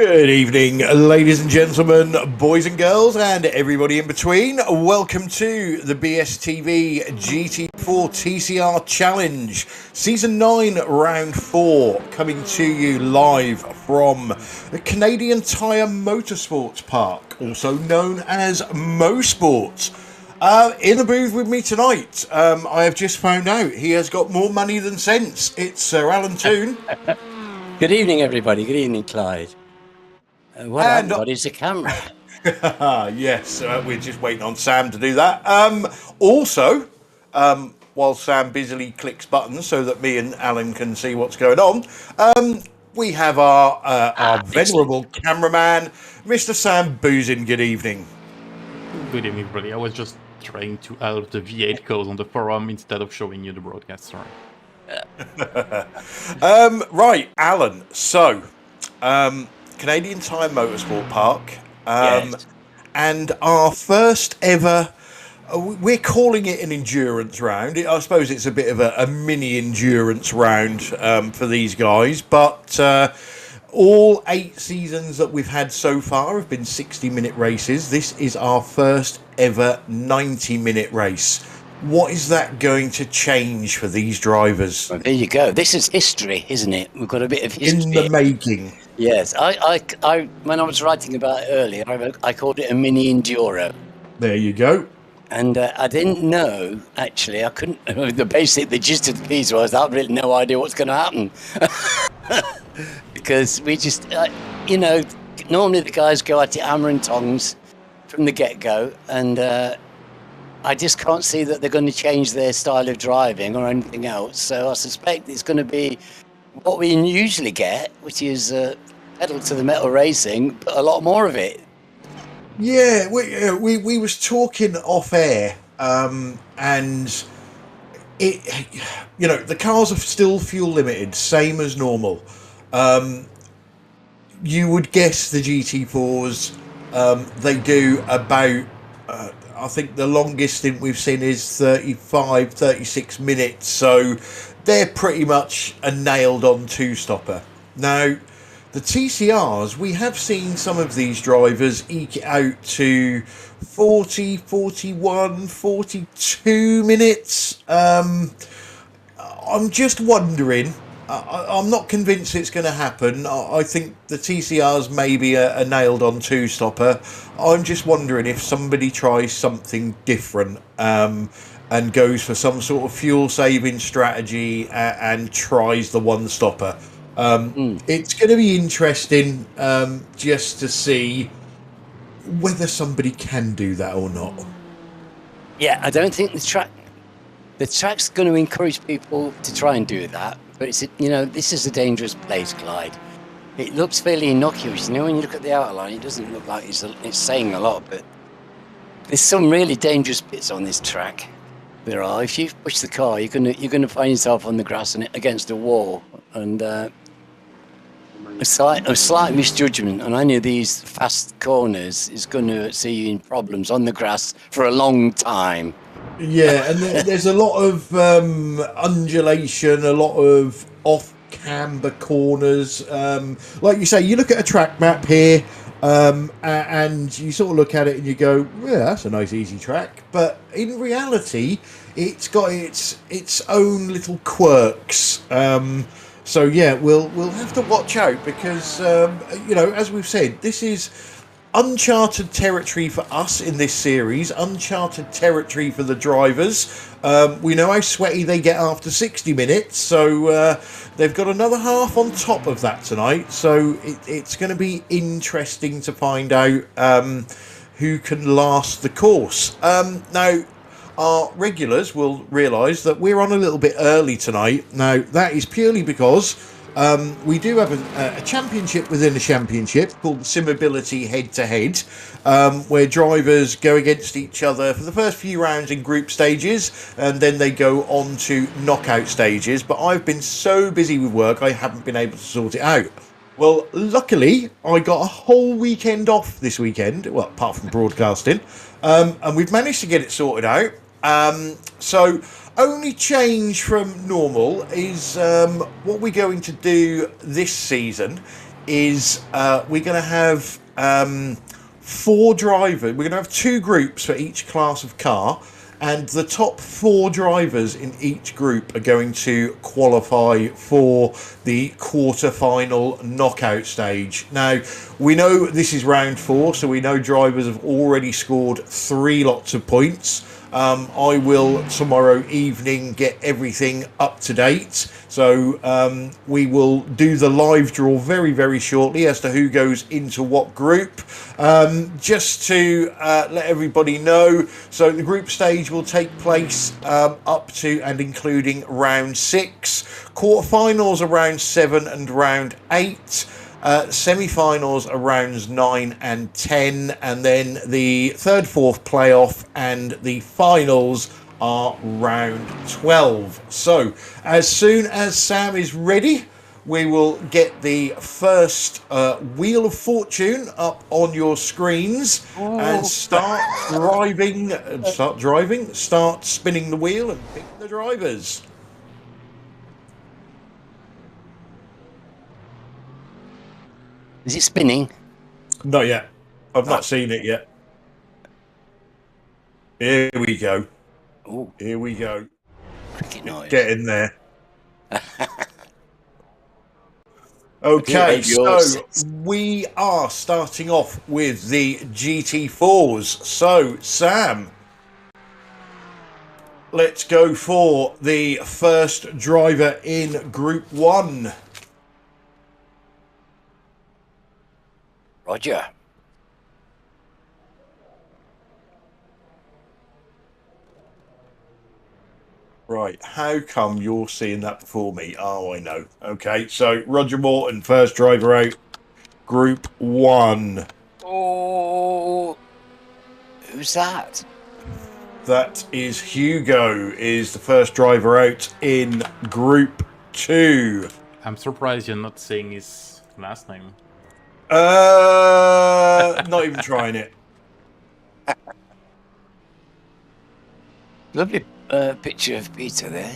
Good evening, ladies and gentlemen, boys and girls, and everybody in between. Welcome to the BSTV GT4 TCR Challenge, Season 9, Round 4, coming to you live from the Canadian Tire Motorsports Park, also known as Mosport. In the booth with me tonight, I have just found out he has got more money than sense. It's Sir Alan Toon. Good evening, everybody. Good evening, Clyde. What I haven't got is a camera. Yes, we're just waiting on Sam to do that. Also, while Sam busily clicks buttons so that me and Alan can see what's going on, we have our venerable cameraman, Mr. Sam Boozin. Good evening. Good evening, everybody. I was just trying to help the V8 code on the forum instead of showing you the broadcast. Sorry. Right, Alan. So, Canadian Tire Motorsport Park, Yes. and our first ever. We're calling it an endurance round. I suppose it's a bit of a mini endurance round for these guys, but all 8 seasons that we've had so far have been 60-minute races. This is our first ever 90-minute race. What is that going to change for these drivers? Well, there you go. This is history, isn't it? We've got a bit of history. In the making. Yes. I when I was writing about it earlier, I called it a mini Enduro. There you go. And I didn't know, actually. I couldn't. The gist of the piece was I have really no idea what's going to happen. Because we just, normally the guys go at it hammer and tongs from the get-go. And I just can't see that they're going to change their style of driving or anything else. So I suspect it's going to be what we usually get, which is pedal to the metal racing, but a lot more of it. Yeah, we was talking off air, and it, the cars are still fuel limited, same as normal. You would guess the GT4s, they do about. I think the longest stint we've seen is 35, 36 minutes. So they're pretty much a nailed-on two-stopper. Now, the TCRs, we have seen some of these drivers eke it out to 40, 41, 42 minutes. I'm just wondering. I'm not convinced it's going to happen. I think the TCRs may be a nailed-on two-stopper. I'm just wondering if somebody tries something different and goes for some sort of fuel-saving strategy and tries the one-stopper. It's going to be interesting just to see whether somebody can do that or not. Yeah, I don't think the track's going to encourage people to try and do that. But this is a dangerous place, Clyde. It looks fairly innocuous. When you look at the outline, it doesn't look like it's saying a lot. But there's some really dangerous bits on this track. There are. If you push the car, you're gonna find yourself on the grass and against a wall, and a slight misjudgment on any of these fast corners is going to see you in problems on the grass for a long time. Yeah, and there's a lot of undulation, a lot of off-camber corners. Like you say, you look at a track map here, and you sort of look at it and you go, yeah, that's a nice, easy track. But in reality, it's got its own little quirks. So yeah, we'll have to watch out because, as we've said, this is uncharted territory for us in this series, uncharted territory for the drivers. We know how sweaty they get after 60 minutes, so they've got another half on top of that tonight. So it's going to be interesting to find out who can last the course. Now, our regulars will realise that we're on a little bit early tonight. Now, that is purely because we do have a championship within a championship called the Simability Head-to-Head, where drivers go against each other for the first few rounds in group stages, and then they go on to knockout stages. But I've been so busy with work, I haven't been able to sort it out. Well, luckily, I got a whole weekend off this weekend, well, apart from broadcasting, and we've managed to get it sorted out. So only change from normal is what we're going to do this season is we're going to have 4 drivers. We're going to have 2 groups for each class of car, and the top 4 drivers in each group are going to qualify for the quarter-final knockout stage. Now, we know this is round 4, so we know drivers have already scored 3 lots of points. I will tomorrow evening get everything up to date, so we will do the live draw very, very shortly as to who goes into what group. Just to let everybody know, so the group stage will take place up to and including round 6, quarterfinals are round 7 and round 8. Semi-finals are rounds 9 and 10, and then the 3rd, 4th playoff and the finals are round 12. So as soon as Sam is ready, we will get the first Wheel of Fortune up on your screens and start spinning the wheel and pick the drivers. Is it spinning? Not yet. I've not seen it yet. Here we go. Oh, Here we go. cricket noise. Get in there. Okay, so we are starting off with the GT4s. So, Sam, let's go for the first driver in Group 1. Roger. Right, how come you're seeing that before me? Oh, I know. Okay, so Roger Morton, first driver out, Group 1. Oh, who's that? That is Hugo, is the first driver out in Group 2. I'm surprised you're not saying his last name. Not even trying it. Lovely picture of Peter there.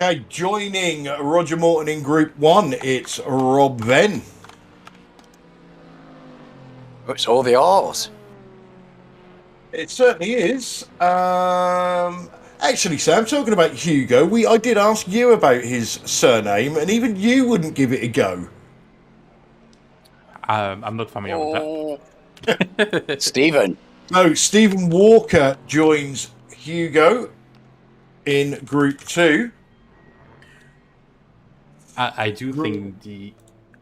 Okay, joining Roger Morton in Group 1, it's Rob Venn. It's all the R's. It certainly is. Actually, Sam, talking about Hugo, I did ask you about his surname, and even you wouldn't give it a go. I'm not familiar with that. Stephen. No, Stephen Walker joins Hugo in Group 2. I do think the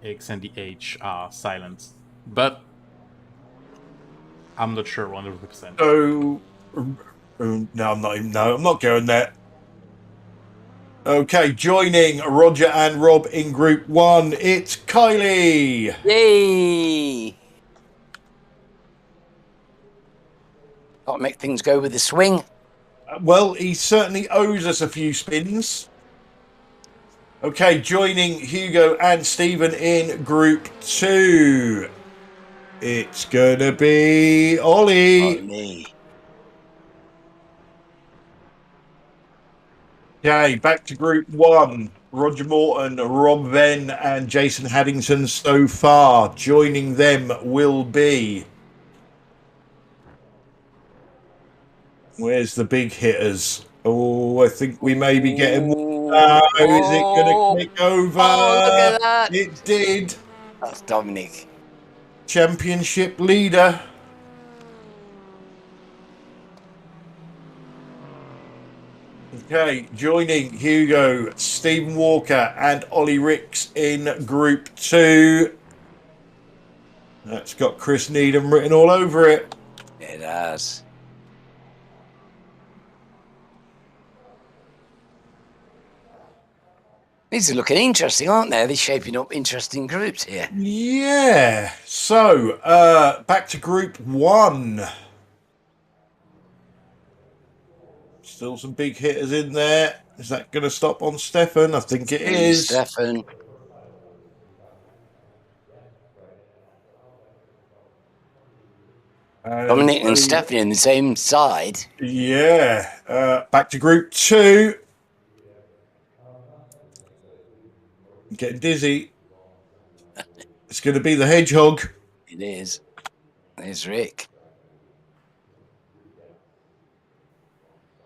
X and the H are silent, but I'm not sure 100%. So, no, I'm not going there. Okay, joining Roger and Rob in Group 1, it's Kylie. Yay! Got to make things go with the swing. Well, he certainly owes us a few spins. Okay, joining Hugo and Stephen in Group 2, it's gonna be Ollie. Okay, back to Group 1. Roger Morton, Rob Venn and Jason Haddington so far. Joining them will be... Where's the big hitters? Oh, I think we may be getting... is it going to click over? Oh, look at that. It did. That's Dominic. Championship leader. Okay, joining Hugo, Stephen Walker and Ollie Ricks in Group 2. That's got Chris Needham written all over it. It has. These are looking interesting, aren't they? They're shaping up interesting groups here. Yeah. So, back to Group 1. Still some big hitters in there. Is that going to stop on Stefan? I think it is. Stefan. Dominic and Stephanie on the same side. Yeah. Back to Group 2. Getting dizzy. It's going to be the Hedgehog. It is. There's Rick.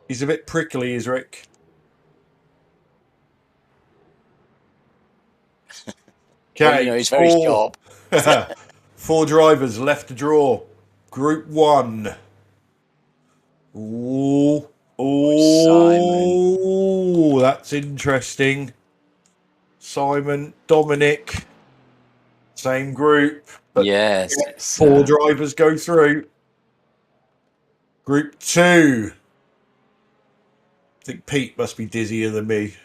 He's a bit prickly, is Rick. Well, Okay, he's very sharp. 4 drivers left to draw. Group 1. Ooh. Oh, that's interesting. Simon, Dominic, same group. But Yes. 4 drivers go through. Group 2. I think Pete must be dizzier than me.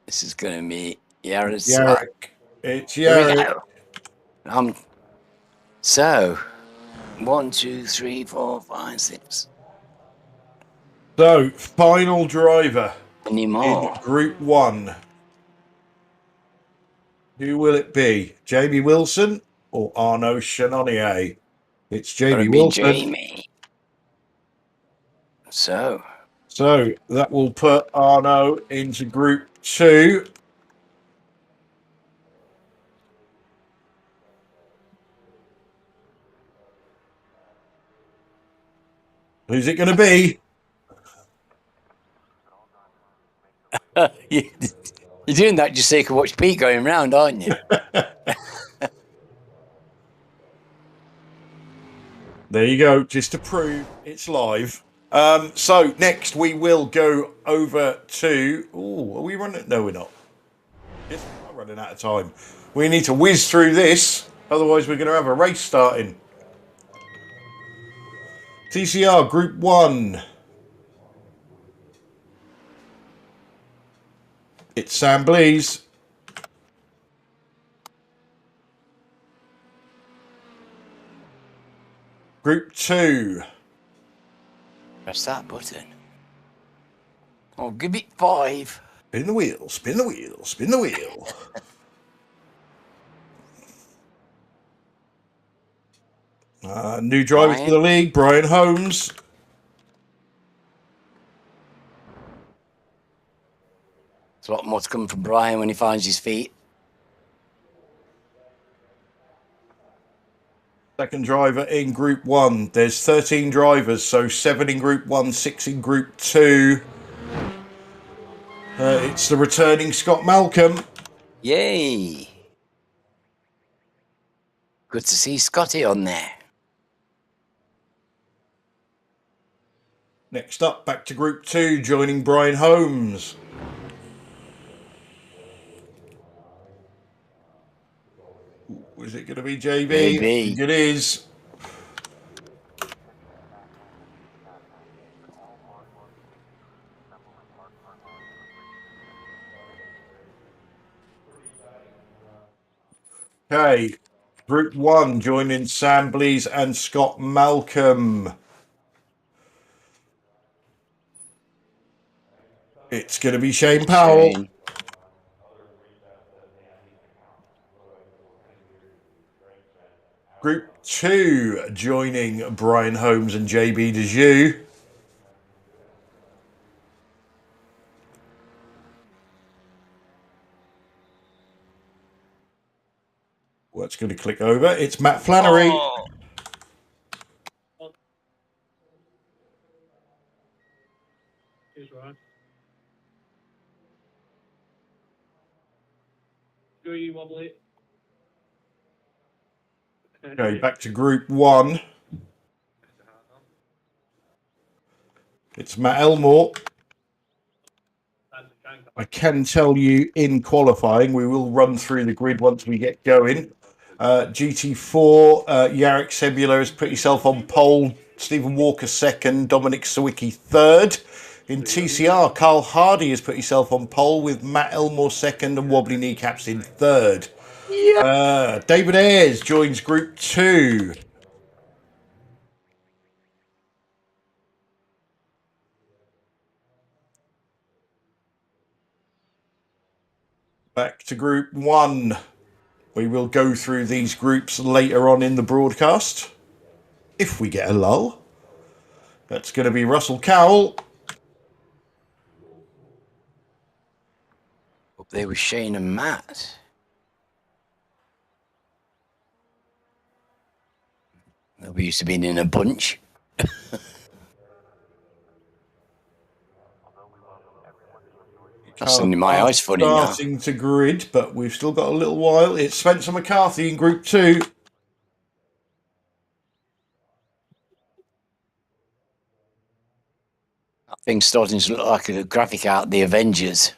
This is going to be Yarra's. Yarrick. It's Here we Yarrick. go. So, 1, 2, 3, 4, 5, 6. So, final driver Any in more? Group 1. Who will it be? Jamie Wilson or Arnaud Chanonnier? It's Jamie Wilson. Jamie. So that will put Arnaud into Group 2. Who's it going to be? you're doing that just so you can watch Pete going round, aren't you? There you go, just to prove it's live. So next we will go over to... Oh, are we running? No, we're not. Yes, we're not running out of time. We need to whiz through this, otherwise we're going to have a race starting. TCR Group 1. It's Sam Blees. Group 2. Press that button. Oh, give it 5. Spin the wheel, spin the wheel, spin the wheel. New driver for the league, Brian Holmes. There's a lot more to come from Brian when he finds his feet. Second driver in Group 1. There's 13 drivers, so 7 in Group 1, 6 in Group 2. It's the returning Scott Malcolm. Yay! Good to see Scotty on there. Next up, back to Group 2, joining Brian Holmes. Is it going to be JB? Maybe. I think it is. Okay, Group 1 joining Sam Blees and Scott Malcolm. It's going to be Shane Powell. Group 2 joining Brian Holmes and JB Dejoux. What's going to click over? It's Matt Flannery. Oh. Okay, back to Group 1. It's Matt Elmore. I can tell you in qualifying, we will run through the grid once we get going. GT4, Jarek Sebula has put himself on pole. Stephen Walker second, Dominic Sawicki third. In TCR, Carl Hardy has put himself on pole with Matt Elmore second and Wobbly Kneecaps in third. David Ayres joins Group 2. Back to Group 1. We will go through these groups later on in the broadcast, if we get a lull. That's going to be Russell Cowell. Up there with Shane and Matt. We used to be in a bunch. Suddenly my eyes funny now. Starting to grid, but we've still got a little while. It's Spencer McCarthy in Group 2. That thing's starting to look like a graphic out of the Avengers.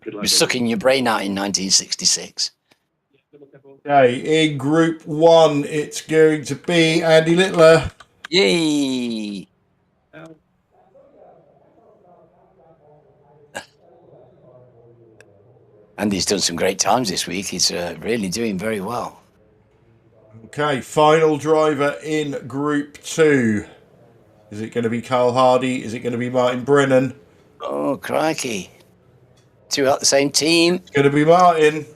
You're sucking your brain out in 1966. Okay, in Group 1, it's going to be Andy Littler. Yay! Andy's done some great times this week. He's really doing very well. Okay, final driver in Group 2. Is it going to be Carl Hardy? Is it going to be Martin Brennan? Oh, crikey. Two out the same team. It's going to be Martin.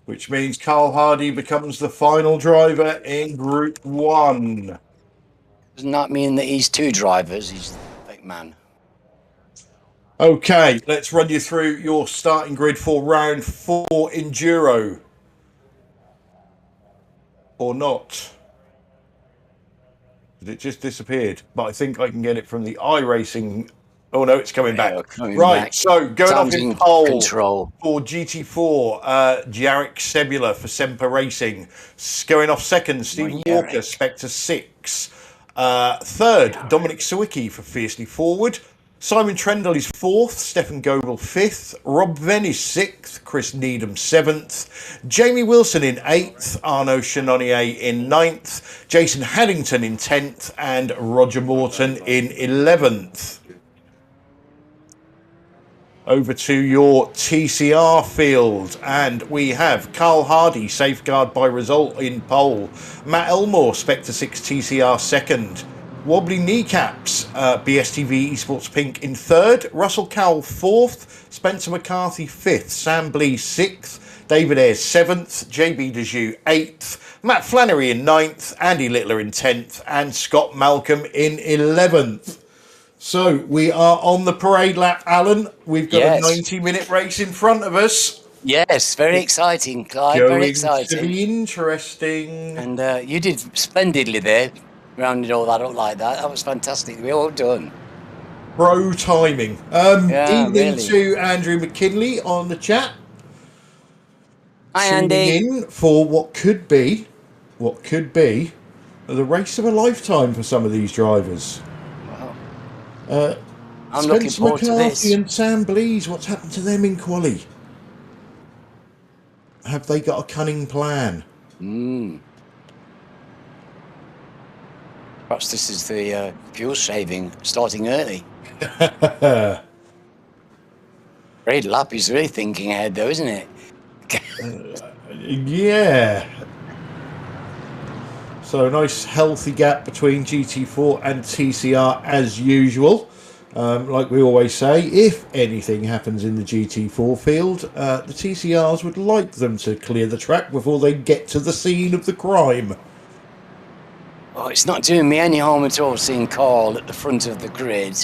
Which means Carl Hardy becomes the final driver in Group 1. Doesn't that mean that he's two drivers? He's the perfect man. Okay, let's run you through your starting grid for round 4 Enduro. Or not. It just disappeared. But I think I can get it from the iRacing. Oh no, it's coming back. Right, so going off in pole control for GT4, Jarek Sebula for Semper Racing. Going off second, Stephen Walker, Spectre 6. Third, Dominic Sawicki for Fiercely Forward. Simon Trendle is 4th, Stefan Goebel 5th, Rob Venn is 6th, Chris Needham 7th, Jamie Wilson in 8th, Arnaud Chenonnier in 9th, Jason Haddington in 10th, and Roger Morton in 11th. Over to your TCR field, and we have Carl Hardy, Safeguard by Result in pole, Matt Elmore, Spectre 6 TCR 2nd, Wobbly Kneecaps, BSTV Esports Pink in 3rd, Russell Cowell 4th, Spencer McCarthy 5th, Sam Blee 6th, David Ayres 7th, JB Dejoux 8th, Matt Flannery in 9th, Andy Littler in 10th, and Scott Malcolm in 11th. So we are on the parade lap, Alan. We've got a 90-minute race in front of us. Yes, very exciting, Clive. Very exciting. Going to be interesting. And you did splendidly there. Rounded all that up like that. That was fantastic. We're all done. Pro timing. Evening to Andrew McKinley on the chat. Hi, Andy. In for what could be the race of a lifetime for some of these drivers. Wow. I'm looking forward to this. Spencer McCarthy and Sam Blees, what's happened to them in quali? Have they got a cunning plan? Perhaps this is the fuel saving starting early. Parade lap is really thinking ahead, though, isn't it? Yeah. So a nice healthy gap between GT4 and TCR as usual. Like we always say, if anything happens in the GT4 field, the TCRs would like them to clear the track before they get to the scene of the crime. Oh, it's not doing me any harm at all seeing Carl at the front of the grid.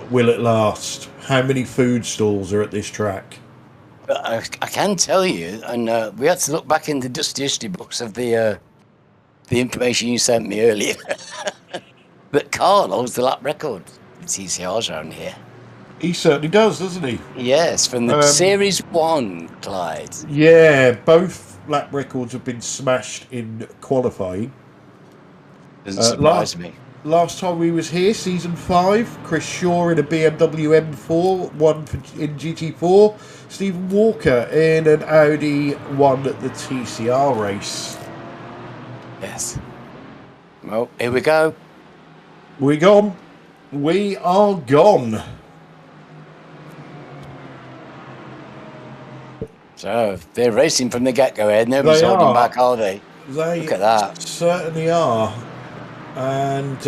Will it last? How many food stalls are at this track? But I can tell you, and we had to look back in the dusty history books of the information you sent me earlier, that Carl holds the lap record for TCRs around here. He certainly does, doesn't he? Yes, from the Series 1, Clyde. Yeah, both lap records have been smashed in qualifying. Doesn't surprise me. Last time we was here, Season 5, Chris Shaw in a BMW M4, one in GT4, Stephen Walker in an Audi, one at the TCR race. Yes. Well, here we go. We gone. We are gone. So, they're racing from the get-go, Ed. Nobody's holding back, are they? They Look at that. Certainly are. And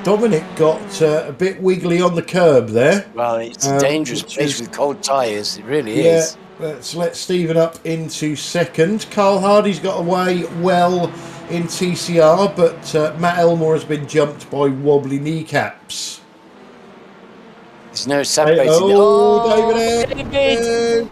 Dominic got a bit wiggly on the curb there. Well, it's a dangerous place with cold tyres. It really is. Let's let Stephen up into second. Carl Hardy's got away well in TCR, but Matt Elmore has been jumped by Wobbly Kneecaps. There's no separating. David!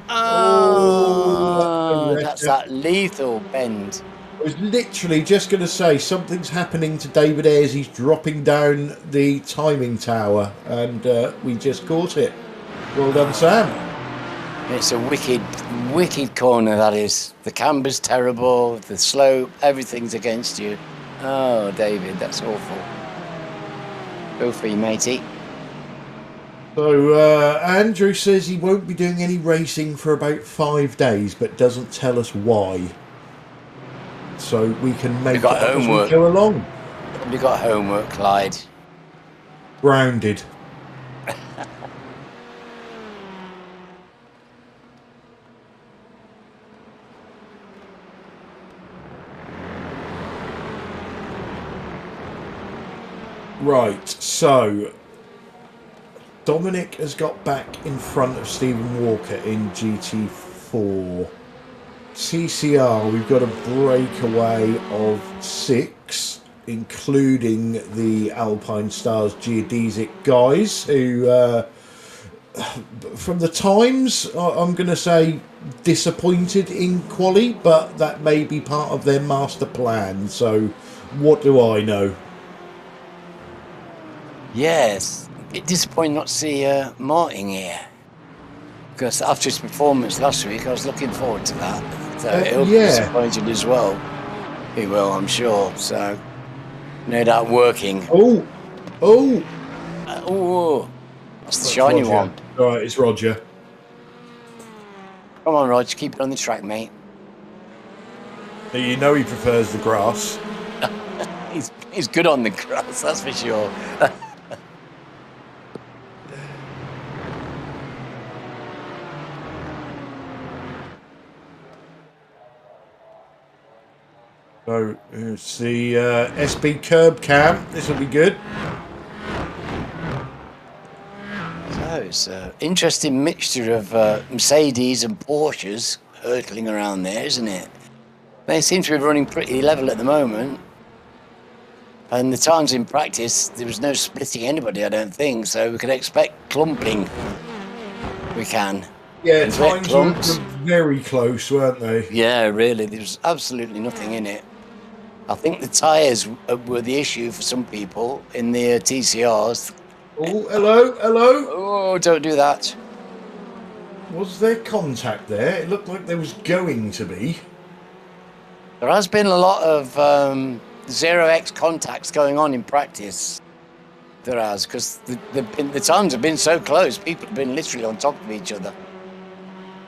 Oh! Oh, that's that lethal bend. I was literally just going to say something's happening to David Ayres. He's dropping down the timing tower, and we just caught it. Well done, Sam. It's a wicked, wicked corner, that is. The camber's terrible, the slope, everything's against you. Oh, David, that's awful. Go for you, matey. So Andrew says he won't be doing any racing for about 5 days, but doesn't tell us why. So we can make it up as we go along. Probably got homework, Clyde. Grounded. Right, so Dominic has got back in front of Stephen Walker in GT4. TCR, we've got a breakaway of 6, including the Alpine Stars Geodesic guys, who, from the times, I'm going to say disappointed in quali, but that may be part of their master plan, so what do I know? Yes, a bit disappointing not to see Martin here. Because after his performance last week, I was looking forward to that. So he'll be disappointed as well. He will, I'm sure. So, no doubt working. Oh! That's the shiny Roger. one. All right, it's Roger. Come on, Roger, keep it on the track, mate. You know he prefers the grass. He's good on the grass, that's for sure. So it's the SB curb cam. This will be good. So it's an interesting mixture of Mercedes and Porsches hurtling around there, isn't it? They seem to be running pretty level at the moment. And the times in practice, there was no splitting anybody, I don't think. So we can expect clumping. We can. Yeah, times were very close, weren't they? Yeah, really. There was absolutely nothing in it. I think the tyres were the issue for some people in the TCRs. Oh, hello. Oh, don't do that. Was there contact there? It looked like there was going to be. There has been a lot of 0x contacts going on in practice. There has, because the times have been so close. People have been literally on top of each other.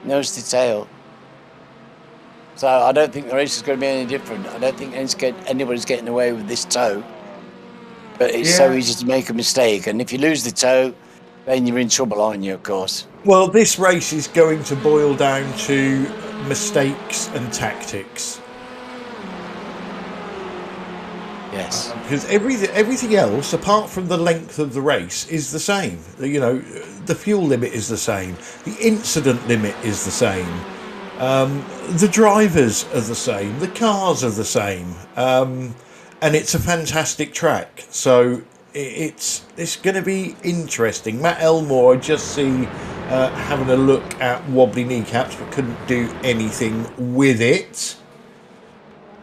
Nose to tail. So I don't think the race is going to be any different. I don't think anybody's getting away with this toe. But it's so easy to make a mistake. And if you lose the toe, then you're in trouble, aren't you, of course? Well, this race is going to boil down to mistakes and tactics. Yes. Because everything else, apart from the length of the race, is the same. You know, the fuel limit is the same. The incident limit is the same. The drivers are the same. The cars are the same. And it's a fantastic track. So it's going to be interesting. Matt Elmore, I just see having a look at wobbly kneecaps, but couldn't do anything with it.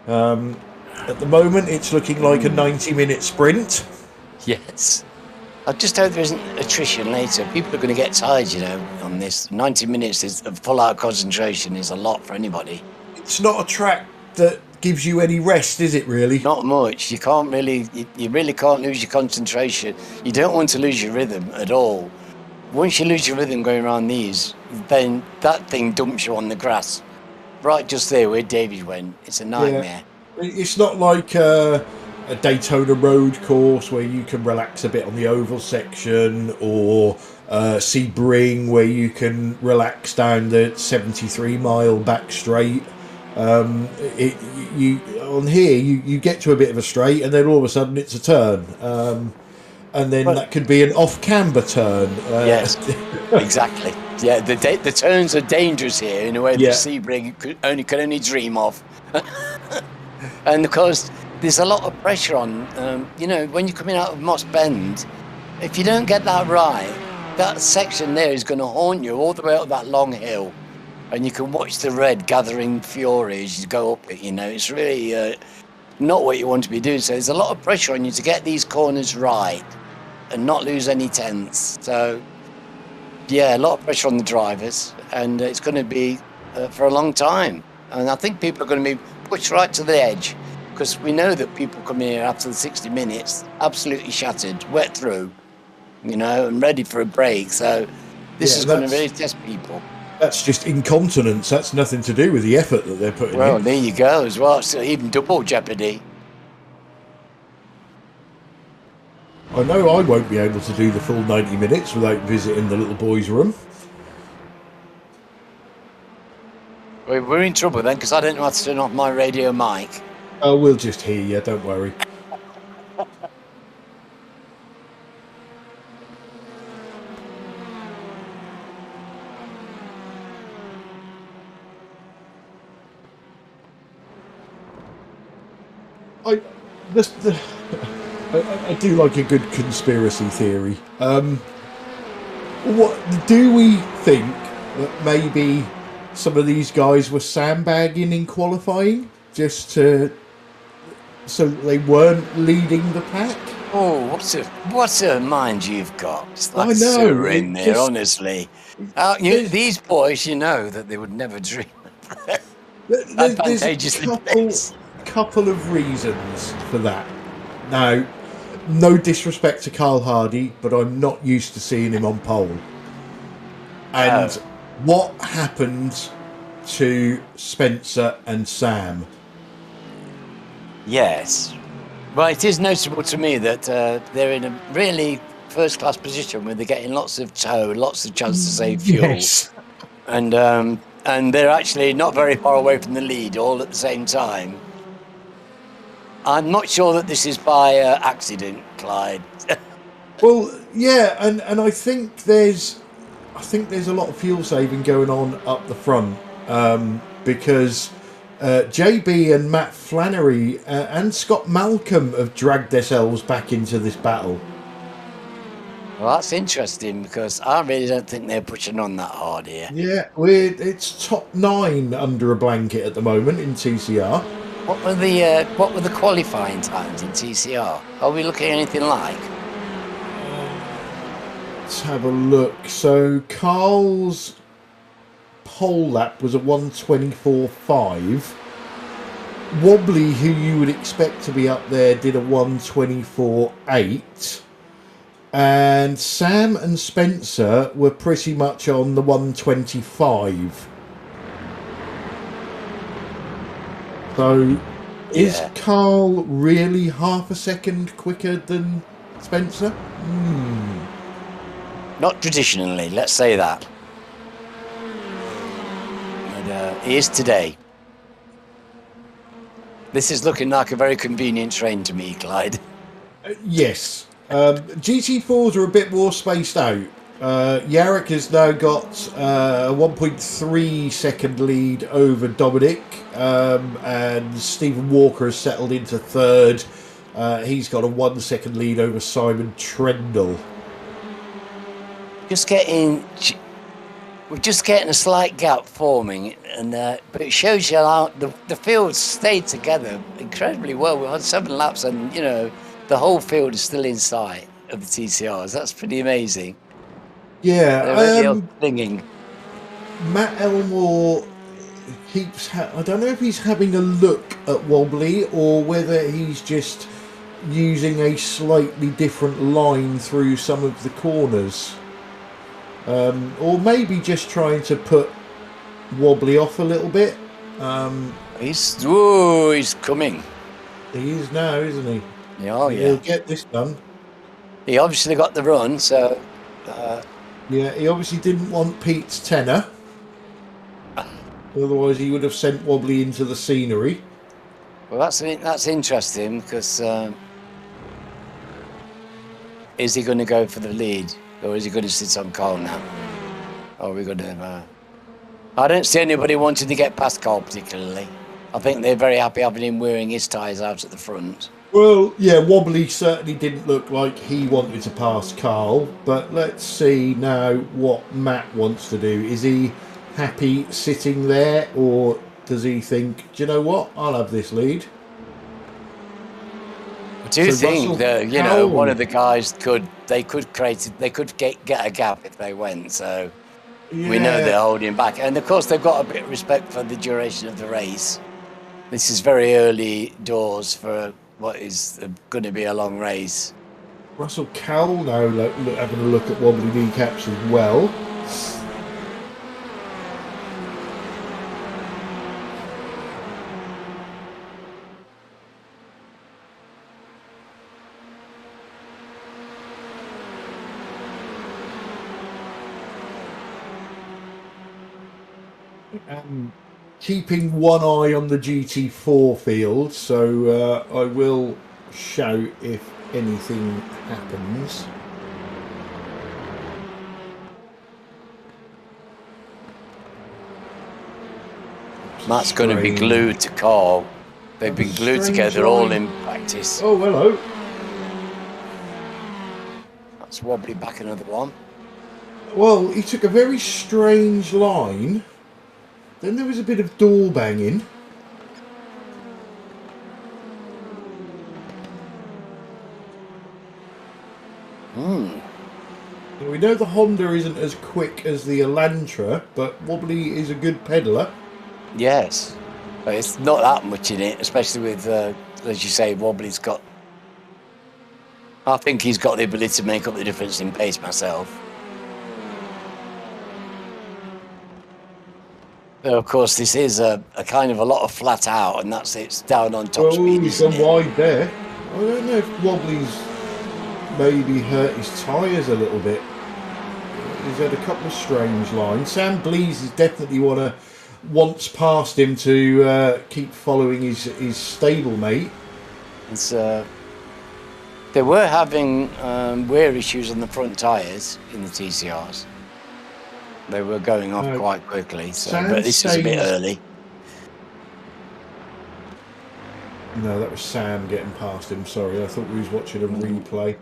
At the moment, it's looking like a 90-minute sprint. Yes. I just hope there isn't attrition later. People are going to get tired, you know, on this. 90 minutes of full-out concentration is a lot for anybody. It's not a track that gives you any rest, is it, really? Not much. You can't really, you really can't lose your concentration. You don't want to lose your rhythm at all. Once you lose your rhythm going around these, then that thing dumps you on the grass. Right just there where David went. It's a nightmare. Yeah. It's not like a Daytona road course where you can relax a bit on the oval section, or Sebring where you can relax down the 73-mile back straight. On here you get to a bit of a straight, and then all of a sudden it's a turn, and then that could be an off camber turn. Yes, exactly. Yeah, the turns are dangerous here in a way that Sebring could only dream of. And of course, there's a lot of pressure on, you know, when you're coming out of Moss Bend, if you don't get that right, that section there is going to haunt you all the way up that long hill. and you can watch the red gathering fury as you go up it. You know, it's really not what you want to be doing. So there's a lot of pressure on you to get these corners right and not lose any tenths. So yeah, a lot of pressure on the drivers, and it's going to be for a long time. And I think people are going to be pushed right to the edge, because we know that people come here after the 60 minutes absolutely shattered, wet through, you know, and ready for a break. So this is going to really test people. That's just incontinence. That's nothing to do with the effort that they're putting in. Well, there you go as well. So even double jeopardy. I know I won't be able to do the full 90 minutes without visiting the little boys' room. We're in trouble then, because I don't know how to turn off my radio mic. Oh, we'll just hear you, don't worry. I do like a good conspiracy theory. What do we think that maybe some of these guys were sandbagging in qualifying just so that they weren't leading the pack? Oh, what a mind you've got! It's like I know, sewer in there, honestly. These boys, you know that they would never dream of that. There's a couple of reasons for that. Now, no disrespect to Carl Hardy, but I'm not used to seeing him on pole. And what happened to Spencer and Sam? Yes. Well, it is noticeable to me that they're in a really first-class position where they're getting lots of tow, lots of chance to save fuel. Yes. And they're actually not very far away from the lead all at the same time. I'm not sure that this is by accident, Clyde. Well, yeah, and I think there's a lot of fuel saving going on up the front, because JB and Matt Flannery and Scott Malcolm have dragged themselves back into this battle. Well, that's interesting, because I really don't think they're pushing on that hard here. Yeah, it's top 9 under a blanket at the moment in TCR. What were the qualifying times in TCR? Are we looking at anything like? Let's have a look. So Carl's pole lap was a 1:24.5. Wobbly, who you would expect to be up there, did a 1:24.8. And Sam and Spencer were pretty much on the 1:25. So, is Carl really half a second quicker than Spencer? Not traditionally, let's say that. But he is today. This is looking like a very convenient train to me, Clyde. Yes. GT4s are a bit more spaced out. Yarrick has now got a 1.3 second lead over Dominic, and Stephen Walker has settled into third. He's got a 1 second lead over Simon Trendle. We're just getting a slight gap forming, and but it shows you how the field stayed together incredibly well. We had 7 laps, and you know the whole field is still in sight of the TCRs. That's pretty amazing. Yeah, they're really singing. Matt Elmore keeps. I don't know if he's having a look at Wobbly or whether he's just using a slightly different line through some of the corners. Or maybe just trying to put Wobbly off a little bit. He's coming. He is now, isn't he? Oh, yeah. He'll get this done. He obviously got the run, so... yeah, he obviously didn't want Pete's tenner. Otherwise he would have sent Wobbly into the scenery. Well, that's interesting, because... is he going to go for the lead? Or is he going to sit on Carl now? Or are we going to... I don't see anybody wanting to get past Carl particularly. I think they're very happy having him wearing his tyres out at the front. Well, yeah, Wobbly certainly didn't look like he wanted to pass Carl. But let's see now what Matt wants to do. Is he happy sitting there, or does he think, do you know what, I'll have this lead? I do think Russell that Powell, one of the guys could get a gap if they went. So we know they're holding back, and of course they've got a bit of respect for the duration of the race. This is very early doors for what is going to be a long race. Russell Cowell now having a look at wobbly kneecaps as well. Keeping one eye on the GT4 field, so I will shout if anything happens. Matt's going to be glued to Carl. They've been glued together all in practice. Oh, hello. That's wobbly back another one. Well, he took a very strange line. Then there was a bit of door banging. We know the Honda isn't as quick as the Elantra, but Wobbly is a good pedaler. Yes, but it's not that much in it, especially with, as you say, Wobbly's got... I think he's got the ability to make up the difference in pace myself. But of course, this is a kind of a lot of flat out, and that's it's down on top speed. He's gone wide there. I don't know if Wobbly's maybe hurt his tyres a little bit. He's had a couple of strange lines. Sam Blease is definitely wants past him to keep following his stablemate. They were having wear issues on the front tyres in the TCRs. They were going off quite quickly, but this is a bit early. No, that was Sam getting past him. Sorry, I thought we was watching a replay.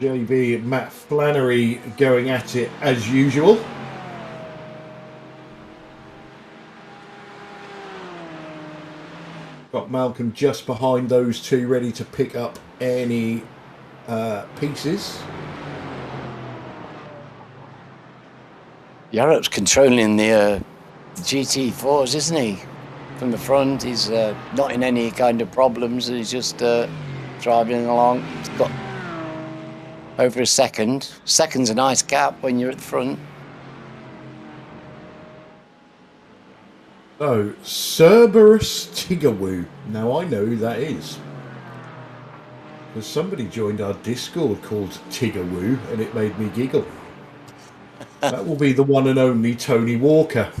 JB and Matt Flannery going at it as usual. Got Malcolm just behind those two, ready to pick up any pieces. Europe's controlling the GT4s, isn't he? From the front, he's not in any kind of problems. He's just driving along. He's got over a second. Second's a nice gap when you're at the front. Oh, Cerberus Tigawoo. Now I know who that is. Because somebody joined our Discord called Tigawoo and it made me giggle. That will be the one and only Tony Walker.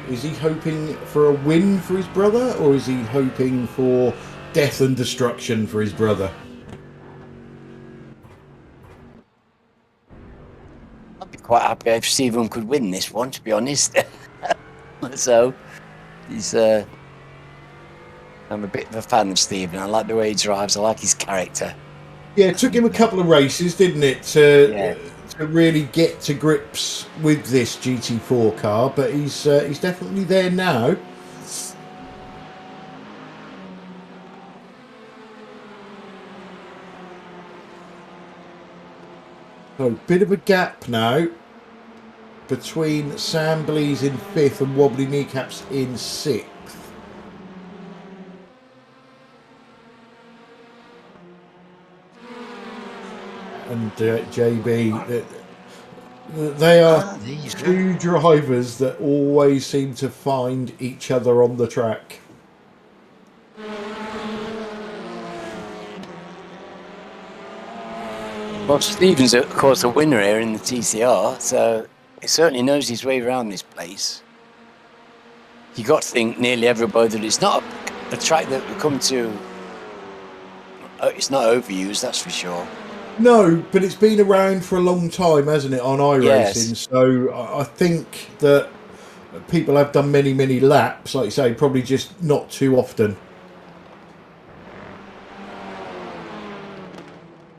Is he hoping for a win for his brother, or is he hoping for death and destruction for his brother? I'd be quite happy if Stephen could win this one, to be honest. So, I'm a bit of a fan of Stephen. I like the way he drives. I like his character. Yeah, it took him a couple of races, didn't it, to really get to grips with this GT4 car, but he's definitely there now. So, bit of a gap now between Sam Blease in 5th and Wobbly Kneecaps in 6th. And JB, they are two drivers that always seem to find each other on the track. Well, Stephen's, of course, a winner here in the TCR, so he certainly knows his way around this place. You got to think nearly everybody that it's not a track that we come to it's not overused, that's for sure. No, but it's been around for a long time, hasn't it, on iRacing? Yes. So I think that people have done many, many laps, like you say, probably just not too often.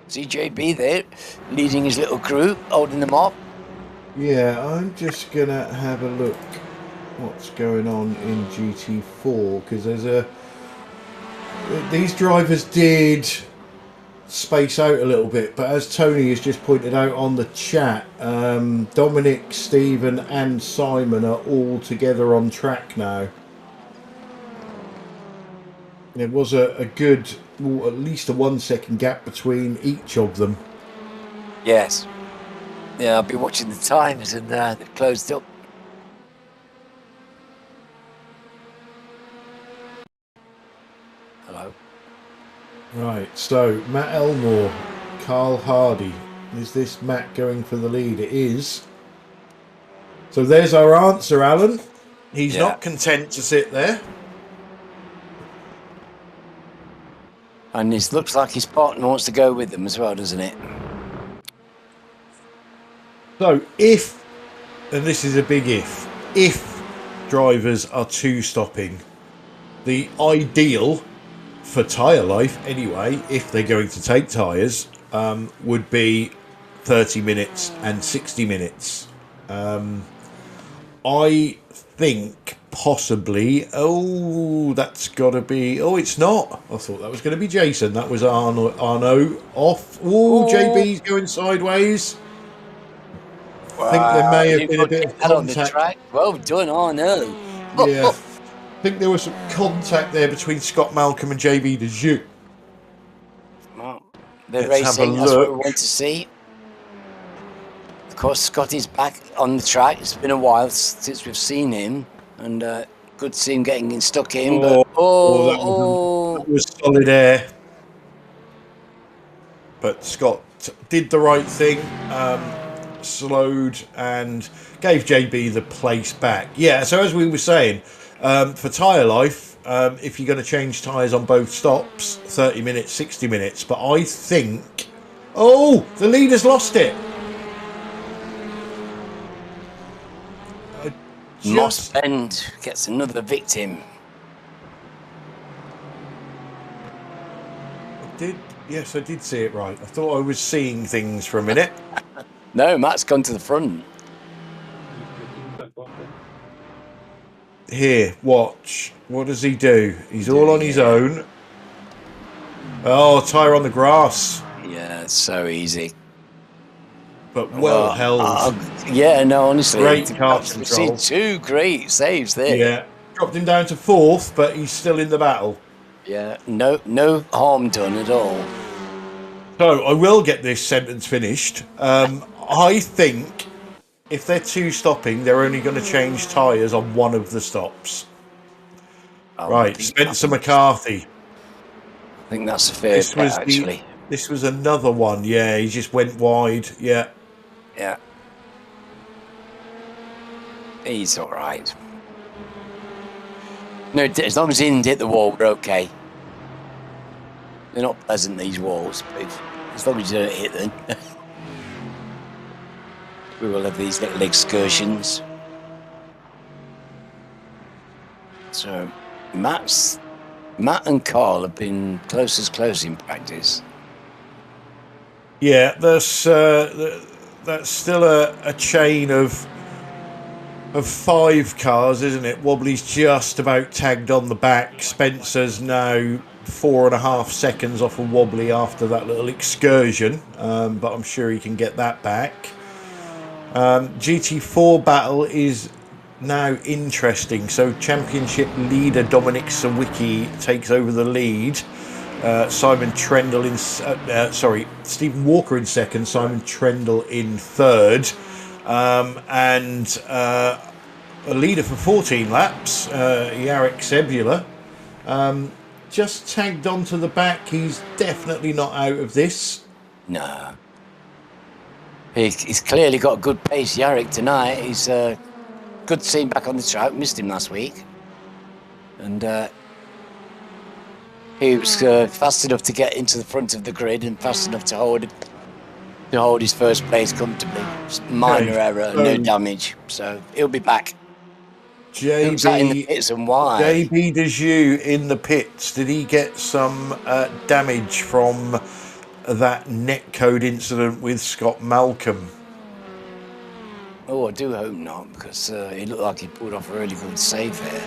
CJB there, leading his little group, holding them up. Yeah, I'm just going to have a look what's going on in GT4, because these drivers did space out a little bit, but as Tony has just pointed out on the chat, Dominic, Stephen and Simon are all together on track now. There was a good, well, at least a 1 second gap between each of them. Yes. Yeah, I'll be watching the times, and they've closed up. Hello. Right, so Matt Elmore, Carl Hardy. Is this Matt going for the lead? It is. So there's our answer, Alan. He's not content to sit there. And it looks like his partner wants to go with them as well, doesn't it? So if, and this is a big if drivers are two-stopping, the ideal for tyre life anyway, if they're going to take tyres, would be 30 minutes and 60 minutes. I think possibly, that's got to be, it's not. I thought that was going to be Jason. That was Arno off. JB's going sideways. I think there may have been a bit of contact. On the track. Well done, Arno. Yeah. I think there was some contact there between Scott Malcolm and JB Dejoux. Well, they're racing, that's what we want to see. Of course, Scotty's back on the track. It's been a while since we've seen him, and good to see him getting stuck in. But that was solid air. But Scott did the right thing, slowed and gave JB the place back. Yeah, so as we were saying, for tyre life, if you're going to change tyres on both stops, 30 minutes, 60 minutes. But I think, the leader's lost it. Mosport gets another victim. Yes, I did see it right. I thought I was seeing things for a minute. No, Matt's gone to the front. Here, watch. What does he do? He's all on his own. Oh, tyre on the grass. Yeah, it's so easy. But well held. Honestly. Great car control. See two great saves there. Yeah. Dropped him down to fourth, but he's still in the battle. Yeah, no harm done at all. So I will get this sentence finished. I think if they're two stopping, they're only going to change tyres on one of the stops. Right, Spencer McCarthy. I think that's a fair bet, actually. This was another one. Yeah, he just went wide. Yeah. Yeah. He's all right. No, as long as he didn't hit the wall, we're okay. They're not pleasant, these walls, but as long as you don't hit them. We will have these little excursions. So, Matt and Carl have been close in practice. Yeah, that's still a chain of 5 cars, isn't it? Wobbly's just about tagged on the back. Spencer's now 4.5 seconds off of Wobbly after that little excursion, but I'm sure he can get that back. GT4 battle is now interesting. So championship leader Dominic Sawicki takes over the lead. Simon Trendle Stephen Walker in second, Simon Trendle in third, and a leader for 14 laps, Jarek Sebula, just tagged onto the back. He's definitely not out of this. No. He's clearly got good pace, Jarek, tonight. He's good to see him back on the track. Missed him last week. And He was fast enough to get into the front of the grid and fast enough to hold his first place comfortably. Minor error, no damage, so he'll be back. Who's that in the pits and why? JB Deju in the pits. Did he get some damage from that netcode incident with Scott Malcolm? Oh, I do hope not, because it looked like he pulled off a really good save there.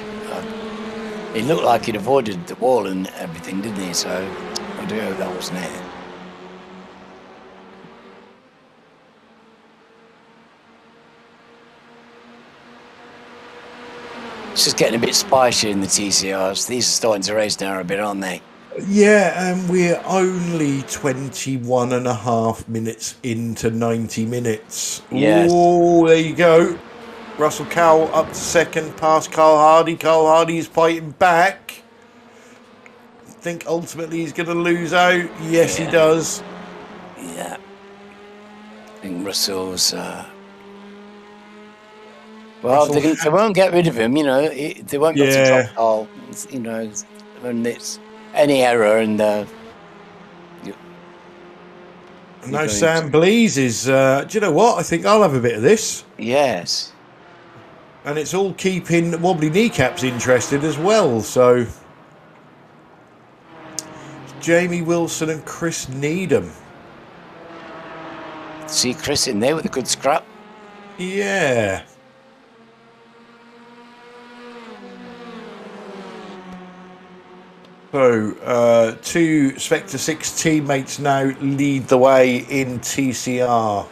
It looked like he'd avoided the wall and everything, didn't he? So I do hope that wasn't it. It's just getting a bit spicy in the TCRs. These are starting to race now a bit, aren't they? Yeah, and we're only 21 and a half minutes into 90 minutes. Yes. Oh, there you go. Russell Cowell up to second, past Carl Hardy. Carl Hardy is fighting back. I think ultimately he's going to lose out. Yes, he does. Yeah. I think Russell's... Well, they won't get rid of him, you know. They won't be able to drop Carl. You know, when it's any error and... No, Sam Blease is... do you know what? I think I'll have a bit of this. Yes. And it's all keeping Wobbly Kneecaps interested as well, so... Jamie Wilson and Chris Needham. See Chris in there with a good scrap. Yeah. So, two Spectre 6 teammates now lead the way in TCR.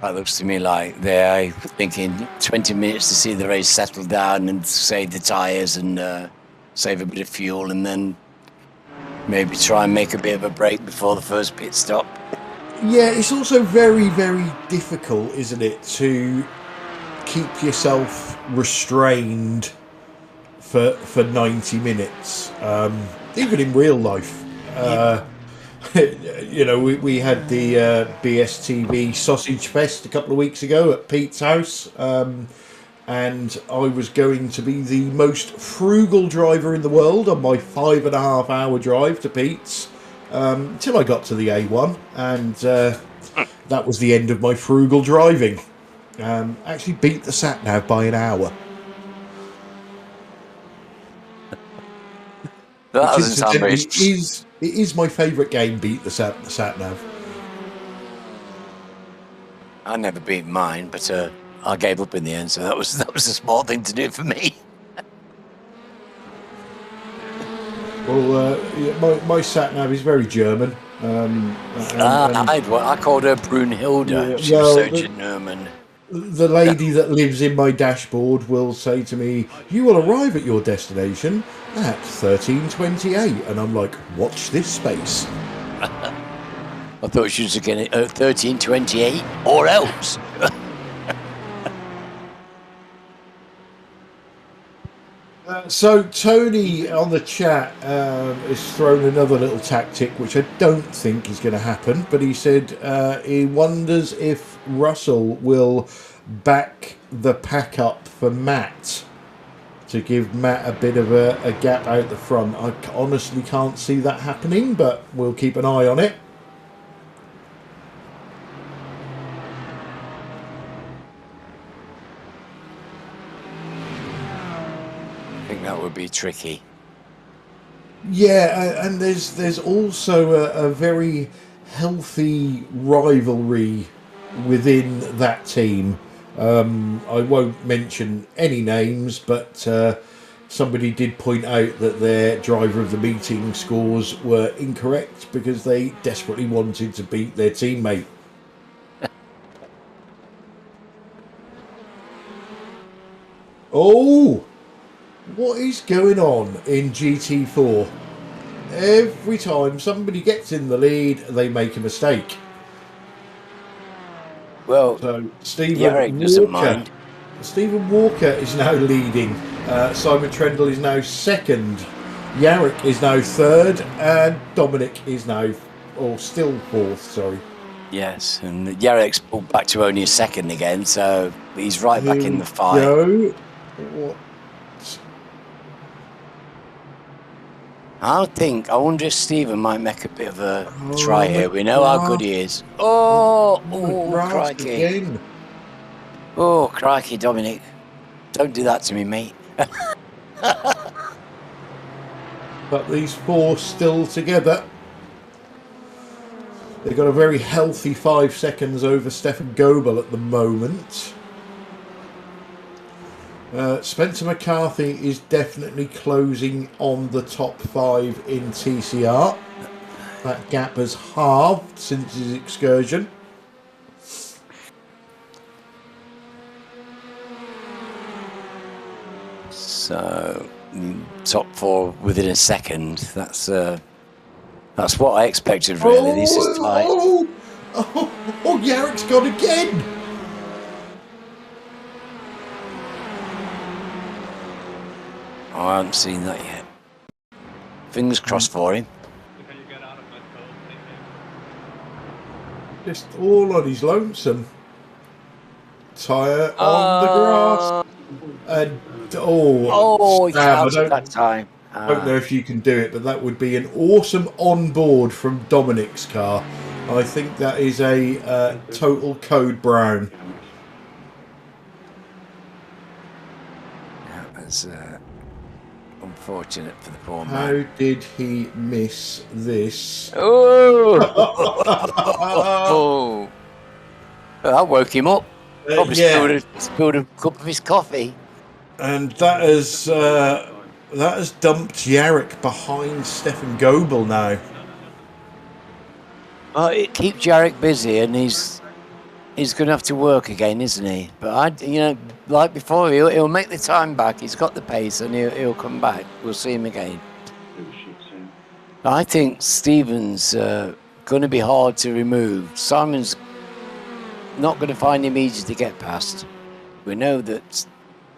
That looks to me like they're thinking 20 minutes to see the race settle down and save the tyres and save a bit of fuel, and then maybe try and make a bit of a break before the first pit stop. Yeah, it's also very, very difficult, isn't it, to keep yourself restrained for 90 minutes, even in real life. You know, we had the BSTV Sausage Fest a couple of weeks ago at Pete's house, and I was going to be the most frugal driver in the world on my 5.5 hour drive to Pete's, until I got to the A1, and that was the end of my frugal driving. Actually beat the sat-nav by an hour. That doesn't sound very... It is my favourite game, Beat the Sat-Nav. I never beat mine, but I gave up in the end, so that was a small thing to do for me. Well, my Sat-Nav is very German. I called her Brunhilde. Yeah, she was so German. The lady that lives in my dashboard will say to me, "You will arrive at your destination at 13:28," and I'm like, "Watch this space." I thought she was again at 13:28 or else. So Tony on the chat has thrown another little tactic, which I don't think is going to happen, but he said he wonders if Russell will back the pack up for Matt to give Matt a bit of a gap out the front. I honestly can't see that happening, but we'll keep an eye on it. That would be tricky. Yeah, and there's also a very healthy rivalry within that team. I won't mention any names, but somebody did point out that their driver of the meeting scores were incorrect because they desperately wanted to beat their teammate. Oh! What is going on in GT4? Every time somebody gets in the lead, they make a mistake. Well, so Stephen Yarrick doesn't mind. Stephen Walker is now leading. Simon Trendle is now second. Yarrick is now third, and Dominic is now, or still fourth. Sorry. Yes, and Yarek's pulled back to only a second again, so he's right back in the fight. Go. What? I wonder if Stephen might make a bit of a try here. We know how good he is. Oh, crikey. Again. Oh, crikey, Dominic. Don't do that to me, mate. But these four still together. They've got a very healthy 5 seconds over Stefan Goebel at the moment. Spencer McCarthy is definitely closing on the top 5 in TCR. That gap has halved since his excursion. So, top 4 within a second. That's what I expected, really. This is tight. Yarrick's gone again. Oh, I haven't seen that yet. Fingers crossed for him. Just all on his lonesome. Tyre on the grass. And he Sam, counted that time. I don't know if you can do it, but that would be an awesome onboard from Dominic's car. I think that is a total code brown. That's unfortunate for the poor man. How did he miss this? Oh! That woke him up. Probably spilled a cup of his coffee. And that has dumped Yarrick behind Stefan Goebel now. Well, it keeps Yarrick busy, and he's going to have to work again, isn't he? But like before, he'll make the time back. He's got the pace, and he'll come back. We'll see him again. I think Stephen's going to be hard to remove. Simon's not going to find him easy to get past. We know that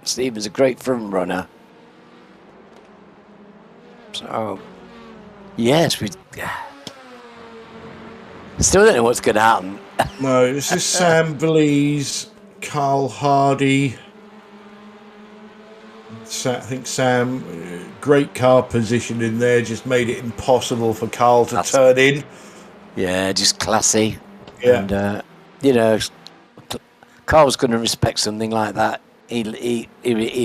Stephen's a great front runner. So, yes, we still don't know what's going to happen. No, this is Sam Vlies, Carl Hardy. I think Sam, great car position in there, just made it impossible for Carl to turn in. Yeah, just classy. Yeah. And, Carl's going to respect something like that. He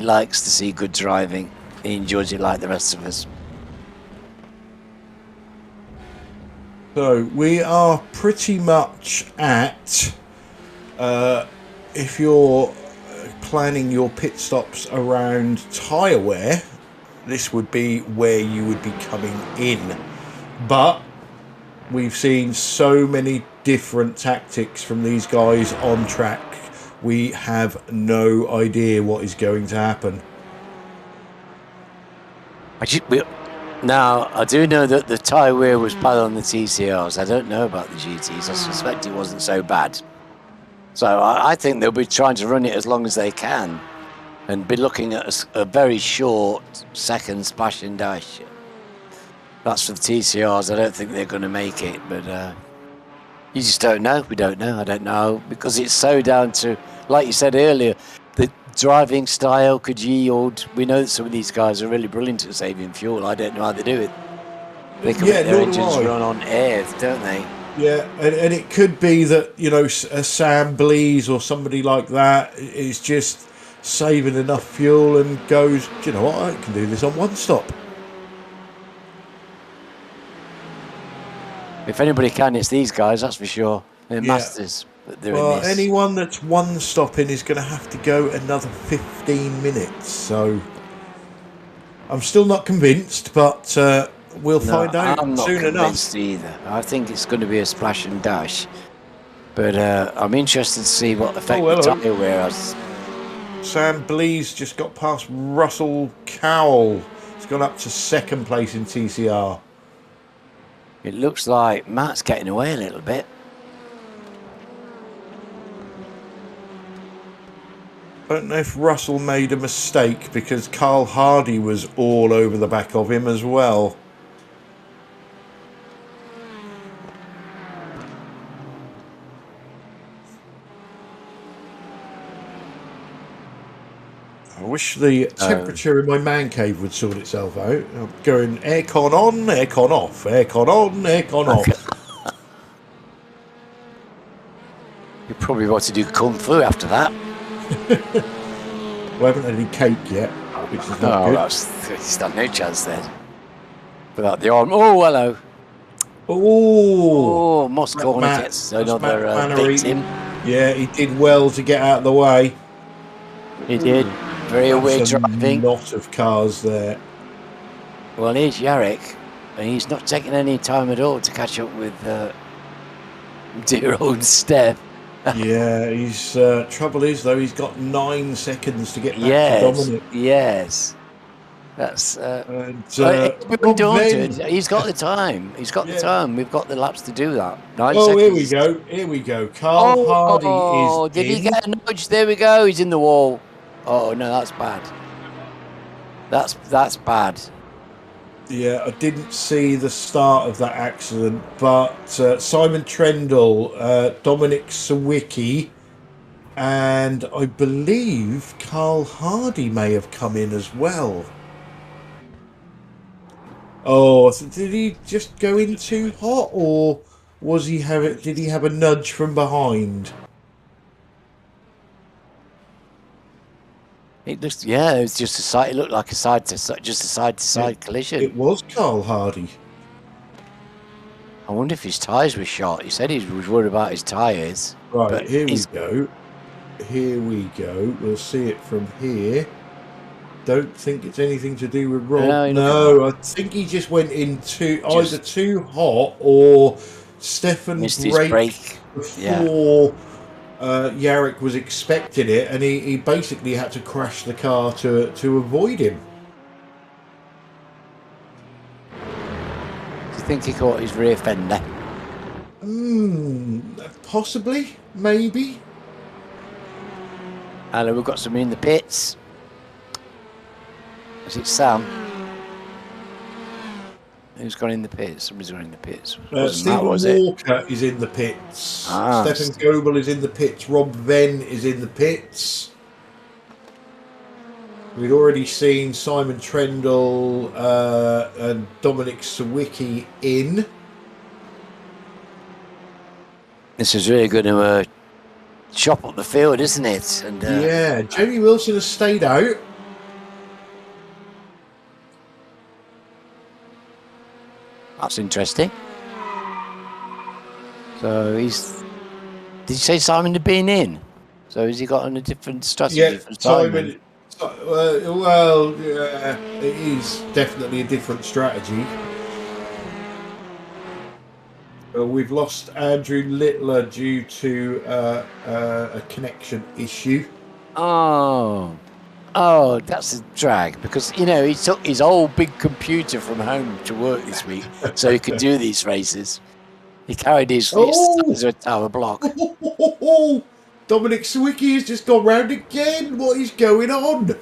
likes to see good driving. He enjoys it like the rest of us. So we are pretty much at, if you're planning your pit stops around tyre wear, this would be where you would be coming in. But we've seen so many different tactics from these guys on track. We have no idea what is going to happen. Now, I do know that the tyre wear was bad on the TCRs. I don't know about the GTs. I suspect it wasn't so bad. So I think they'll be trying to run it as long as they can and be looking at a very short second splash and dash. That's for the TCRs. I don't think they're going to make it, but you just don't know. We don't know. I don't know, because it's so down to, like you said earlier, the driving style could yield. We know that some of these guys are really brilliant at saving fuel. I don't know how they do it. They can make their engines run on air, don't they? Yeah, and it could be that, a Sam Blees or somebody like that is just saving enough fuel and goes, do you know what, I can do this on one stop. If anybody can, it's these guys, that's for sure. They're masters. Well, anyone that's one stopping is going to have to go another 15 minutes. So I'm still not convinced, but we'll find out soon enough. I'm not convinced either. I think it's going to be a splash and dash. But I'm interested to see what effect the tyre wear has. Sam Blees just got past Russell Cowell. He's gone up to second place in TCR. It looks like Matt's getting away a little bit. I don't know if Russell made a mistake because Carl Hardy was all over the back of him as well. I wish the temperature in my man cave would sort itself out. I'm going aircon on, aircon off, aircon on, aircon off. You probably want to do kung fu after that. We haven't had any cake yet, which is not good. He's done no chance then. Without the arm. Oh, hello. Oh, Mosport gets another victim. Yeah, he did well to get out of the way. He did. Very aware driving. A lot of cars there. Well, here's Jarek, and he's not taking any time at all to catch up with dear old Steph. Yeah, he's trouble is though he's got 9 seconds to get back to Dominic. Yes, that's. He's got the time. He's got the time. We've got the laps to do that. 9 seconds. Here we go. Here we go. Carl Hardy is. Did he get a nudge? There we go. He's in the wall. Oh no, that's bad. That's bad. Yeah, I didn't see the start of that accident, but Simon Trendle, Dominic Sawicki, and I believe Carl Hardy may have come in as well. Oh, did he just go in too hot, or was he did he have a nudge from behind? It looks, it was just a side. It looked like a side-to-side collision. It was Carl Hardy. I wonder if his tyres were shot. He said he was worried about his tyres. Right, here we go. Here we go. We'll see it from here. Don't think it's anything to do with Rob. No, I think he just went in either too hot or Stefan braked before Jarek was expecting it, and he basically had to crash the car to avoid him. Do you think he caught his rear fender? Possibly, maybe. Hello, we've got somebody in the pits. Is it Sam? Who's gone in the pits? Somebody's gone in the pits. Stephen Walker is in the pits. Stefan Goebel is in the pits. Rob Venn is in the pits. We'd already seen Simon Trendle and Dominic Sawicki in. This is really going to chop up the field, isn't it? And yeah, Jamie Wilson has stayed out. That's interesting. So did you say Simon had been in? So has he got on a different strategy? Yeah, Simon. It is definitely a different strategy. We've lost Andrew Littler due to a connection issue. Oh, that's a drag, because, he took his old big computer from home to work this week so he could do these races. He carried his tower block. Dominic Sawicki has just gone round again. What is going on?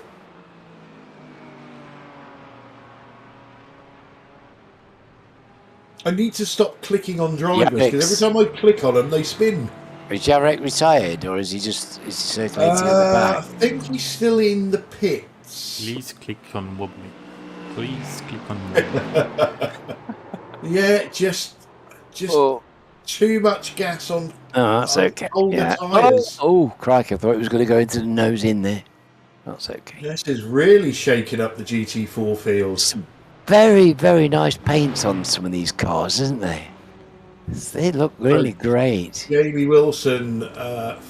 I need to stop clicking on drivers, because every time I click on them, they spin. Is Jarek retired, or is he circulating at the back? I think he's still in the pits. Please click on wobbly. Please click on wobbly. Yeah, just too much gas on. Oh, that's okay. The tyres. Oh, crikey! I thought it was going to go into the nose in there. That's okay. This is really shaking up the GT4 fields. Some very, very nice paints on some of these cars, isn't they? They look really great. Jamie Wilson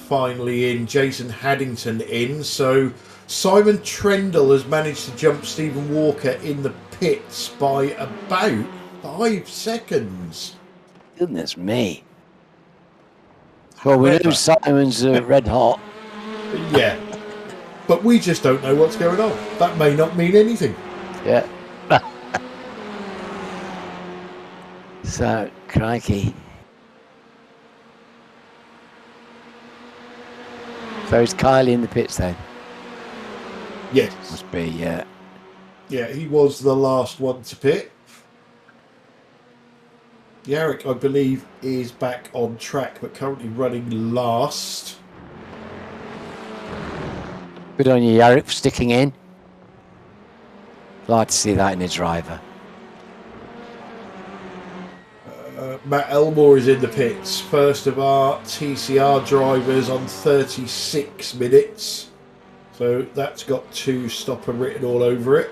finally in, Jason Haddington in. So Simon Trendle has managed to jump Stephen Walker in the pits by about 5 seconds. Goodness me. Well, we know Simon's red hot. Yeah. But we just don't know what's going on. That may not mean anything. Yeah. So, crikey. So is Kylie in the pits then? Yes. Must be, yeah. Yeah, he was the last one to pit. Yarrick, I believe, is back on track, but currently running last. Good on you, Yarrick, for sticking in. Glad to see that in a driver. Matt Elmore is in the pits. First of our TCR drivers on 36 minutes. So that's got 2 stopper written all over it.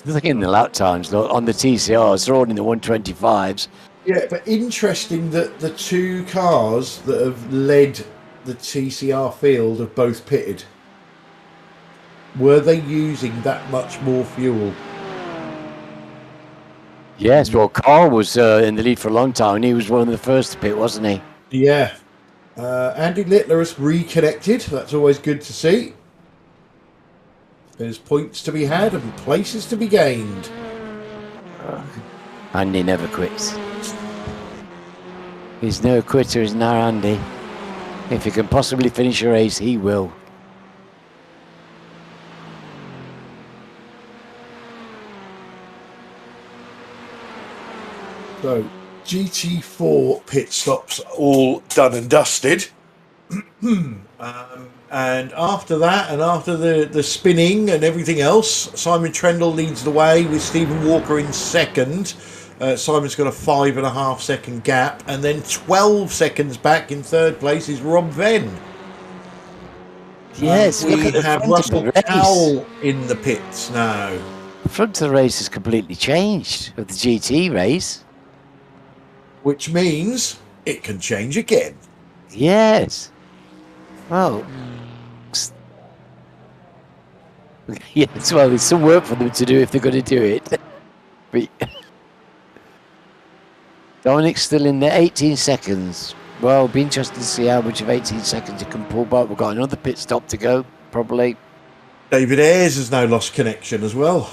Looking in the lap times on the TCRs, they're all in the 125s. Yeah, but interesting that the 2 cars that have led the TCR field have both pitted. Were they using that much more fuel? Yes, well, Carl was in the lead for a long time, and he was one of the first to pit, wasn't he? Yeah. Andy Littler has reconnected. That's always good to see. There's points to be had and places to be gained. Andy never quits. He's no quitter, isn't our Andy? If he can possibly finish a race, he will. So, GT4 pit stops all done and dusted. And after that, and after the spinning and everything else, Simon Trendle leads the way with Stephen Walker in second. Simon's got a 5.5 second gap, and then 12 seconds back in third place is Rob Venn. Yes, we look at the have front of Russell the race. Powell in the pits now. The front of the race has completely changed with the GT race. Which means it can change again. Yes. Well, yes, well, there's some work for them to do if they're going to do it. But Dominic's still in there, 18 seconds. Well, it'll be interesting to see how much of 18 seconds he can pull back. We've got another pit stop to go, probably. David Ayres has now lost connection as well.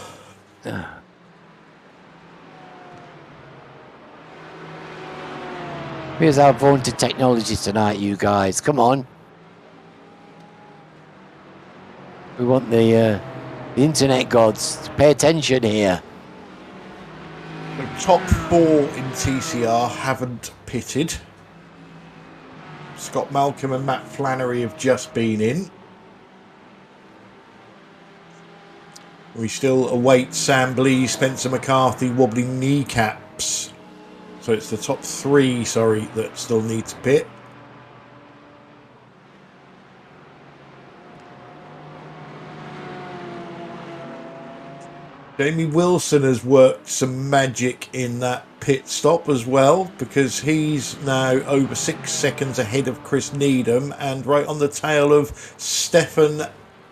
Here's our vaunted technology tonight, you guys. Come on. We want the internet gods to pay attention here. The top 4 in TCR haven't pitted. Scott Malcolm and Matt Flannery have just been in. We still await Sam Blee, Spencer McCarthy wobbling kneecaps. So it's the top 3, sorry, that still need to pit. Jamie Wilson has worked some magic in that pit stop as well, because he's now over 6 seconds ahead of Chris Needham and right on the tail of Stefan,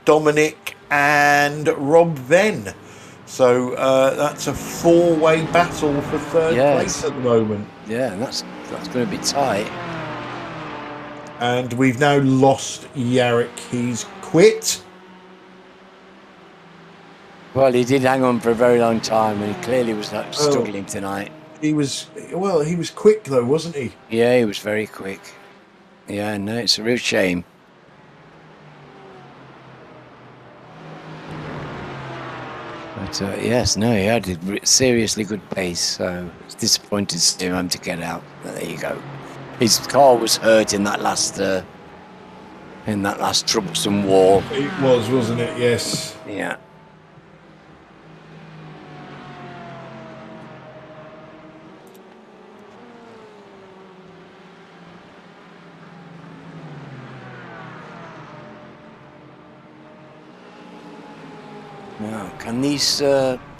Dominic and Rob Venn. So that's a 4-way battle for third place at the moment. Yeah, that's going to be tight. And we've now lost Yarrick. He's quit. Well, he did hang on for a very long time, and he clearly was not struggling tonight. He was quick though, wasn't he? Yeah, he was very quick. Yeah, no, it's a real shame. But yes, no, he had a seriously good pace, so it's disappointed to see him to get out. But there you go. His car was hurt in that last troublesome wall. It was, wasn't it? Yes. Yeah. Now, can these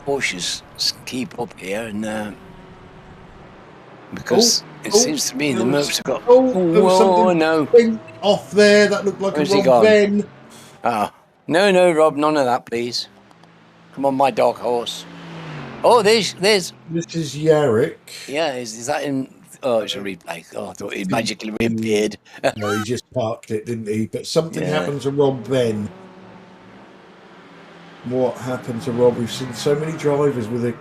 Porsches keep up here? And because it seems to me the Mercs have got. Oh no! Off there, that looked like Where's a Rob Venn. No, Rob, none of that, please. Come on, my dog horse. Oh, there's. This is Yarrick. Yeah, is that in? Oh, it's a replay. Oh, I thought it magically reappeared. No, he just parked it, didn't he? But something happened to Rob Venn. What happened to Rob? We've seen so many drivers with a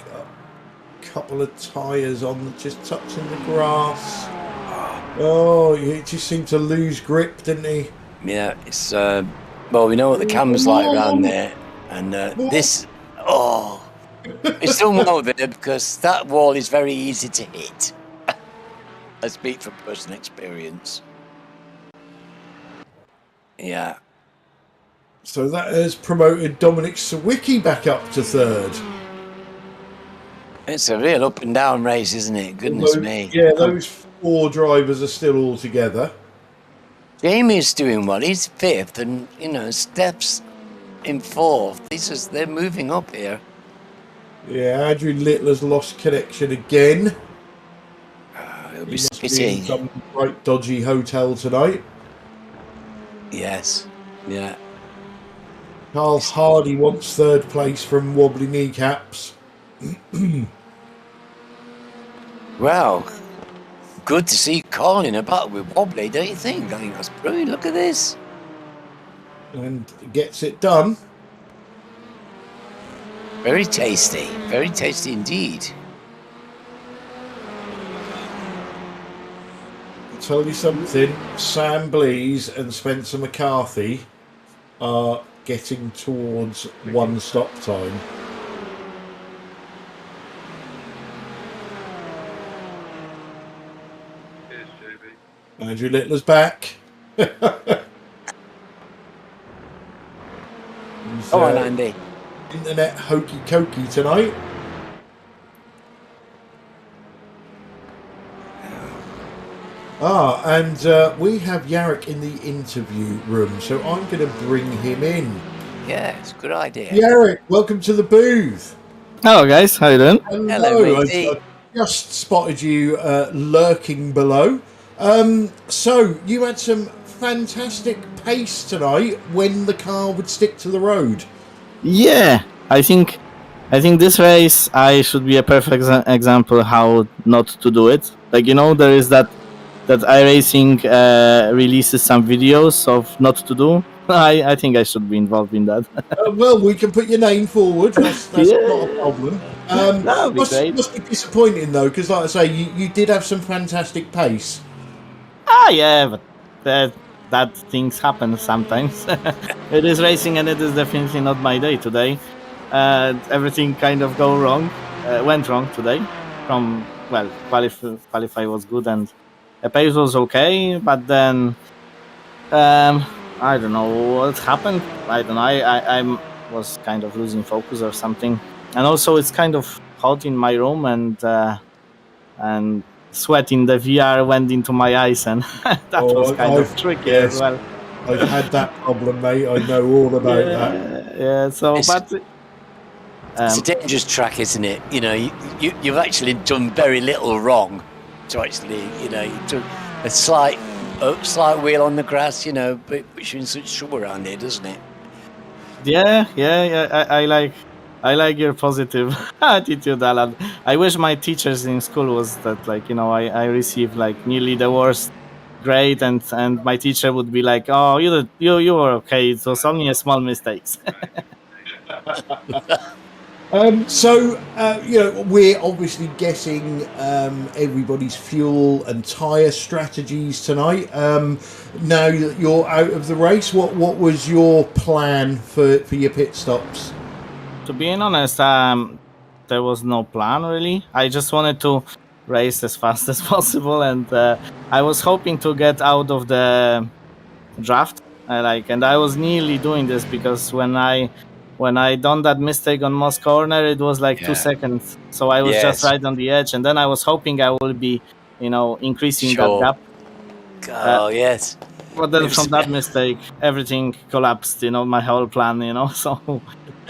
couple of tyres on just touching the grass. Oh, he just seemed to lose grip, didn't he? Yeah, it's well, we know what the camera's like around there, and this. Oh, it's done well there because that wall is very easy to hit. I speak from personal experience. Yeah. So that has promoted Dominic Sawicki back up to third. It's a real up and down race, isn't it? Goodness me. Yeah, those 4 drivers are still all together. Jamie's doing well. He's fifth, and Steph's in fourth. They're moving up here. Yeah, Andrew Littler's lost connection again. It'll be He must be in spitting. some right dodgy hotel tonight. Yes. Yeah. Carl Hardy wants third place from wobbly kneecaps. Well, good to see Colin about with wobbly, don't you think? I think that's brilliant. Look at this. And gets it done. Very tasty indeed. I'll tell you something, Sam Blease and Spencer McCarthy are getting towards 1 stop time. Andrew Littler's back. He's, Come on, Andy. internet hokey cokey tonight. And we have Yarrick in the interview room, so I'm going to bring him in. Yeah, it's a good idea. Yarrick, welcome to the booth. Hello guys, how you doing? Hello, matey. I just spotted you lurking below. So you had some fantastic pace tonight when the car would stick to the road. Yeah, I think this race I should be a perfect example how not to do it. Like there is that iRacing releases some videos of not to do. I think I should be involved in that. Well, we can put your name forward. That's Yeah. not a problem. That would be great. Must be disappointing though, because like I say, you did have some fantastic pace. Yeah, but that things happen sometimes. It is racing, and it is definitely not my day today. Everything kind of went wrong today. Qualify was good and the pace was okay, but then I don't know what happened. I don't know. I was kind of losing focus or something, and also it's kind of hot in my room, and sweat in the VR went into my eyes, and that was kind of tricky as well. I've had that problem, mate. I know all about that. Yeah. So, It's a dangerous track, isn't it? You've actually done very little wrong to actually, you took a slight wheel on the grass, but puts you in such trouble around here, doesn't it? Yeah. I like your positive attitude, Alan. I wish my teachers in school was that, I received nearly the worst grade, and my teacher would be like, "Oh, you were okay. It was only a small mistakes." We're obviously guessing everybody's fuel and tyre strategies tonight. Now that you're out of the race, what was your plan for your pit stops? To be honest, there was no plan really. I just wanted to race as fast as possible, and I was hoping to get out of the draft. And I was nearly doing this because when I done that mistake on Moss corner, it was 2 seconds. So I was just right on the edge, and then I was hoping I will be, increasing that gap. Oh yes. But then from that mistake, everything collapsed. My whole plan. So.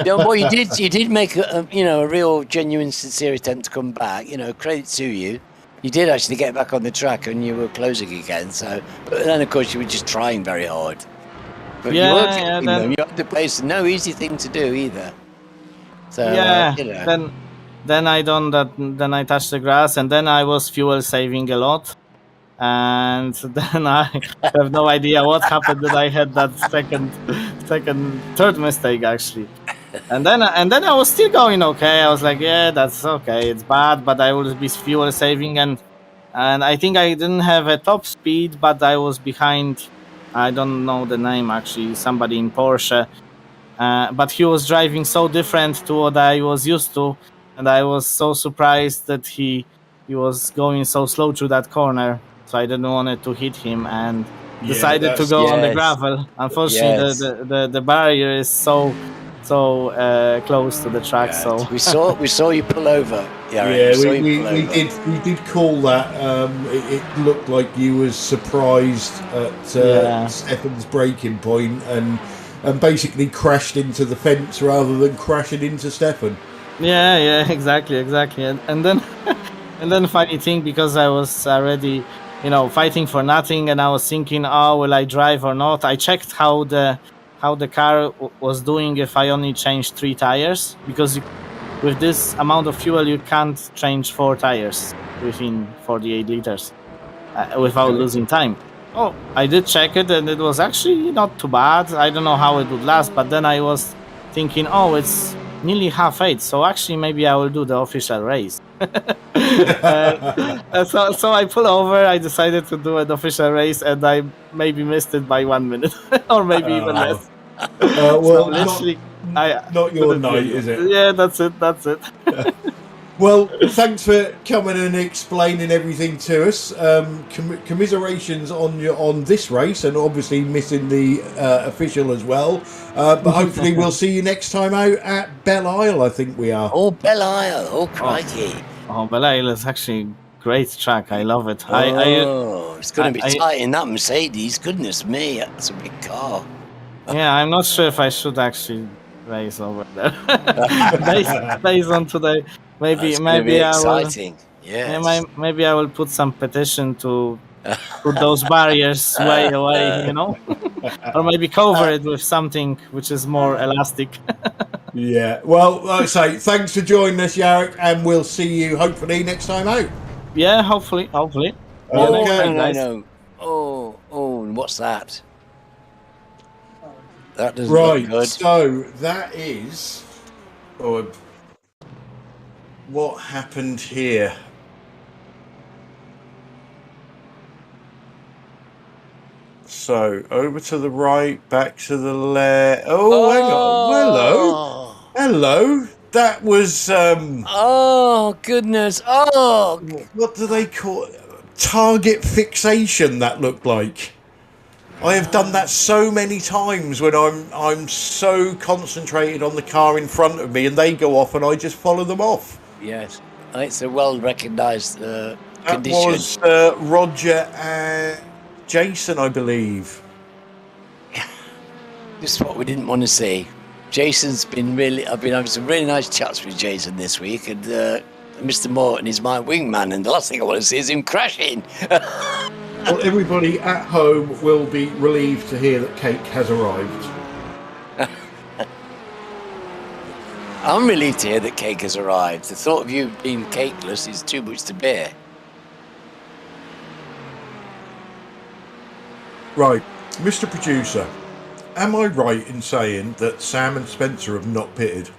No, well, you did make a real genuine sincere attempt to come back. Credit to you. You did actually get back on the track and you were closing again. So, but then of course you were just trying very hard. But you had the pace. No easy thing to do either. So Then I done that. Then I touched the grass, and then I was fuel saving a lot. And then I have no idea what happened. That I had that third mistake actually. And then I was still going okay. I was like, yeah, that's okay. It's bad, but I will be fuel saving, and and I think I didn't have a top speed, but I was behind. I don't know the name actually. Somebody in Porsche, but he was driving so different to what I was used to, and I was so surprised that he was going so slow through that corner. So I didn't want to hit him and Yeah, decided to that's go on the Yes. gravel. Unfortunately, Yes. the barrier is so close to the track. Yeah. So We saw you pull over. yeah. saw We, you we, pull we over. did call that. It looked like you was surprised at Yeah. Stefan's breaking point and basically crashed into the fence rather than crashing into Stefan. Yeah, exactly, and then and then funny thing, because I was already, fighting for nothing, and I was thinking, oh, will I drive or not? I checked how the car was doing if I only changed 3 tires, because with this amount of fuel you can't change 4 tires within 48 liters without losing time. Oh, I did check it, and it was actually not too bad. I don't know how it would last, but then I was thinking, oh, it's nearly 8:30, so actually maybe I will do the official race. So I pull over. I decided to do an official race, and I maybe missed it by 1 minute, or maybe even less. So Well, literally, I not your couldn't night, really- is it? Yeah, that's it. Well, thanks for coming and explaining everything to us. Commiserations on this race, and obviously missing the official as well. But hopefully we'll see you next time out at Belle Isle. I think we are. Oh, Belle Isle. Oh, crikey. Oh, Belle Isle is actually great track. I love it. It's going to be I- tight in that Mercedes. Goodness me, that's a big car. Yeah, I'm not sure if I should actually race over there. based on today, That's going to be maybe I will. exciting. Yes. Yeah, maybe I will put some petition to put those barriers way away, or maybe cover it with something which is more elastic. Yeah. Well, like I say, thanks for joining us, Yarrick, and we'll see you hopefully next time out. Yeah, hopefully. Okay. No. Oh, and what's that? That doesn't look Right. good. So that is what happened here. So over to the right, back to the left. Oh, hang on. Hello. That was Oh, goodness. Oh, what do they call it? Target fixation, that looked like. I have done that so many times when I'm so concentrated on the car in front of me and they go off and I just follow them off. yes. It's a well-recognised That condition. was Roger and Jason, I believe. This is what we didn't want to see. Jason's been I've been having some really nice chats with Jason this week, and Mr. Morton is my wingman, and the last thing I want to see is him crashing. Well, everybody at home will be relieved to hear that cake has arrived. I'm relieved to hear that cake has arrived. The thought of you being cakeless is too much to bear. Right, Mr. Producer, am I right in saying that Sam and Spencer have not pitted?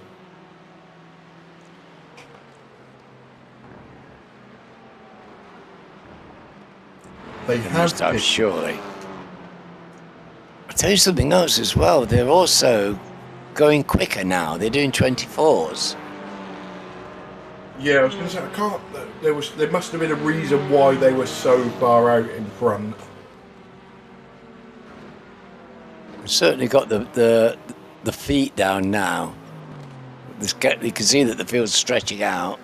They have pitted. Surely. I'll tell you something else as well. They're also going quicker now. They're doing 24s. Yeah, I was going to say, I can't. There must have been a reason why they were so far out in front. We've certainly got the feet down now. You can see that the field's stretching out.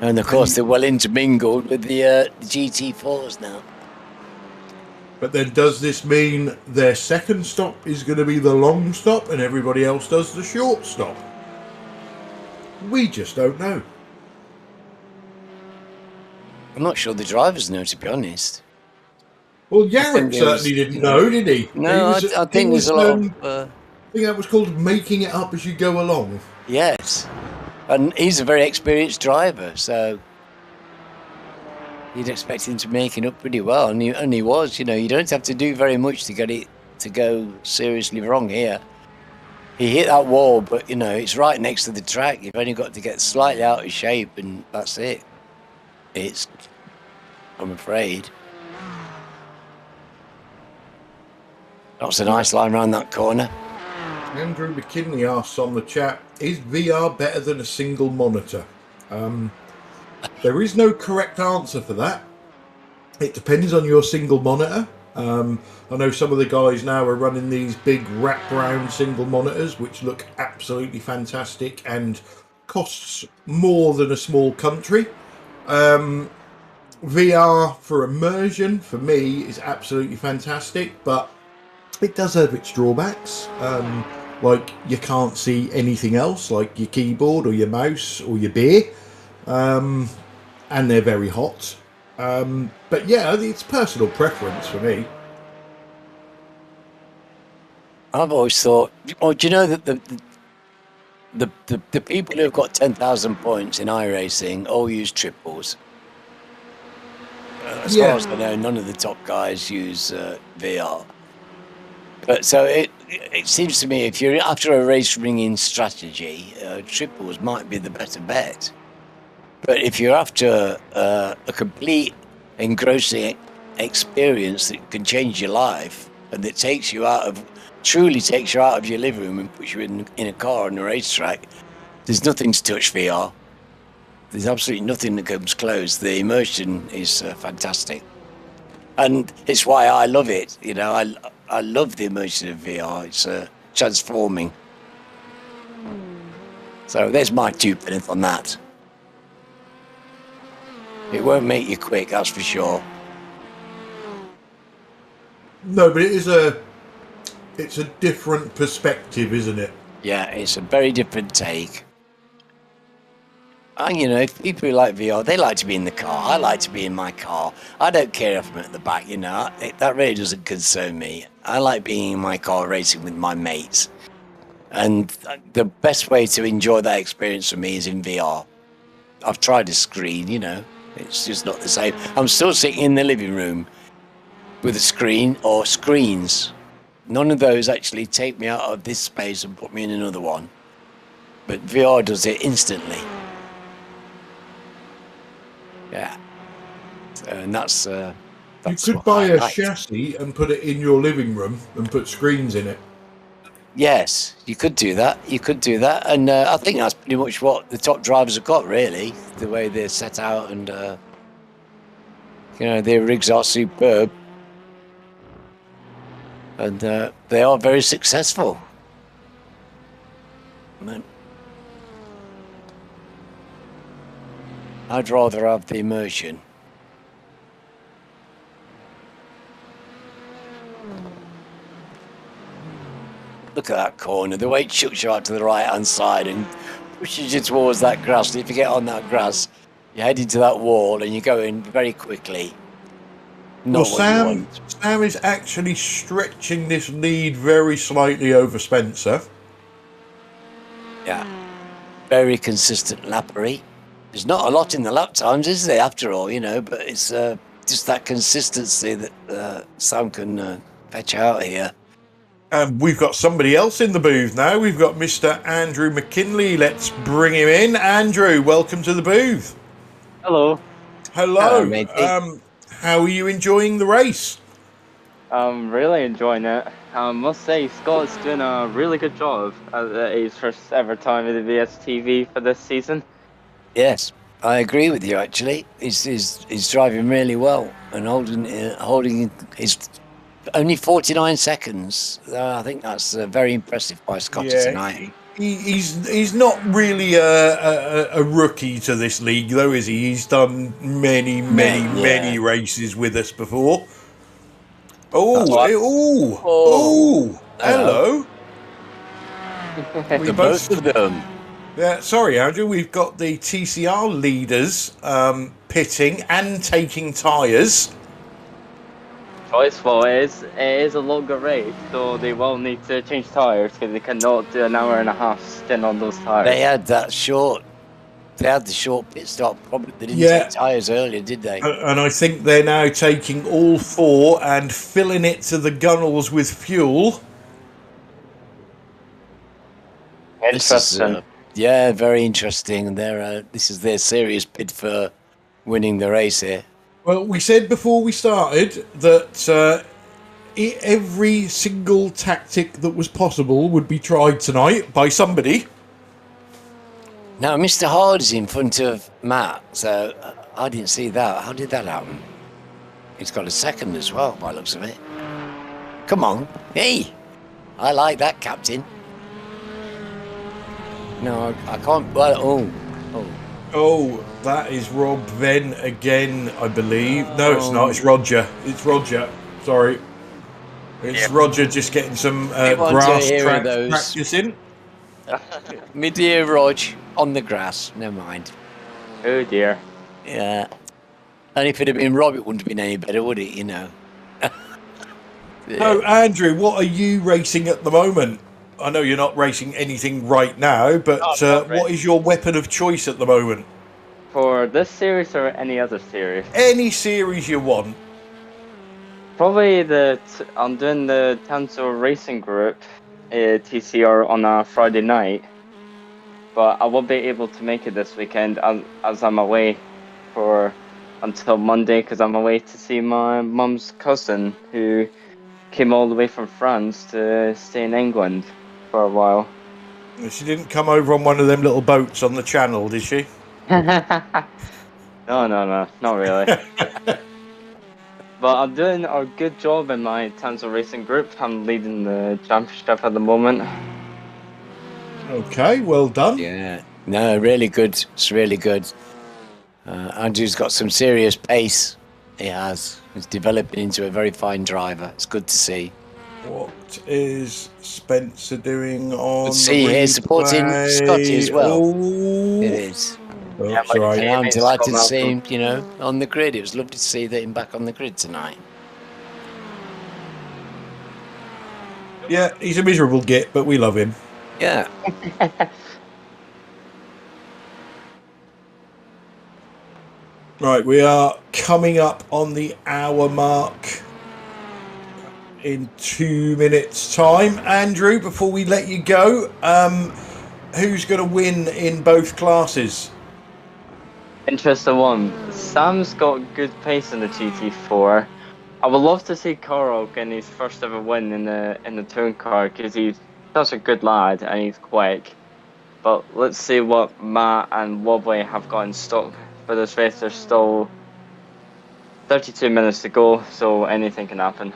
And of course, they're well intermingled with the GT4s now. But then does this mean their second stop is going to be the long stop and everybody else does the short stop? We just don't know. I'm not sure the drivers know, to be honest. Well, I Yarrick think there was- certainly didn't know, did he? No, He was- I think he there's a was, lot I of... think that was called making it up as you go along. Yes. And he's a very experienced driver, so you'd expect him to make it up pretty well. And he was, you don't have to do very much to get it to go seriously wrong here. He hit that wall, but, it's right next to the track. You've only got to get slightly out of shape, and that's it. I'm afraid. That's a nice line around that corner. Andrew McKinley asks on the chat, is VR better than a single monitor? There is no correct answer for that. It depends on your single monitor. I know some of the guys now are running these big wraparound single monitors, which look absolutely fantastic and costs more than a small country. VR for immersion, for me, is absolutely fantastic, but it does have its drawbacks. Like you can't see anything else, like your keyboard or your mouse or your beer, and they're very hot. But yeah, it's personal preference for me. I've always thought, do you know that the people who've got 10,000 points in iRacing all use triples? As far as I know, none of the top guys use VR. But so it seems to me, if you're after a race ringing strategy, triples might be the better bet. But if you're after a complete engrossing experience that can change your life and that truly takes you out of your living room and puts you in a car on a racetrack, there's nothing to touch VR. There's absolutely nothing that comes close. The immersion is fantastic. And it's why I love it. You know, I love the immersion of VR. It's transforming. So there's my 2 pence on that. It won't make you quick, that's for sure. No, but it's a different perspective, isn't it? Yeah, it's a very different take. And, you know, if people who like VR, they like to be in the car. I like to be in my car. I don't care if I'm at the back, you know. That really doesn't concern me. I like being in my car racing with my mates. And the best way to enjoy that experience for me is in VR. I've tried a screen, you know. It's just not the same. I'm still sitting in the living room with a screen or screens. None of those actually take me out of this space and put me in another one. But VR does it instantly. Yeah. And that's you could buy a chassis and put it in your living room and put screens in it. Yes, you could do that. You could do that. And I think that's pretty much what the top drivers have got, really. The way they're set out and, you know, their rigs are superb. And they are very successful. I'd rather have the immersion. Look at that corner, the way it chucks you out to the right-hand side and pushes you towards that grass. And if you get on that grass, you head into that wall and you go in very quickly. Well, Sam is actually stretching this lead very slightly over Spencer. Yeah, very consistent lappery. There's not a lot in the lap times, is there, after all, you know, but it's just that consistency that Sam can fetch out here. We've got somebody else in the booth now. We've got Mr. Andrew McKinley. Let's bring him in. Andrew, welcome to the booth. Hello. Hello. How are you enjoying the race? I'm really enjoying it. I must say, Scott's doing a really good job at his first ever time in the BSTV for this season. Yes, I agree with you, actually. He's driving really well and holding his only 49 seconds. I think that's very impressive by Scott tonight. He's not really a rookie to this league, though, is he? He's done many races with us before. Hello. Both of them. Yeah, sorry, Andrew. We've got the TCR leaders pitting and taking tyres. Well, it is a longer race, so they will need to change tyres because they cannot do an hour and a half stint on those tyres. They had the short pit stop. Probably they didn't take tyres earlier, did they? And I think they're now taking all four and filling it to the gunnels with fuel. Interesting. Yeah, very interesting. And this is their serious bid for winning the race here. Well, we said before we started that every single tactic that was possible would be tried tonight by somebody. Now, Mr. Hard's in front of Matt, so I didn't see that. How did that happen? He's got a second as well, by the looks of it. Come on. Hey! I like that, Captain. No, I can't. Well, Oh, that is Rob Venn again, I believe. No, it's not. It's Roger. It's Roger. Sorry. It's Roger just getting some grass track practice in. My dear Rog, on the grass. Never mind. Oh dear. Yeah. And if it had been Rob, it wouldn't have been any better, would it? You know. So, Andrew, what are you racing at the moment? I know you're not racing anything right now, but what is your weapon of choice at the moment? For this series or any other series? Any series you want. Probably I'm doing the Tanso Racing Group TCR on a Friday night, but I won't be able to make it this weekend as I'm away until Monday because I'm away to see my mum's cousin who came all the way from France to stay in England for a while. She didn't come over on one of them little boats on the channel, did she? No, not really. But I'm doing a good job in my Tanso Racing Group. I'm leading the championship at the moment. Okay, well done. Yeah. No, really good. It's really good. Andrew's got some serious pace. He has. He's developing into a very fine driver. It's good to see. What is Spencer doing on see here supporting Scotty as well. Oh. It is. That's right. And I'm delighted to see him, you know, on the grid. It was lovely to see him back on the grid tonight. Yeah, he's a miserable git, but we love him. Yeah. Right, we are coming up on the hour mark in 2 minutes' time. Andrew, before we let you go, who's going to win in both classes? Interesting one. Sam's got good pace in the GT4. I would love to see Carl getting his first ever win in the touring car because he's such a good lad and he's quick. But let's see what Matt and Wobbly have got in stock for this race. There's still 32 minutes to go, so anything can happen.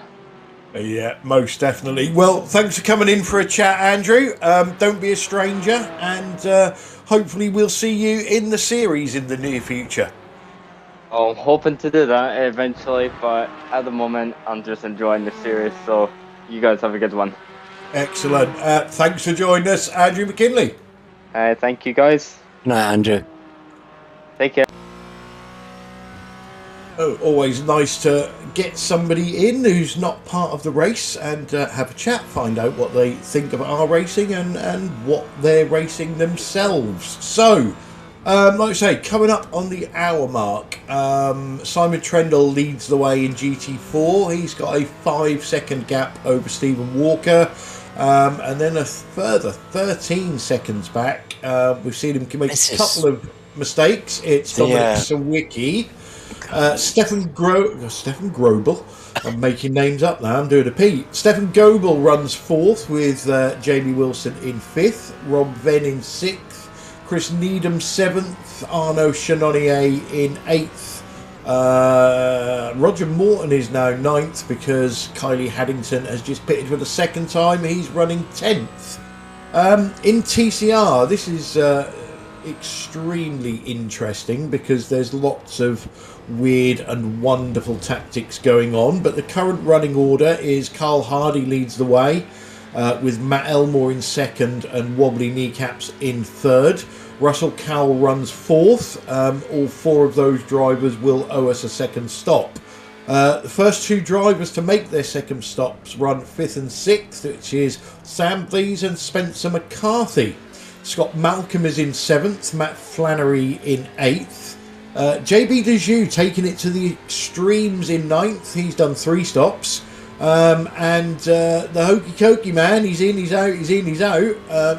Yeah, most definitely. Well, thanks for coming in for a chat, Andrew. Don't be a stranger, and hopefully we'll see you in the series in the near future. I'm hoping to do that eventually, but at the moment I'm just enjoying the series, so you guys have a good one. Excellent. Thanks for joining us, Andrew McKinley. Thank you guys. No, Andrew. Take care. Oh, always nice to get somebody in who's not part of the race and have a chat, find out what they think of our racing and what they're racing themselves. So, like I say, coming up on the hour mark, Simon Trendle leads the way in GT4. He's got a 5-second gap over Stephen Walker, and then a further 13 seconds back. We've seen him make a couple of mistakes. It's Dominic Sawicki. Stefan Grobel. I'm making names up now. I'm doing a P. Stefan Goebel runs 4th with Jamie Wilson in 5th. Rob Venn in 6th. Chris Needham 7th. Arnaud Chanonnier in 8th. Roger Morton is now 9th because Kylie Haddington has just pitted for the second time. He's running 10th. In TCR, this is extremely interesting because there's lots of weird and wonderful tactics going on, but the current running order is Carl Hardy leads the way with Matt Elmore in 2nd and Wobbly Kneecaps in 3rd. Russell Cowell runs 4th. All 4 of those drivers will owe us a second stop. The first 2 drivers to make their second stops run 5th and 6th, which is Sam Blees and Spencer McCarthy. Scott Malcolm is in 7th, Matt Flannery in 8th. JB Dejoux taking it to the extremes in 9th. He's done 3 stops. And the Hokey Cokey man, he's in, he's out, he's in, he's out.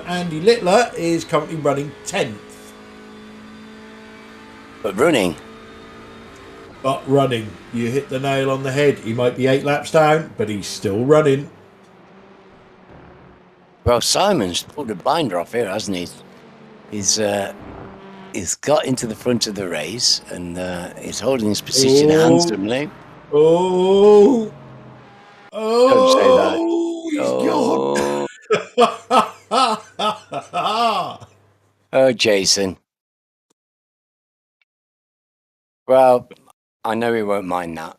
Andy Littler is currently running 10th. But running. but running. You hit the nail on the head. He might be 8 laps down, but he's still running. Well, Simon's pulled a blinder off here, hasn't he? He's got into the front of the race and he's holding his position handsomely. Oh, Don't say that. he's gone. Oh, Jason. Well, I know he won't mind that.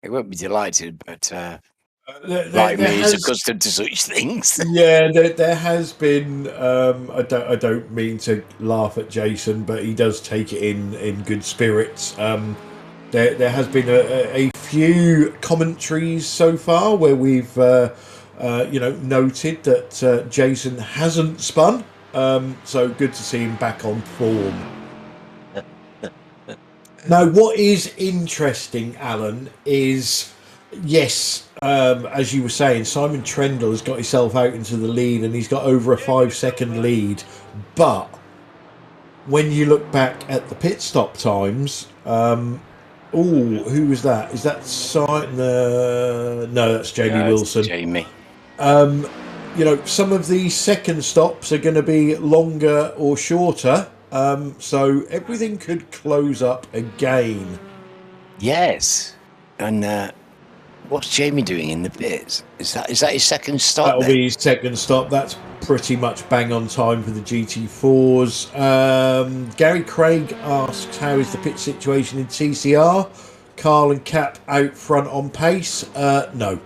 He won't be delighted, but like me, he's accustomed to such things. Yeah, there has been. I don't mean to laugh at Jason, but he does take it in good spirits. There has been a few commentaries so far where we've noted that Jason hasn't spun. So good to see him back on form. Now, what is interesting, Alan, is yes, as you were saying, Simon Trendle has got himself out into the lead and he's got over a 5-second lead. But when you look back at the pit stop times, who was that? Is that no, that's Jamie Wilson. Jamie. Some of these second stops are going to be longer or shorter. So everything could close up again. Yes. And what's Jamie doing in the pits? Is that his second stop? That'll be his second stop. That's pretty much bang on time for the GT4s. Gary Craig asks, how is the pit situation in TCR? Carl and Cap out front on pace? No.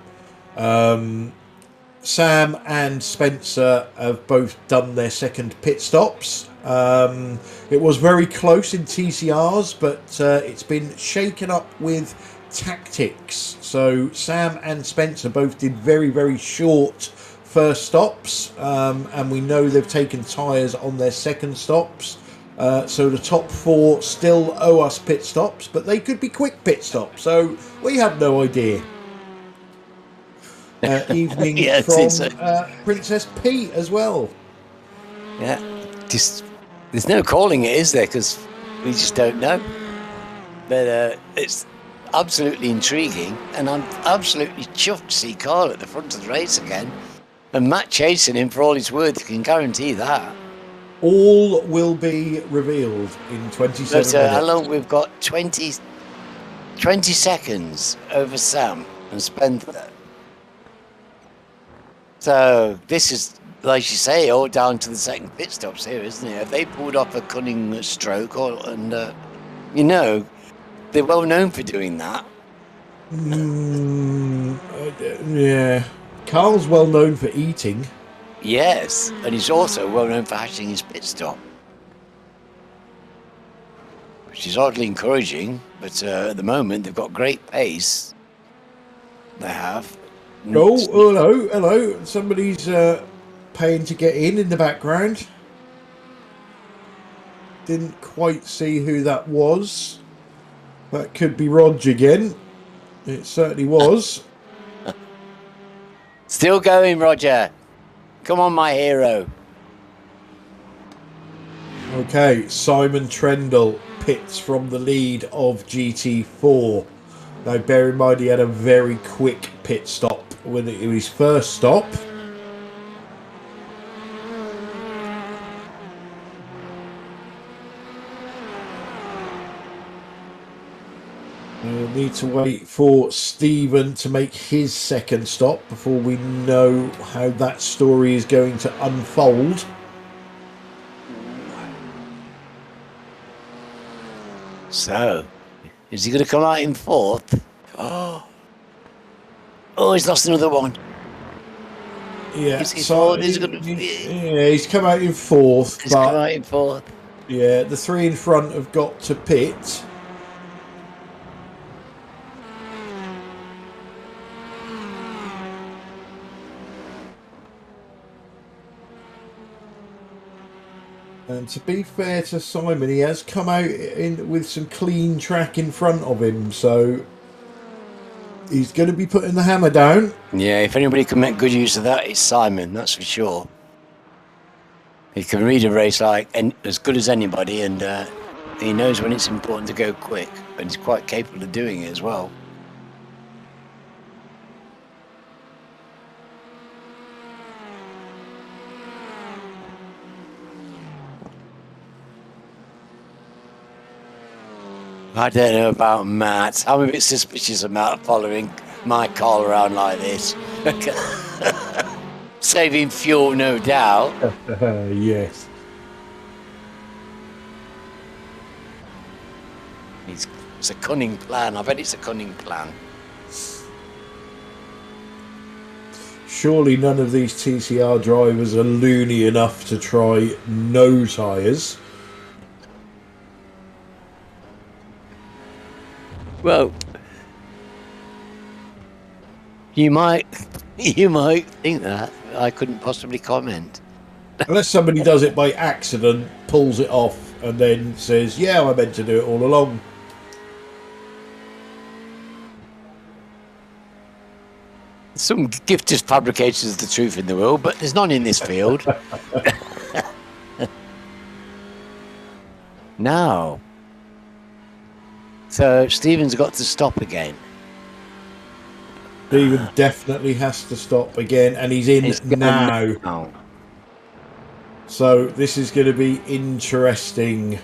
Sam and Spencer have both done their second pit stops. It was very close in TCRs, but it's been shaken up with tactics. So Sam and Spencer both did very, very short first stops, and we know they've taken tyres on their second stops. So the top 4 still owe us pit stops, but they could be quick pit stops. So we have no idea. Evening from Princess P as well. Yeah, there's no calling it, is there? Because we just don't know. But it's absolutely intriguing, and I'm absolutely chuffed to see Carl at the front of the race again, and Matt chasing him for all his worth. You can guarantee that. All will be revealed in 27 minutes. How long? We've got 20 seconds over Sam and Spencer. So this is, like you say, all down to the second pit stops here, isn't it? Have they pulled off a cunning stroke, they're well known for doing that. Yeah. Carl's well known for eating. Yes, and he's also well known for hashing his pit stop, which is oddly encouraging. But at the moment, they've got great pace. They have. Oh, hello. Somebody's paying to get in the background. Didn't quite see who that was. That could be Rog again. It certainly was. Still going, Roger. Come on, my hero. Okay, Simon Trendle pits from the lead of GT4. Now, bear in mind he had a very quick pit stop when it was his first stop. We'll need to wait for Stephen to make his second stop before we know how that story is going to unfold. So, is he going to come out in fourth? Oh, he's lost another one. Yeah, He's come out in fourth. He's come out in fourth. Yeah, the 3 in front have got to pit. And to be fair to Simon, he has come out in with some clean track in front of him, so he's going to be putting the hammer down. Yeah, if anybody can make good use of that, it's Simon, that's for sure. He can read a race like as good as anybody, and he knows when it's important to go quick, and he's quite capable of doing it as well. I don't know about Matt. I'm a bit suspicious of Matt following my call around like this. Saving fuel, no doubt. Yes. It's a cunning plan. I bet it's a cunning plan. Surely none of these TCR drivers are loony enough to try no tyres. Well, you might think that. I couldn't possibly comment. Unless somebody does it by accident, pulls it off, and then says, yeah, I meant to do it all along. Some gifted fabricators of the truth in the world, but there's none in this field. No. So Stephen's got to stop again. Stephen definitely has to stop again, and he's in now. So this is going to be interesting.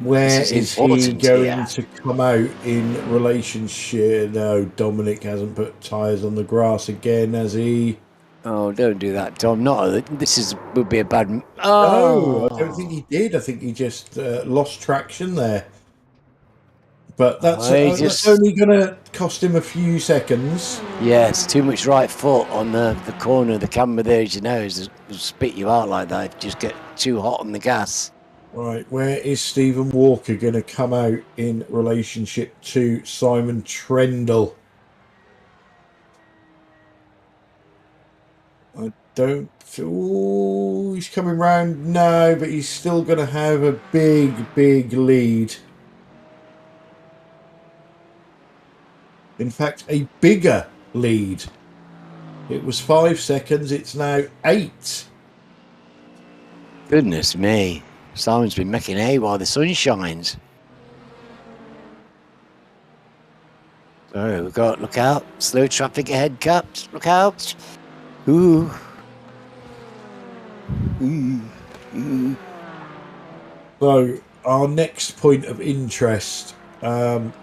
Where is he going to come out in relationship? No, Dominic hasn't put tyres on the grass again, has he? Oh, don't do that, Tom. No, would be a bad. No, I don't think he did. I think he just lost traction there. But that's only going to cost him a few seconds. Yes, too much right foot on the corner of the camera there, as you know, will spit you out like that if you just get too hot on the gas. Right, where is Stephen Walker going to come out in relationship to Simon Trendle? I don't... Oh, he's coming round now, but he's still going to have a big lead. In fact, a bigger lead. It was 5 seconds, it's now 8. Goodness me. Simon's been making hay while the sun shines. So we've got, look out, slow traffic ahead, Caps, look out. Ooh. Ooh. Ooh. So, our next point of interest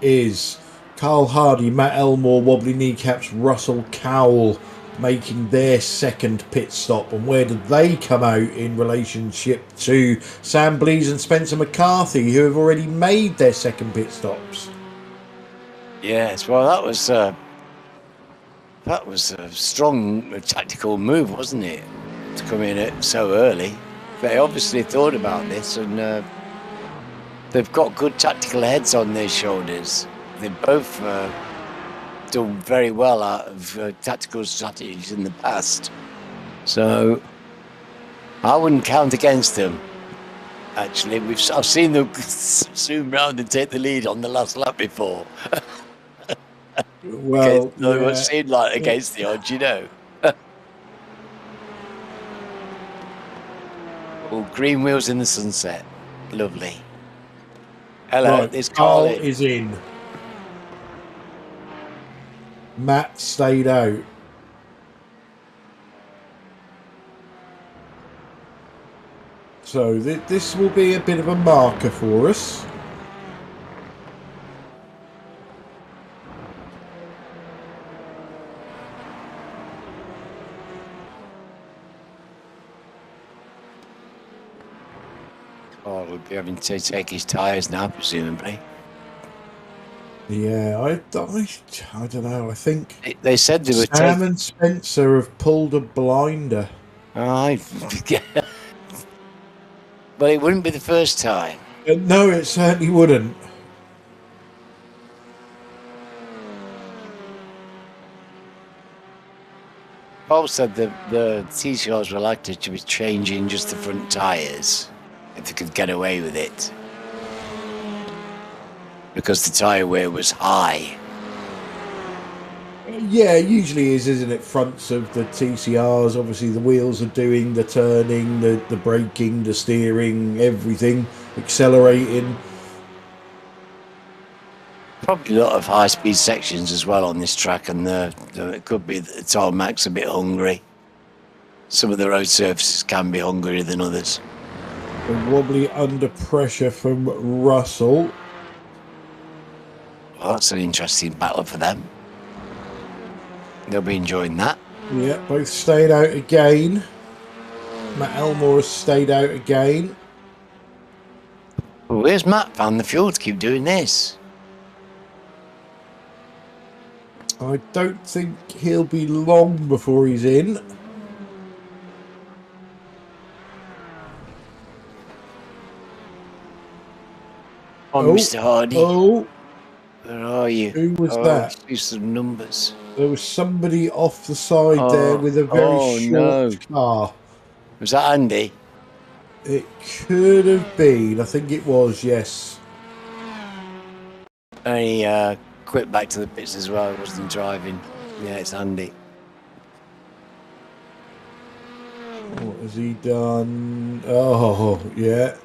is Carl Hardy, Matt Elmore, Wobbly Kneecaps, Russell Cowell making their second pit stop. And where did they come out in relationship to Sam Blees and Spencer McCarthy, who have already made their second pit stops? Yes, well, that was a strong tactical move, wasn't it? To come in so early. They obviously thought about this, and they've got good tactical heads on their shoulders. They've both done very well out of tactical strategies in the past. So I wouldn't count against them. Actually, I've seen them zoom round and take the lead on the last lap before. Well, what seemed like against the odds, you know. All green wheels in the sunset. Lovely. Hello, right, there's Carl Carl. is in. Matt stayed out. So this will be a bit of a marker for us. Oh, we'll be having to take his tyres now, presumably. Yeah, I don't know. I think They said they were Sam and Spencer have pulled a blinder. Well, it wouldn't be the first time. No, it certainly wouldn't. Paul said that the TCRs were likely to be changing just the front tyres if they could get away with it, because the tyre wear was high. Yeah, it usually is, isn't it? Fronts of the TCRs. Obviously, the wheels are doing the turning, the braking, the steering, everything, accelerating. Probably a lot of high-speed sections as well on this track, and it could be that the tarmac's a bit hungry. Some of the road surfaces can be hungrier than others. Wobbly under pressure from Russell. Well, that's an interesting battle for them. They'll be enjoying that. Yeah, both stayed out again. Matt Elmore has stayed out again. Well, where's Matt found the fuel to keep doing this? I don't think he'll be long before he's in. Oh, Mr. Hardy. Oh, Where are you? who was that? Do some numbers. There was somebody off the side there with a very short car. Was that Andy? It could have been. I think it was, yes. And he quit back to the pits as well. He wasn't driving. Yeah, it's Andy. What has he done? Oh, yeah.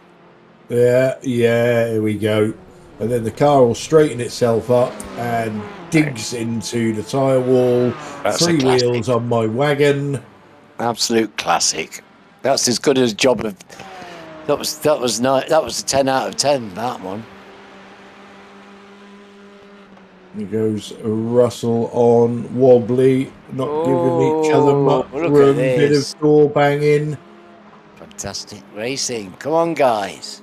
Yeah, here we go. And then the car will straighten itself up and digs into the tyre wall. That's 3 wheels on my wagon. Absolute classic. That's as good as job of. That was a 10 out of 10. That one. Here goes Russell on wobbly, not giving each other much room. Bit of door banging. Fantastic racing. Come on, guys.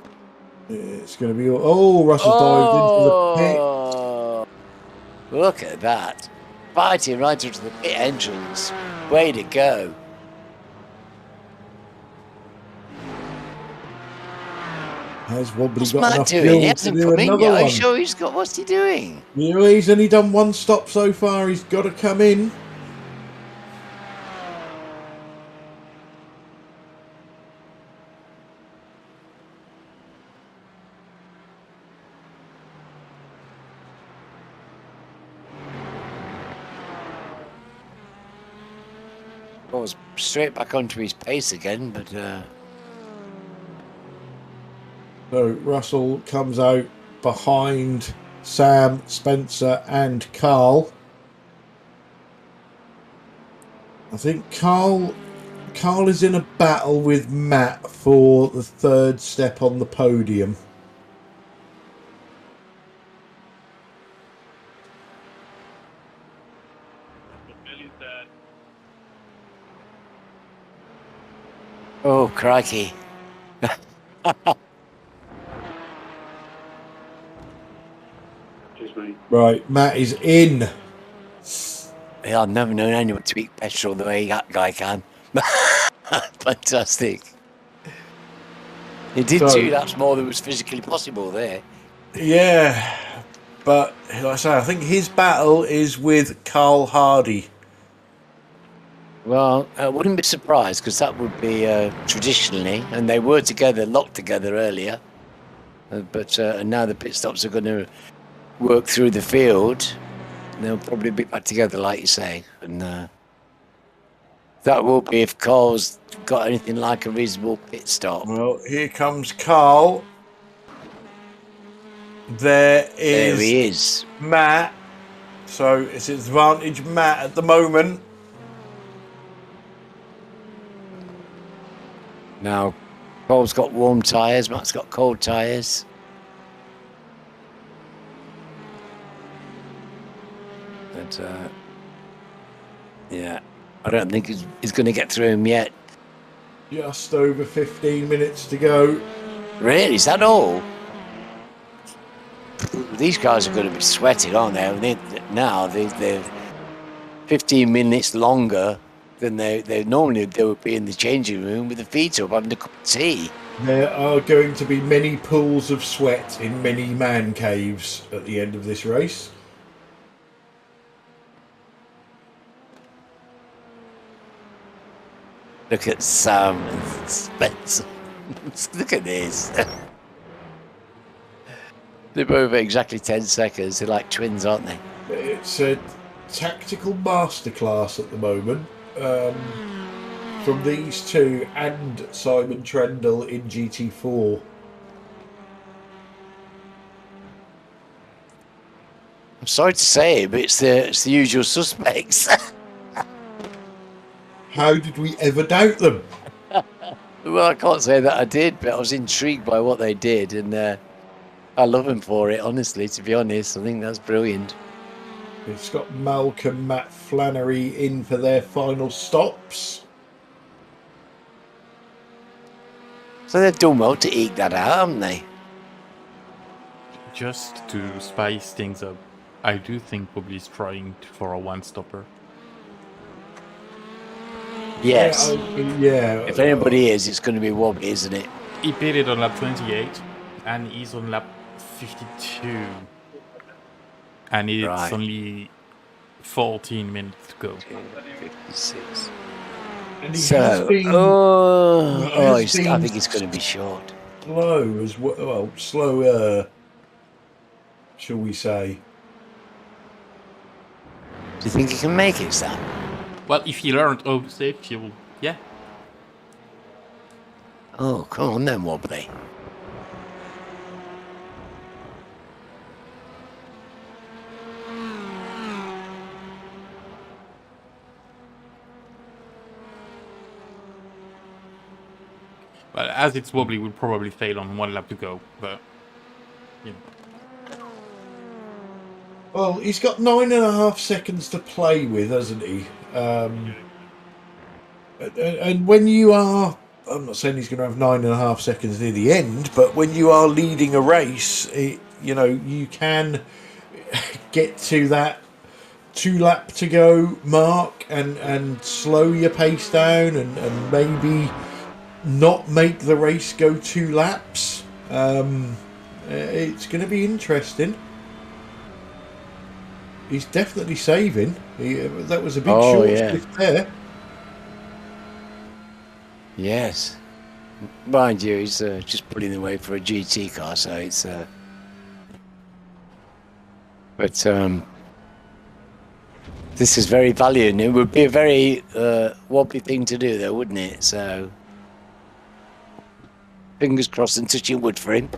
It's going to be. Oh, Russell dived into the pit. Look at that. Fighting right into the pit entrance. Way to go. Has Wobbly What's got Matt enough doing? fuel He to hasn't do come in another yet. Are one? you sure he's got? What's he doing? Yeah, he's only done 1 stop so far. He's got to come in. Goes straight back onto his pace again, but So Russell comes out behind Sam, Spencer and Carl. I think Carl is in a battle with Matt for the 3rd step on the podium. oh crikey! Right, Matt is in. Yeah, I've never known anyone to eat petrol the way that guy can. Fantastic. He did So- 2 laps more than was physically possible there. Yeah, but like I say, I think his battle is with Carl Hardy. Well, I wouldn't be surprised because that would be traditionally, and they were together, locked together earlier. But now the pit stops are going to work through the field. They'll probably be back together, like you say. And that will be if Carl's got anything like a reasonable pit stop. Well, here comes Carl. There he is. Matt. So it's advantage Matt at the moment. Now, Carl's got warm tyres, Matt's got cold tyres. But, yeah, I don't think he's going to get through him yet. Just over 15 minutes to go. Really? Is that all? These guys are going to be sweating, aren't they? They're 15 minutes longer than they normally they would be in the changing room with the feet up having a cup of tea. There are going to be many pools of sweat in many man caves at the end of this race. Look at Sam and Spencer. Look at this. They're both exactly 10 seconds. They're like twins, aren't they? It's a tactical masterclass at the moment from these two and Simon Trendle in GT4. I'm sorry to say it, but it's the usual suspects. How did we ever doubt them? Well, I can't say that I did, but I was intrigued by what they did, and I love them for it, honestly, to be honest. I think that's brilliant. It's got Malcolm, Matt Flannery in for their final stops. So they've done well to eke that out, haven't they? Just to spice things up, I do think Wobbly is trying for a one-stopper. Yes. Yeah. If anybody is, it's going to be Wobbly, isn't it? He pitted on lap 28, and he's on lap 52. And it's Right. only 14 minutes to go. 56. And he has So, been I been think it's going to be short. slow as well, slower, shall we say. Do you think he can make it, Sam? Well, if he learned how to save fuel, yeah. Oh, come on then, Wobbly. But as it's Wobbly, will probably fail on one lap to go. But, you know. Well, he's got 9.5 seconds to play with, hasn't he? And when you are, I'm not saying he's going to have 9.5 seconds near the end, but when you are leading a race, you can get to that 2 lap to go mark and slow your pace down and maybe not make the race go 2 laps. It's going to be interesting. He's definitely saving. That was a big short shift there. Yes. Mind you, he's just putting away for a GT car, so it's... But this is very valiant. It would be a very wobbly thing to do, though, wouldn't it? So, fingers crossed and touching wood for him.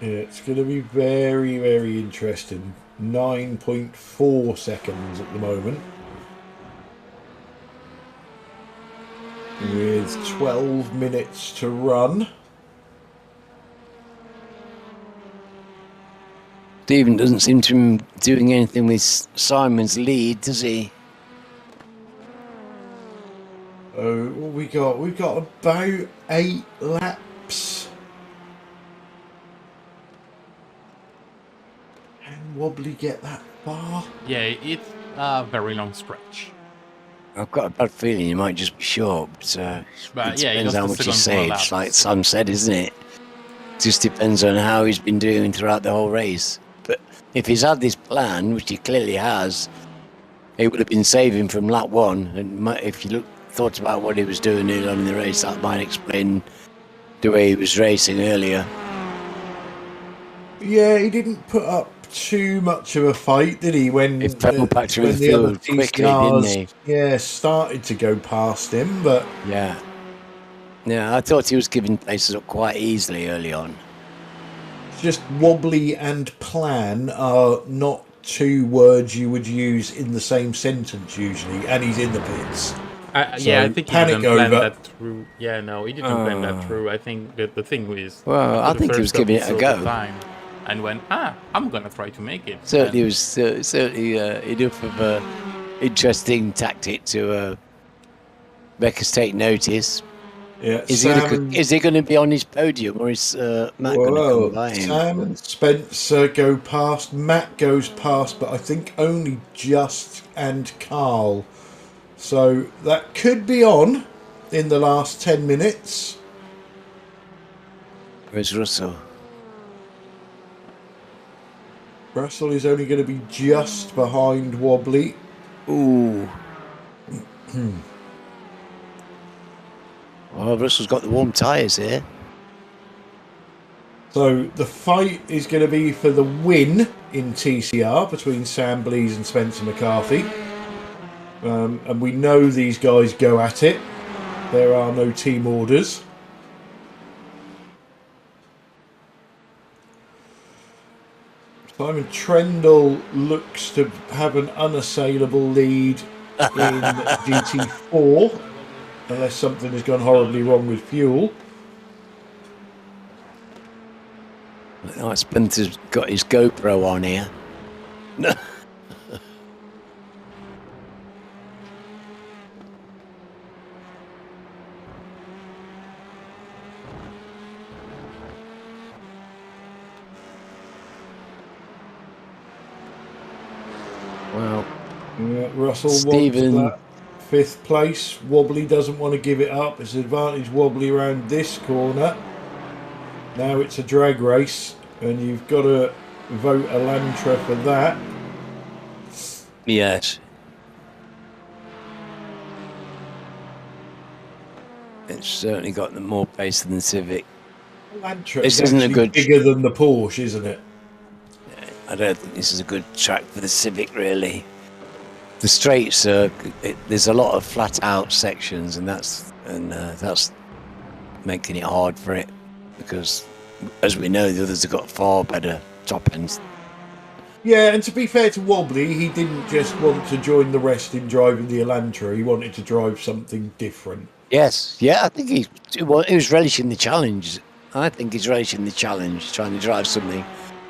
Yeah, it's going to be very, very interesting. 9.4 seconds at the moment. With 12 minutes to run. Stephen doesn't seem to be doing anything with Simon's lead, does he? Oh, what we got? We've got about 8 laps. Can Wobbly get that far? Yeah, it's a very long stretch. I've got a bad feeling he might just be short, but But it yeah, he depends lost how the much he second one saves, lap. like Sam said, isn't it? Just depends on how he's been doing throughout the whole race. But if he's had this plan, which he clearly has, he would have been saving from lap 1. And if you thought about what he was doing earlier on in the race, that might explain the way he was racing earlier. Yeah, he didn't put up too much of a fight, did he? When He fell back through when the the other field quickly, TCRs, didn't yeah, started to go past him, but Yeah. Yeah, I thought he was giving places up quite easily early on. just Wobbly and plan are not 2 words you would use in the same sentence usually, and he's in the pits. Yeah, I think he panic didn't plan over. that through. Yeah, no, he didn't plan that through. I think that the thing was... Well, after I the think he first was stop, giving it a saw go. the time and went, I'm going to try to make it. Certainly And- was certainly enough of a interesting tactic to make us take notice. Yeah, Is he going to be on his podium, or is Matt going to come by him? Sam and Spencer go past. Matt goes past, but I think only Just and Carl. So that could be on in the last 10 minutes. Where's Russell? Russell is only going to be just behind Wobbly. Ooh. Well, Russell's got the warm tyres here. So the fight is going to be for the win in TCR between Sam Blees and Spencer McCarthy. And we know these guys go at it. There are no team orders. Simon Trendle looks to have an unassailable lead in GT4, unless something has gone horribly wrong with fuel. Oh, Spencer's got his GoPro on here. Well, yeah, Russell Stephen wants that 5th place. Wobbly doesn't want to give it up. It's an advantage Wobbly around this corner. Now it's a drag race, and you've got to vote Elantra for that. Yes. It's certainly got more pace than the Civic. Elantra This is isn't a actually good- bigger than the Porsche, isn't it? I don't think this is a good track for the Civic, really. The straights are. There's a lot of flat out sections, and that's making it hard for it, because, as we know, the others have got far better top ends. Yeah, and to be fair to Wobbly, he didn't just want to join the rest in driving the Elantra. He wanted to drive something different. Yes, yeah, I think he was relishing the challenge. I think he's relishing the challenge, trying to drive something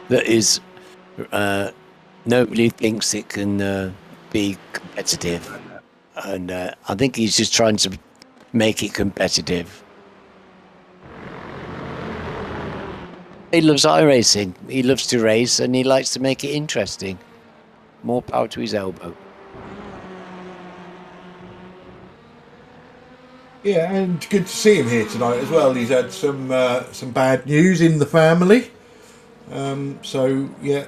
that is nobody thinks it can be competitive, and I think he's just trying to make it competitive. He loves iRacing. He loves to race, and he likes to make it interesting. More power to his elbow. Yeah, and good to see him here tonight as well. He's had some bad news in the family. So, yeah,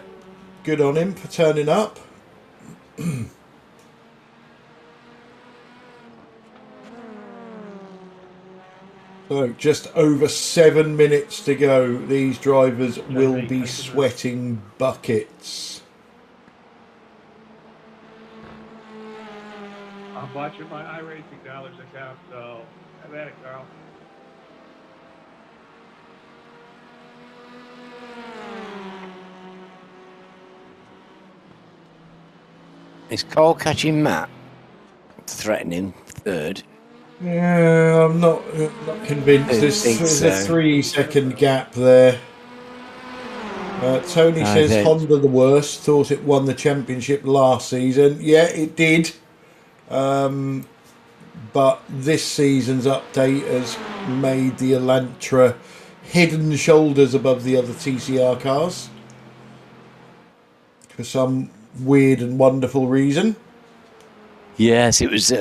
good on him for turning up. So, just over 7 minutes to go. These drivers will be sweating buckets. I'm watching my iRacing dollars account, so have at it, Carl. Is Carl catching Matt? Threatening third. Yeah, I'm not convinced. There's a 3-second gap there. Tony says Honda the worst. Thought it won the championship last season. Yeah, it did. But this season's update has made the Elantra head and shoulders above the other TCR cars for some weird and wonderful reason. Yes, it was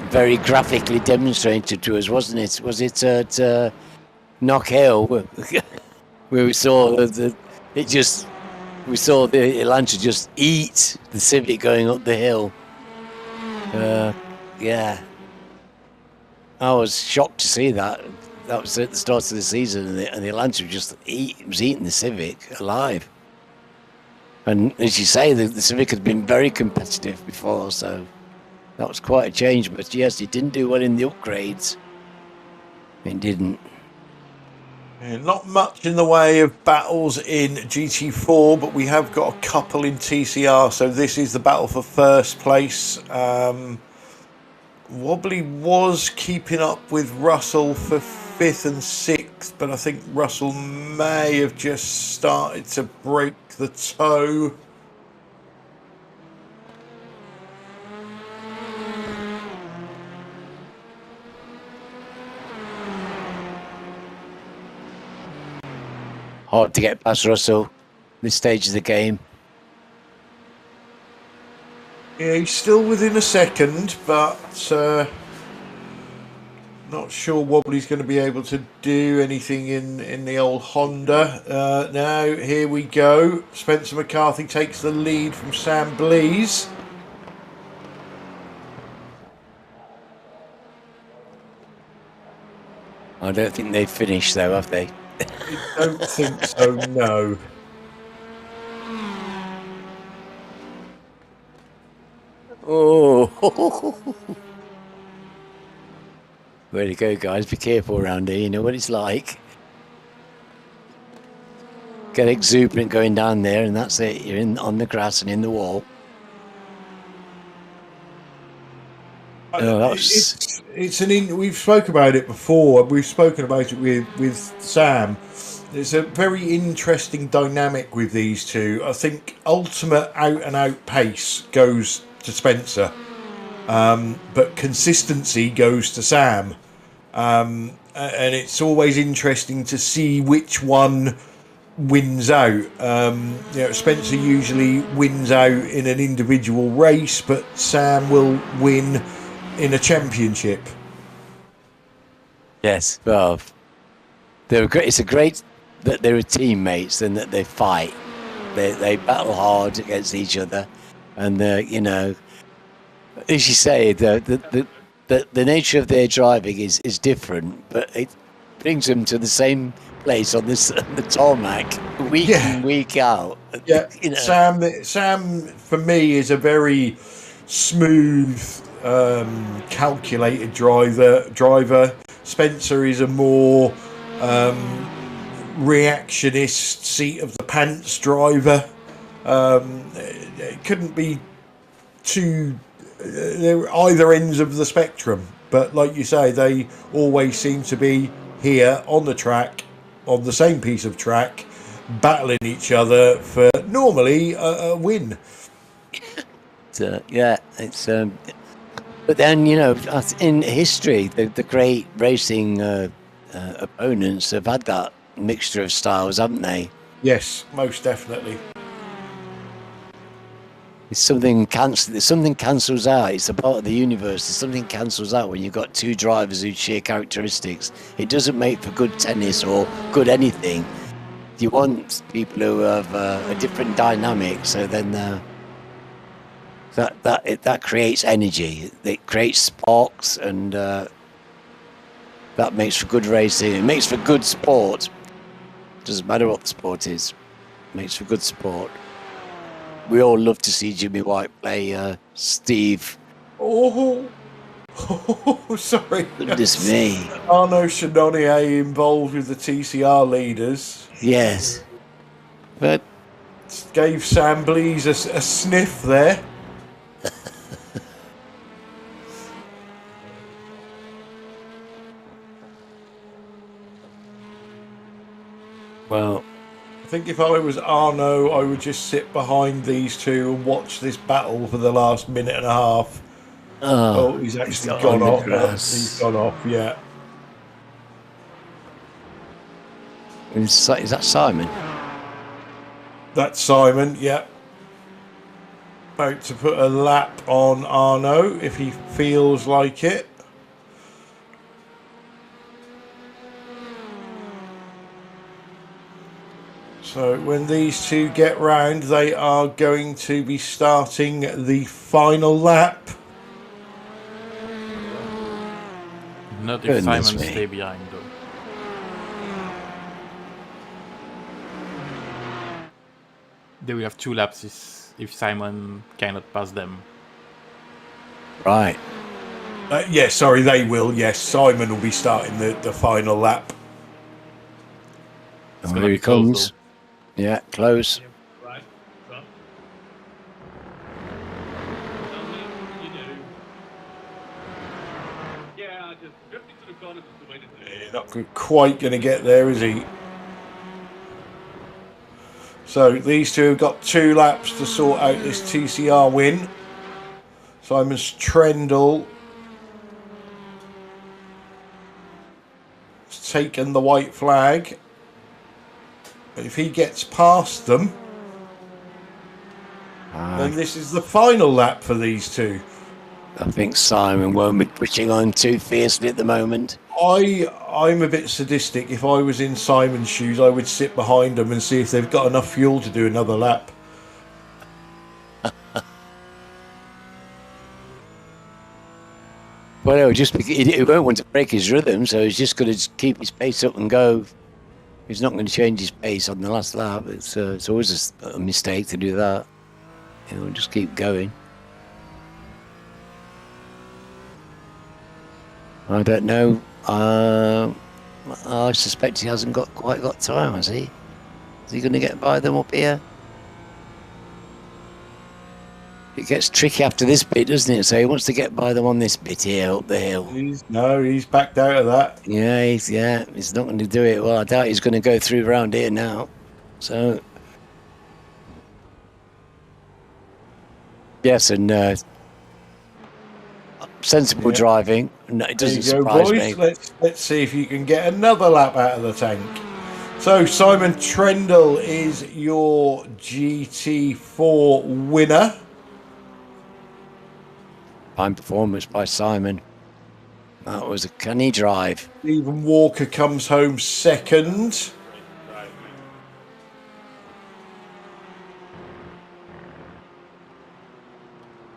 very graphically demonstrated to us, wasn't it? Was it at Knock Hill where we saw we saw the Elantra just eat the Civic going up the hill. Yeah, I was shocked to see that. That was at the start of the season, and the Elantra was eating the Civic alive. And as you say, the Civic had been very competitive before, so that was quite a change. But yes, it didn't do well in the upgrades. It didn't. Yeah, not much in the way of battles in GT4, but we have got a couple in TCR. So this is the battle for first place. Wobbly was keeping up with Russell for 5th and 6th, but I think Russell may have just started to break the toe. Hard to get past Russell this stage of the game. Yeah, he's still within a second, but not sure Wobbly's going to be able to do anything in the old Honda. Now, here we go. Spencer McCarthy takes the lead from Sam Blees. I don't think they've finished, though, have they? I don't think so, no. Oh. Way to go, guys. Be careful around here. You know what it's like. Get exuberant going down there, and that's it. You're in on the grass and in the wall. Oh, that's... We've spoken about it before. We've spoken about it with Sam. There's a very interesting dynamic with these two. I think ultimate out and out pace goes to Spencer, but consistency goes to Sam. And it's always interesting to see which one wins out. Spencer usually wins out in an individual race, but Sam will win in a championship. Yes, well, they're great. It's a great that they're teammates and that they fight. They battle hard against each other, and as you say, the nature of their driving is different, but it brings them to the same place on the tarmac week in, week out. Yeah, Sam for me is a very smooth, calculated driver. Spencer is a more reactionist, seat of the pants driver. It couldn't be too they're either ends of the spectrum, but like you say, they always seem to be here on the track, on the same piece of track, battling each other for normally a win. It's but then in history the great racing opponents have had that mixture of styles, haven't they? Yes, most definitely. It's something cancels out. It's a part of the universe. Something cancels out when you've got two drivers who share characteristics. It doesn't make for good tennis or good anything. You want people who have a different dynamic, so then that creates energy. It creates sparks, and that makes for good racing. It makes for good sport. Doesn't matter what the sport is. It makes for good sport. We all love to see Jimmy White play Steve. Oh, sorry. Goodness me. Arnaud Chenonnier involved with the TCR leaders. Yes. But gave Sam Blees a sniff there. Well, I think if I was Arnaud, I would just sit behind these two and watch this battle for the last minute and a half. Oh, he's actually gone off. He's gone off, yeah. Is that Simon? That's Simon, yeah. About to put a lap on Arnaud if he feels like it. So when these two get round, they are going to be starting the final lap. Not if Simon stay behind, though. They will have 2 laps if Simon cannot pass them. Right. Yes, sorry, they will. Yes, Simon will be starting the final lap. Oh, here he comes. Yeah, close. Right. So. Yeah, just drifting to the corners is the way to do it. Not quite going to get there, is he? So these two have got 2 laps to sort out this TCR win. Simon's Trendle has taken the white flag. If he gets past them, then this is the final lap for these two. I think Simon won't be pushing on too fiercely at the moment. I'm a bit sadistic. If I was in Simon's shoes, I would sit behind them and see if they've got enough fuel to do another lap. Well, he won't want to break his rhythm, so he's just going to keep his pace up and go He's not going to change his pace on the last lap. It's always a mistake to do that. You know, just keep going. I don't know. I suspect he hasn't quite got time, has he? Is he going to get by them up here? It gets tricky after this bit, doesn't it? So he wants to get by them on this bit here up the hill. He's backed out of that. Yeah, he's not going to do it. Well, I doubt he's going to go through around here now. So, yes, and sensible driving. No, it doesn't surprise me. Let's see if you can get another lap out of the tank. So Simon Trendle is your GT4 winner. Fine performance by Simon. That was a canny drive. Stephen Walker comes home second.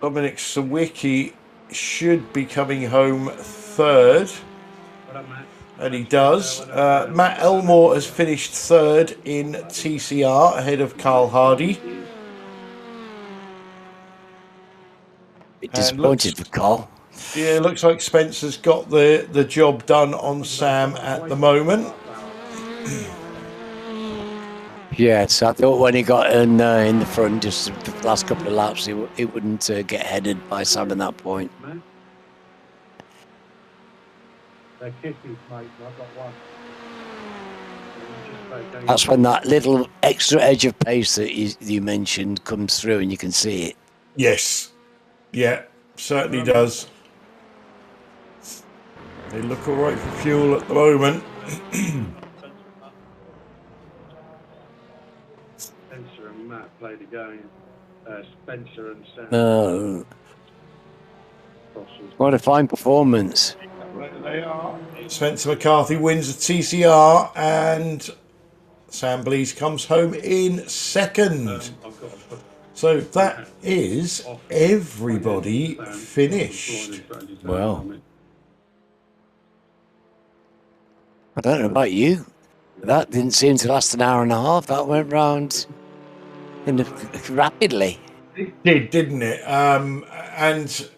Dominic Sawicki should be coming home third. And he does. Matt Elmore has finished third in TCR ahead of Carl Hardy. Bit disappointed for Carl. Yeah, looks like Spencer's got the job done on Sam at the moment. Yes, I thought when he got in the front, just the last couple of laps, he wouldn't get headed by Sam at that point. That's when that little extra edge of pace that you mentioned comes through and you can see it. Yes. Yeah, certainly does. They look all right for fuel at the moment. Spencer and Matt played a game. Spencer and Sam. Oh, what a fine performance. They are. Spencer McCarthy wins the TCR and Sam Blease comes home in second. So that is everybody finished. Well, I don't know about you. That didn't seem to last an hour and a half. That went round rapidly. It did, didn't it? And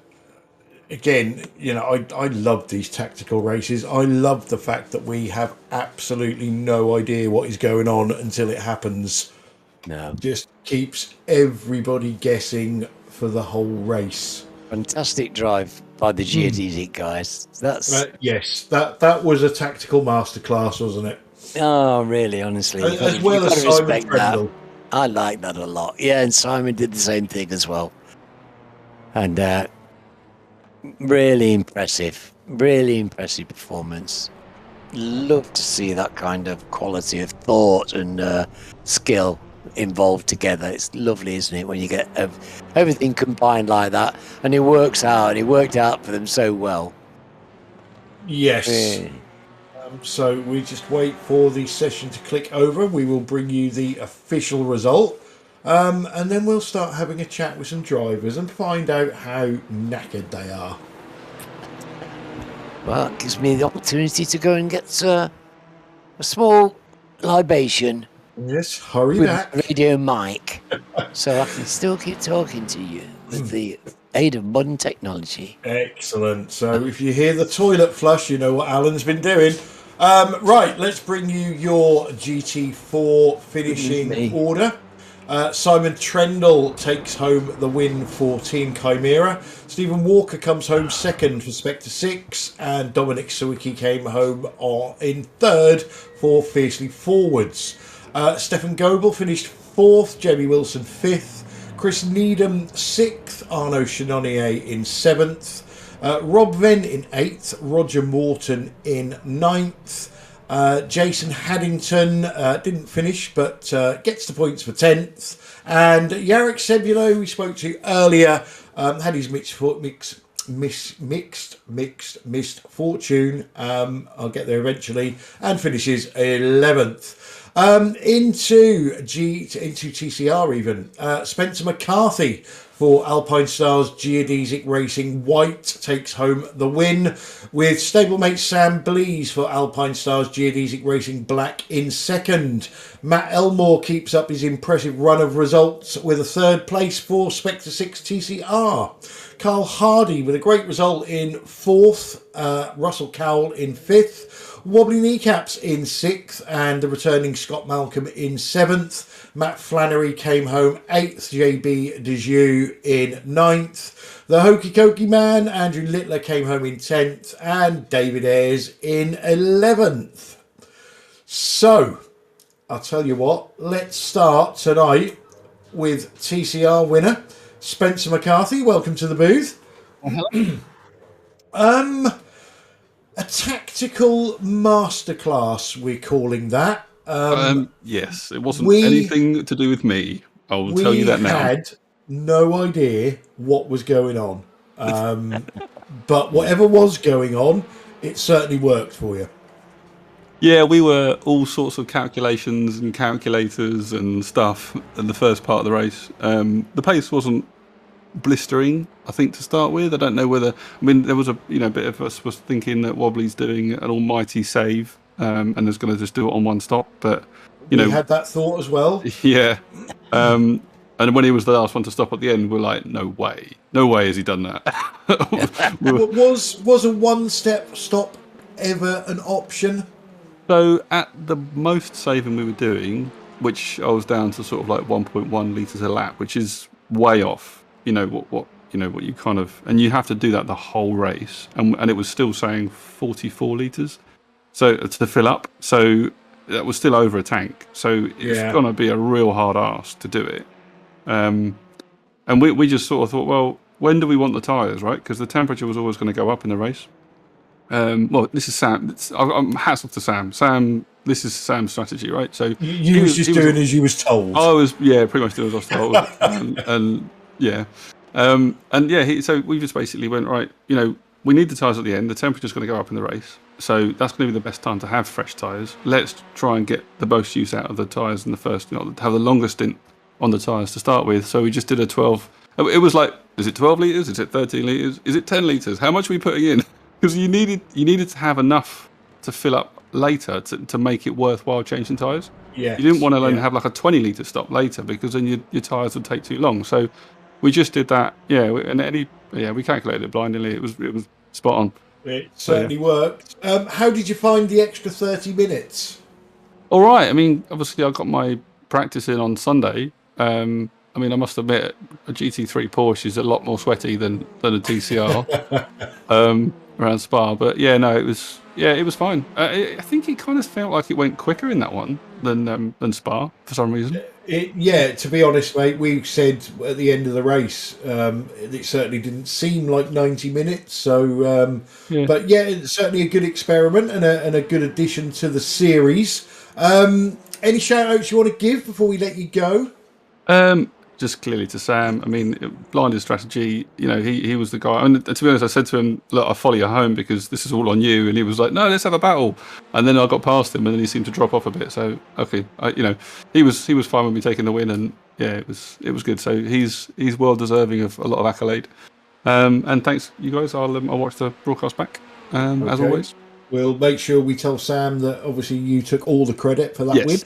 again, you know, I love these tactical races. I love the fact that we have absolutely no idea what is going on until it happens. No. Just keeps everybody guessing for the whole race. Fantastic drive by the geodesic guys. That's yes, that was a tactical masterclass, wasn't it? oh, really, honestly. As well as Simon Trendle. I like that a lot. Yeah, and Simon did the same thing as well. And really impressive performance. Love to see that kind of quality of thought and skill involved together. It's lovely, isn't it, when you get everything combined like that, and it works out, and it worked out for them so well. Yes. Really. So we just wait for the session to click over. We will bring you the official result, and then we'll start having a chat with some drivers and find out how knackered they are. Well, it gives me the opportunity to go and get a small libation. Yes, hurry With back. a radio mic, so I can still keep talking to you with the aid of modern technology. Excellent. So if you hear the toilet flush, you know what Alan's been doing. Right, let's bring you your GT4 finishing order. Simon Trendle takes home the win for Team Chimera. Stephen Walker comes home second for Spectre 6, and Dominic Sawicki came home in third for Fiercely Forwards. Stefan Goebel finished fourth, Jamie Wilson fifth, Chris Needham sixth, Arnaud Chenonnier in seventh, Rob Venn in eighth, Roger Morton in ninth, Jason Haddington didn't finish but gets the points for 10th, and Yarrick Sebulo, who we spoke to earlier, had his mixed fortune. I'll get there eventually, and finishes 11th. Into TCR even. Spencer McCarthy for Alpine Stars Geodesic Racing White takes home the win, with stablemate Sam Blees for Alpine Stars Geodesic Racing Black in second. Matt Elmore keeps up his impressive run of results with a third place for Spectre 6 TCR. Carl Hardy with a great result in fourth, Russell Cowell in fifth, Wobbly Kneecaps in sixth, and the returning Scott Malcolm in seventh. Matt Flannery came home eighth, JB Dejoux in ninth. The Hokey Cokey Man, Andrew Littler, came home in 10th, and David Ayres in 11th. So, I'll tell you what, let's start tonight with TCR winner Spencer McCarthy. Welcome to the booth. A tactical masterclass, we're calling that. Yes, it wasn't anything to do with me. I will tell you that now. We had no idea what was going on. But whatever was going on, it certainly worked for you. Yeah, we were all sorts of calculations and calculators and stuff in the first part of the race. The pace wasn't blistering, I think, to start with. I don't know whether, I mean, there was a bit of us was thinking that Wobbly's doing an almighty save and is going to just do it on one stop, but we had that thought as well. Yeah. And when he was the last one to stop at the end, we're like, no way has he done that. Was a one-step stop ever an option? So at the most saving we were doing, which I was down to sort of like 1.1 litres a lap, which is way off, what you kind of, and you have to do that the whole race, and it was still saying 44 litres, so to fill up, so that was still over a tank, so it's gonna be a real hard ass to do it, and we just sort of thought, well, when do we want the tyres, right? Because the temperature was always going to go up in the race. Well, this is Sam. Hats off to Sam. Sam, this is Sam's strategy, right? So you was just doing as you was told. I was, pretty much doing as I was told, so we just basically went, right, we need the tyres at the end. The temperature's going to go up in the race, so that's going to be the best time to have fresh tyres. Let's try and get the most use out of the tyres in the first, have the longest stint on the tyres to start with. So we just did a 12. It was like, is it 12 litres? Is it 13 litres? Is it 10 litres? How much are we putting in? Because you needed to have enough to fill up later to make it worthwhile changing tyres. Yeah. You didn't want to have like a 20 litre stop later, because then your tyres would take too long. So we just did that. Yeah, we calculated it blindly. It was spot on. It certainly worked. How did you find the extra 30 minutes? All right. I mean, obviously I got my practice in on Sunday. I mean, I must admit, a GT3 Porsche is a lot more sweaty than a TCR around Spa. But it was fine. I think it kind of felt like it went quicker in that one than Spa for some reason. To be honest, mate, we said at the end of the race, it certainly didn't seem like 90 minutes. So, but it's certainly a good experiment and a good addition to the series. Any shout outs you want to give before we let you go? Just clearly to Sam. I mean, blinded strategy, he was the guy. And to be honest, I said to him, look, I'll follow you home because this is all on you. And he was like, no, let's have a battle. And then I got past him and then he seemed to drop off a bit. So, okay, he was fine with me taking the win. And it was good. So he's well deserving of a lot of accolade. And thanks, you guys. I'll watch the broadcast back, as always. We'll make sure we tell Sam that obviously you took all the credit for that win.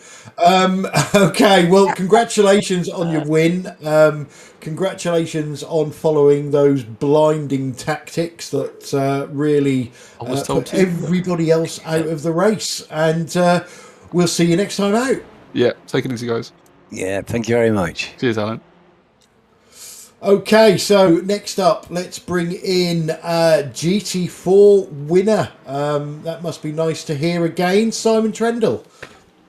Okay, well, congratulations on your win. Congratulations on following those blinding tactics that really put everybody else out of the race. And we'll see you next time out. Yeah, take it easy, guys. Yeah, thank you very much. Cheers, Alan. Okay, so next up, let's bring in GT4 winner. That must be nice to hear again, Simon Trendle.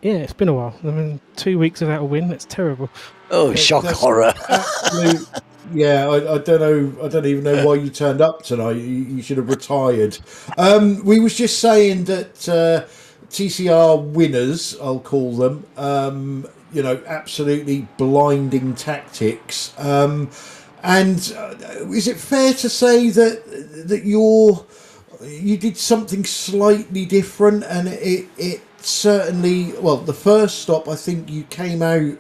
Yeah, it's been a while. I mean, 2 weeks without a win, that's terrible. Oh, shock horror. Absolute, I don't know. I don't even know why you turned up tonight. You should have retired. We was just saying that TCR winners, I'll call them, absolutely blinding tactics. And is it fair to say that you did something slightly different, and it certainly, well, the first stop, I think you came out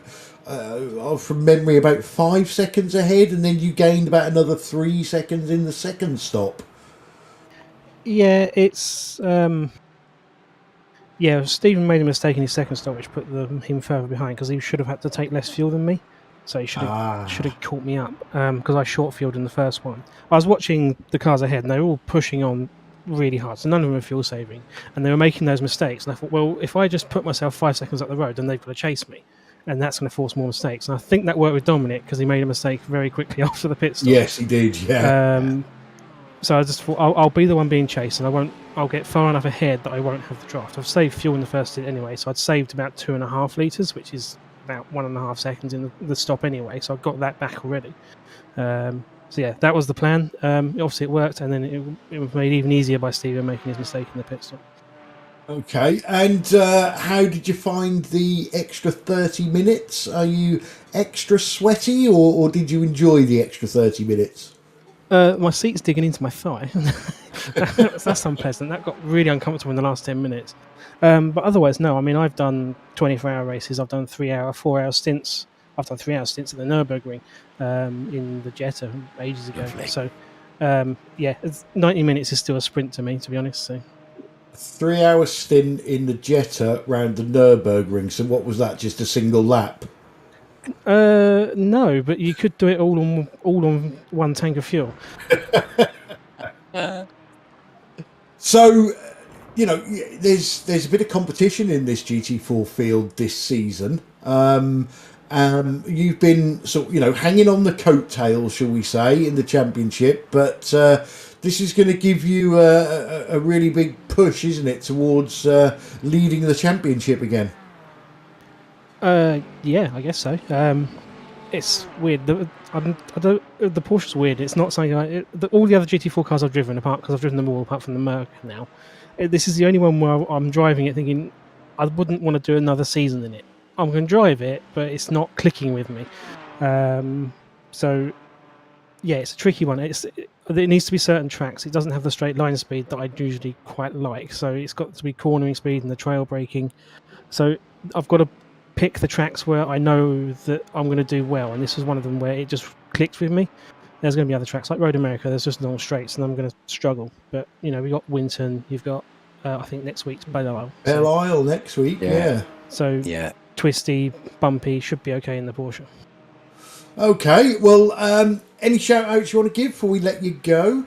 from memory about 5 seconds ahead, and then you gained about another 3 seconds in the second stop. Yeah, it's yeah. Stephen made a mistake in his second stop, which put him further behind because he should have had to take less fuel than me. So he should have caught me up because I short fueled in the first one. I was watching the cars ahead, and they were all pushing on really hard, so none of them were fuel saving, and they were making those mistakes. And I thought, well, if I just put myself 5 seconds up the road, then they've got to chase me, and that's going to force more mistakes. And I think that worked with Dominic because he made a mistake very quickly after the pit stop. Yes, he did. Yeah. So I just thought I'll be the one being chased, and I'll get far enough ahead that I won't have the draft. I've saved fuel in the first stint anyway, so I'd saved about 2.5 litres, which is about 1.5 seconds in the stop anyway. So I've got that back already. So yeah, that was the plan. Obviously it worked, and then it was made even easier by Steven making his mistake in the pit stop. Okay, and how did you find the extra 30 minutes? Are you extra sweaty, or did you enjoy the extra 30 minutes? My seat's digging into my thigh. That's unpleasant. That got really uncomfortable in the last 10 minutes. But otherwise, no. I mean, I've done 24-hour races. I've done 3-hour, 4-hour stints. I've done 3-hour stints at the Nürburgring in the Jetta ages ago. Lovely. So, yeah, 90 minutes is still a sprint to me, to be honest. So, 3-hour stint in the Jetta round the Nürburgring. So what was that? Just a single lap? no, but you could do it all on one tank of fuel. So, you know, there's a bit of competition in this GT4 field this season. You've been hanging on the coattails, shall we say, in the championship, but this is going to give you a really big push, isn't it, towards leading the championship again? Yeah, I guess so. It's weird. The Porsche's weird. It's not something all the other GT4 cars I've driven, because I've driven them all apart from the Merc now. This is the only one where I'm driving it thinking I wouldn't want to do another season in it. I'm going to drive it, but it's not clicking with me. So, yeah, it's a tricky one. It needs to be certain tracks. It doesn't have the straight line speed that I usually quite like. So it's got to be cornering speed and the trail braking. So I've got to pick the tracks where I know that I'm going to do well, and this was one of them where it just clicked with me. There's going to be other tracks like Road America. There's just long straights, and I'm going to struggle. But we got Winton. You've got I think next week's Belle Isle. Belle Isle next week. Yeah. So Yeah. Twisty, bumpy, should be okay in the Porsche. Okay. Well, any shout outs you want to give before we let you go?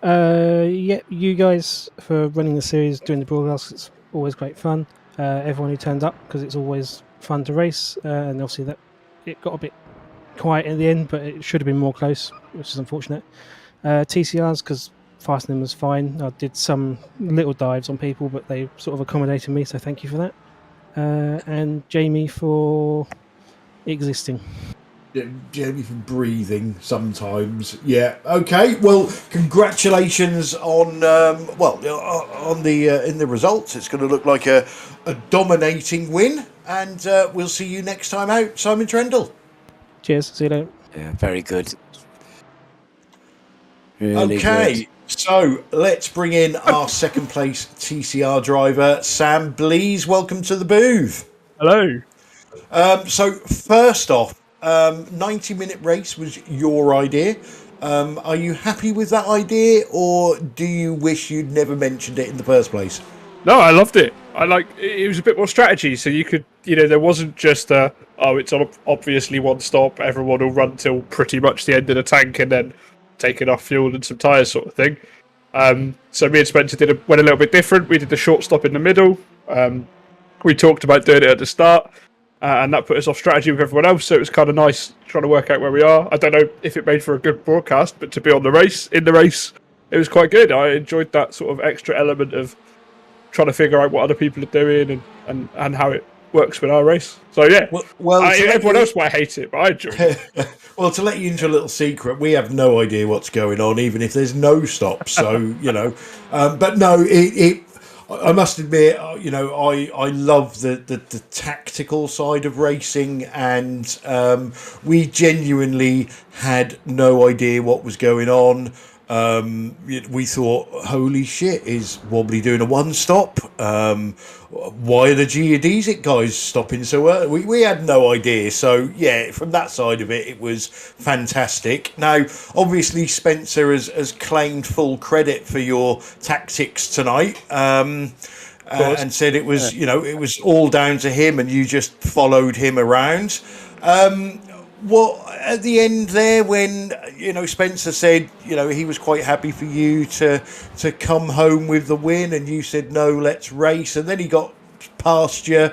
Yeah, you guys for running the series, doing the broadcast. It's always great fun. Everyone who turned up, because it's always fun to race, and obviously that it got a bit quiet at the end, but it should have been more close, which is unfortunate. TCRs, because fastening was fine. I did some little dives on people, but they sort of accommodated me, so thank you for that. And Jamie for existing. Jamie for breathing sometimes. Yeah. Okay. Well, congratulations on in the results. It's going to look like a dominating win, and we'll see you next time out, Simon Trendle. Cheers. See you later. Yeah, very good. Really Okay. good. So let's bring in our second place TCR driver, Sam Blees. Welcome to the booth. Hello. So first off, 90-minute race was your idea. Are you happy with that idea, or do you wish you'd never mentioned it in the first place? No, I loved it. It was a bit more strategy, so you could, there wasn't just it's obviously one stop, everyone will run till pretty much the end of the tank and then take enough fuel and some tyres sort of thing. So me and Spencer went a little bit different. We did the short stop in the middle. We talked about doing it at the start, and that put us off strategy with everyone else, so it was kind of nice trying to work out where we are. I don't know if it made for a good broadcast, but to be in the race, it was quite good. I enjoyed that sort of extra element of trying to figure out what other people are doing and how it works with our race. So yeah, everyone else might hate it, but I enjoyed it. Well, to let you into a little secret, we have no idea what's going on, even if there's no stops. So but no, I must admit, I love the tactical side of racing, and we genuinely had no idea what was going on. We thought, holy shit, is Wobbly doing a one-stop? Why are the geodesic guys stopping so early? We had no idea. So, yeah, from that side of it, it was fantastic. Now, obviously, Spencer has claimed full credit for your tactics tonight. And said it was, it was all down to him, and you just followed him around. What at the end there, when Spencer said he was quite happy for you to come home with the win, and you said no, let's race, and then he got past you.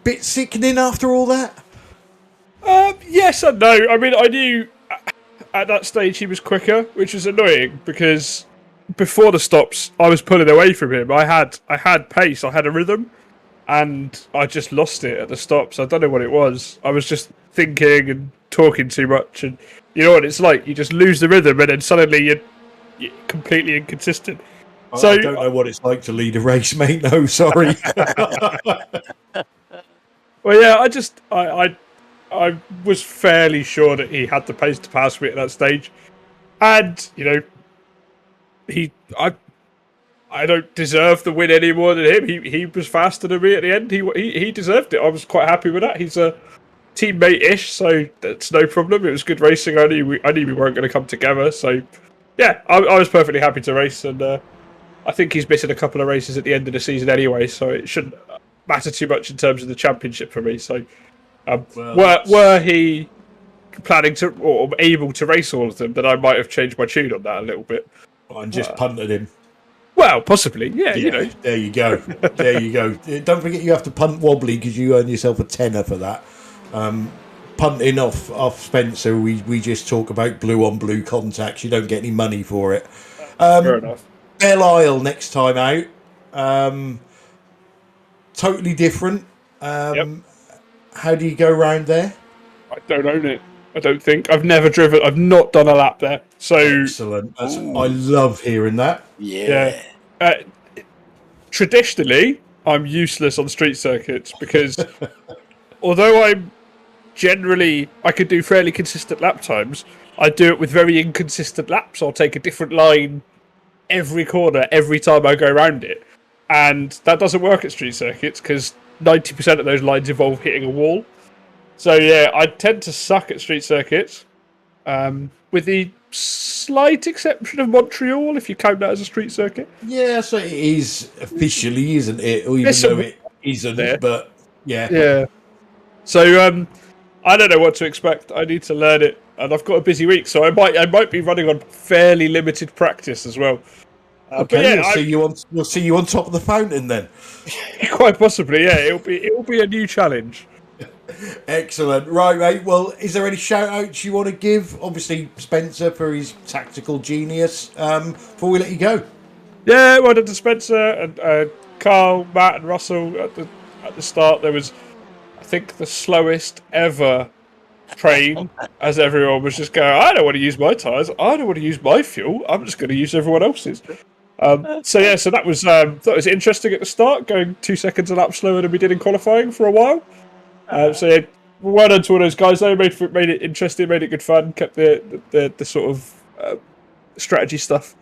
Bit sickening after all that. Yes and no. I mean, I knew at that stage he was quicker, which was annoying because before the stops I was pulling away from him. I had pace, I had a rhythm. And I just lost it at the stops. I don't know what it was. I was just thinking and talking too much. And you know what it's like? You just lose the rhythm and then suddenly you're completely inconsistent. So I don't know what it's like to lead a race, mate. No, sorry. Well, yeah, I was fairly sure that he had the pace to pass me at that stage. And, I don't deserve the win any more than him. He was faster than me at the end. He deserved it. I was quite happy with that. He's a teammate-ish, so that's no problem. It was good racing. I knew we weren't going to come together. So, yeah, I was perfectly happy to race. And I think he's missing a couple of races at the end of the season anyway, so it shouldn't matter too much in terms of the championship for me. So, were he planning to or able to race all of them, then I might have changed my tune on that a little bit. And just punted him. Well, possibly, yeah. There you go. There you go. Don't forget you have to punt Wobbly because you earn yourself a tenner for that. Punting off Spencer, we just talk about blue on blue contacts. You don't get any money for it. Fair enough. Belle Isle next time out. Totally different. Yep. How do you go around there? I don't own it. I don't think. I've never driven. I've not done a lap there. So excellent. I love hearing that. Yeah. Traditionally, I'm useless on street circuits because although I could do fairly consistent lap times, I do it with very inconsistent laps. I'll take a different line every corner, every time I go around it. And that doesn't work at street circuits because 90% of those lines involve hitting a wall. So yeah, I tend to suck at street circuits, with the slight exception of Montreal, if you count that as a street circuit. Yeah, so it is officially, isn't it? Or even though it isn't, there. But yeah. Yeah. So I don't know what to expect. I need to learn it, and I've got a busy week, so I might be running on fairly limited practice as well. Okay, we'll see you on top of the fountain then. Quite possibly, yeah. It'll be a new challenge. Excellent. Right, mate. Well, is there any shout-outs you want to give? Obviously, Spencer for his tactical genius. Before we let you go. Yeah, well done to Spencer and Carl, Matt and Russell at the start. There was, I think, the slowest ever train as everyone was just going, I don't want to use my tyres. I don't want to use my fuel. I'm just going to use everyone else's. So that was interesting at the start, going 2 seconds a lap slower than we did in qualifying for a while. Well done to all those guys. They made it interesting, made it good fun, kept the sort of strategy stuff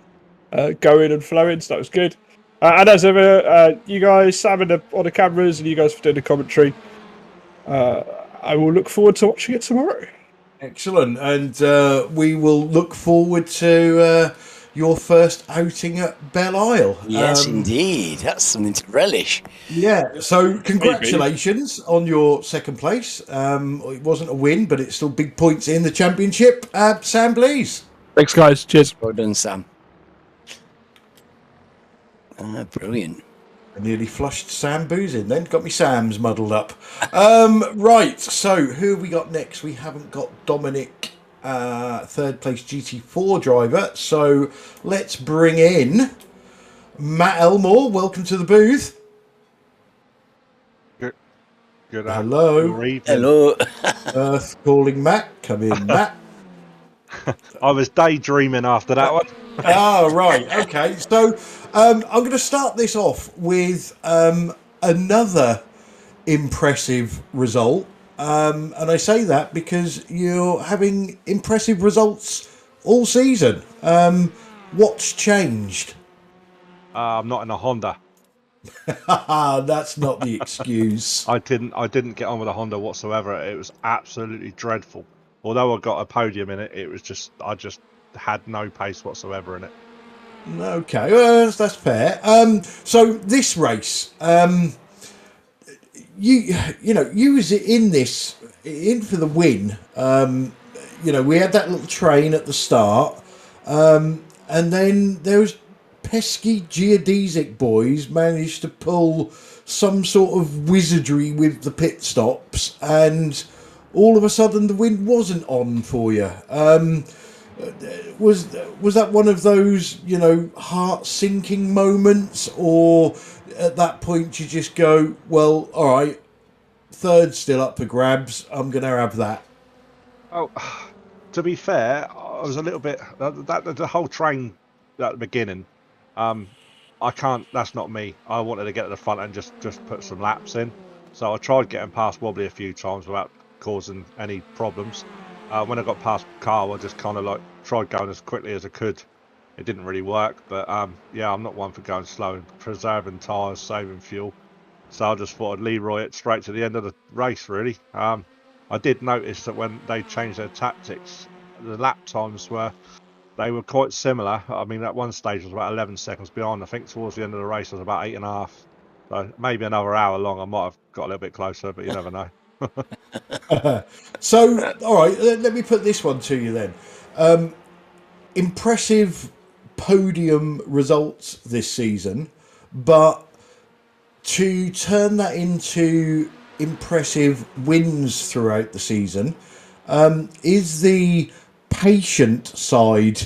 going and flowing. So that was good. And as ever, you guys, Sam on the cameras, and you guys for doing the commentary. I will look forward to watching it tomorrow. Excellent, and we will look forward to your first outing at Belle Isle. Yes, indeed. That's something to relish. Yeah, so congratulations on your second place. It wasn't a win, but it's still big points in the championship. Sam, please. Thanks, guys. Cheers. Well done, Sam. Brilliant. I nearly flushed Sam Booze in then. Got me Sam's muddled up. Right, so who have we got next? We haven't got Dominic, third place GT4 driver. So let's bring in Matt Elmore. Welcome to the booth. Good Hello. Hello. Earth calling Matt. Come in, Matt. I was daydreaming after that one. Oh, right. Okay. So I'm going to start this off with another impressive result. And I say that because you're having impressive results all season. What's changed? I'm not in a Honda. That's not the excuse. I didn't get on with a Honda whatsoever. It was absolutely dreadful. Although I got a podium in it, I just had no pace whatsoever in it. Okay, well, that's fair. So this race, you was in for the win. We had that little train at the start, and then those pesky geodesic boys managed to pull some sort of wizardry with the pit stops, and all of a sudden the wind wasn't on for you. Was that one of those, heart-sinking moments, or at that point you just go, well, all right, third's still up for grabs, I'm going to have that? Oh, to be fair, I was a little bit the whole train at the beginning. I can't. That's not me. I wanted to get to the front and just put some laps in. So I tried getting past Wobbly a few times without causing any problems. When I got past Carl, I just kind of like tried going as quickly as I could. It didn't really work, but yeah, I'm not one for going slow and preserving tyres, saving fuel. So I just thought I'd Leroy it straight to the end of the race, really. I did notice that when they changed their tactics, the lap times were quite similar. I mean, at one stage I was about 11 seconds behind. I think towards the end of the race I was about 8.5. So maybe another hour long, I might have got a little bit closer, but you never know. So, all right, let me put this one to you then. Impressive podium results this season, but to turn that into impressive wins throughout the season, is the patient side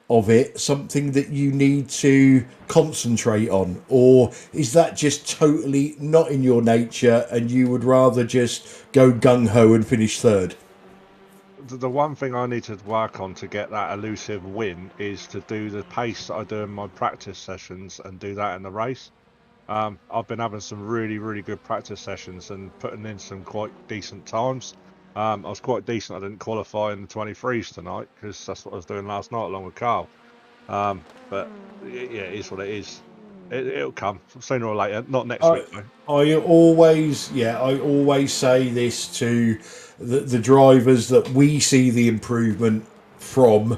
of it something that you need to concentrate on, or is that just totally not in your nature and you would rather just go gung-ho and finish third? The one thing I need to work on to get that elusive win is to do the pace that I do in my practice sessions and do that in the race. I've been having some really, really good practice sessions and putting in some quite decent times. I was quite decent. I didn't qualify in the 23s tonight because that's what I was doing last night along with Carl. But yeah, it is what it is. It'll come sooner or later. Not next week though. I always say this to the drivers that we see the improvement from.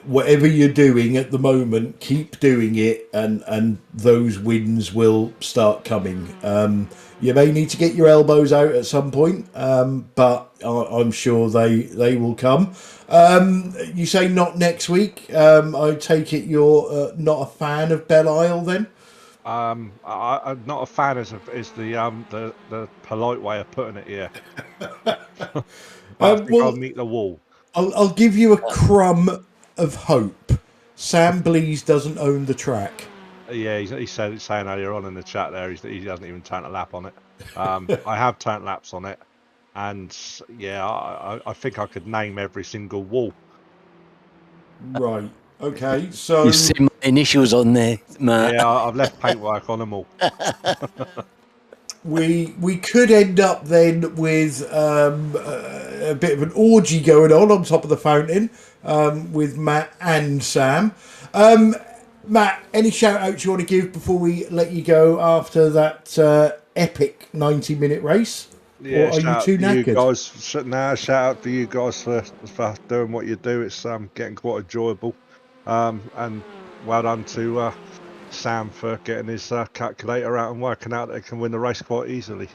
Whatever you're doing at the moment, keep doing it, and those wins will start coming. You may need to get your elbows out at some point, but I'm sure they will come. You say not next week. I take it you're not a fan of Belle Isle then? I'm not a fan is the polite way of putting it here. But I think I'll meet the wall. I'll give you a crumb of hope. Sam Blease doesn't own the track. Yeah, he's saying earlier on in the chat there he hasn't even turned a lap on it. I have turned laps on it, and yeah, I think I could name every single wall. Right. Okay. So you see my initials on there, Matt. Yeah, I've left paintwork on them all. We could end up then with a bit of an orgy going on top of the fountain with Matt and Sam. Matt, any shout outs you want to give before we let you go after that epic 90-minute race? Yeah, or are you too knackered? You guys, shout out to you guys for doing what you do. It's getting quite enjoyable. And well done to Sam for getting his calculator out and working out that he can win the race quite easily.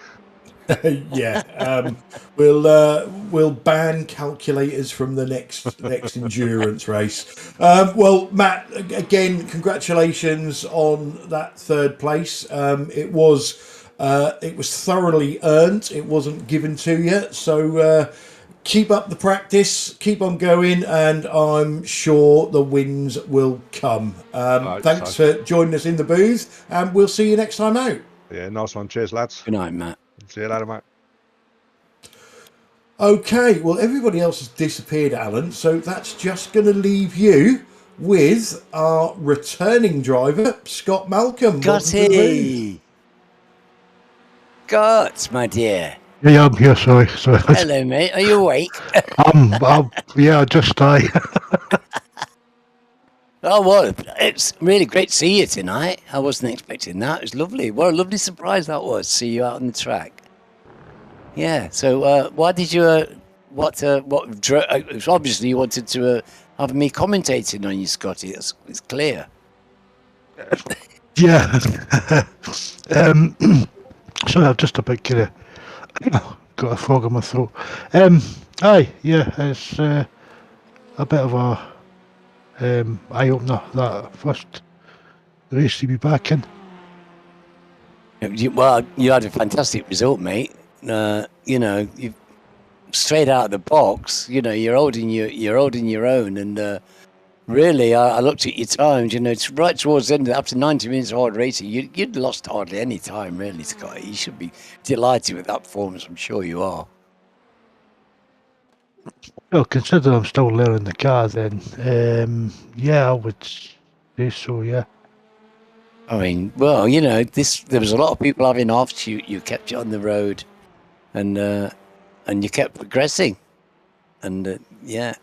Yeah, we'll ban calculators from the next endurance race. Well, Matt, again, congratulations on that third place. It was thoroughly earned. It wasn't given to you, so keep up the practice, keep on going, and I'm sure the wins will come. Thanks for joining us in the booth, and we'll see you next time out. Yeah, nice one. Cheers, lads. Good night, Matt. See you later, mate. Okay, well, everybody else has disappeared, Alan, so that's just going to leave you with our returning driver, Scott Malcolm. Scotty! Scott, my dear. Yeah, I'm here. Sorry. Hello, mate. Are you awake? Yeah, just I. Oh, well, it's really great to see you tonight. I wasn't expecting that. It was lovely. What a lovely surprise that was, see you out on the track. Yeah, so why did you, obviously you wanted to have me commentating on you, Scotty. It's clear. Yeah. Sorry, I've just about got a frog in my throat. Aye, yeah, it's a bit of a eye opener, that first race to be back in. Well, you had a fantastic result, mate. You straight out of the box. You're holding your own, and really, I looked at your times. It's right towards the end. After 90 minutes of hard racing, you'd lost hardly any time, really, Scott. You should be delighted with that performance. I'm sure you are. Well, considering I'm still learning the car, then yeah, I would say so. Yeah. I mean, well, there was a lot of people having offs. You kept it on the road, and you kept progressing, and yeah,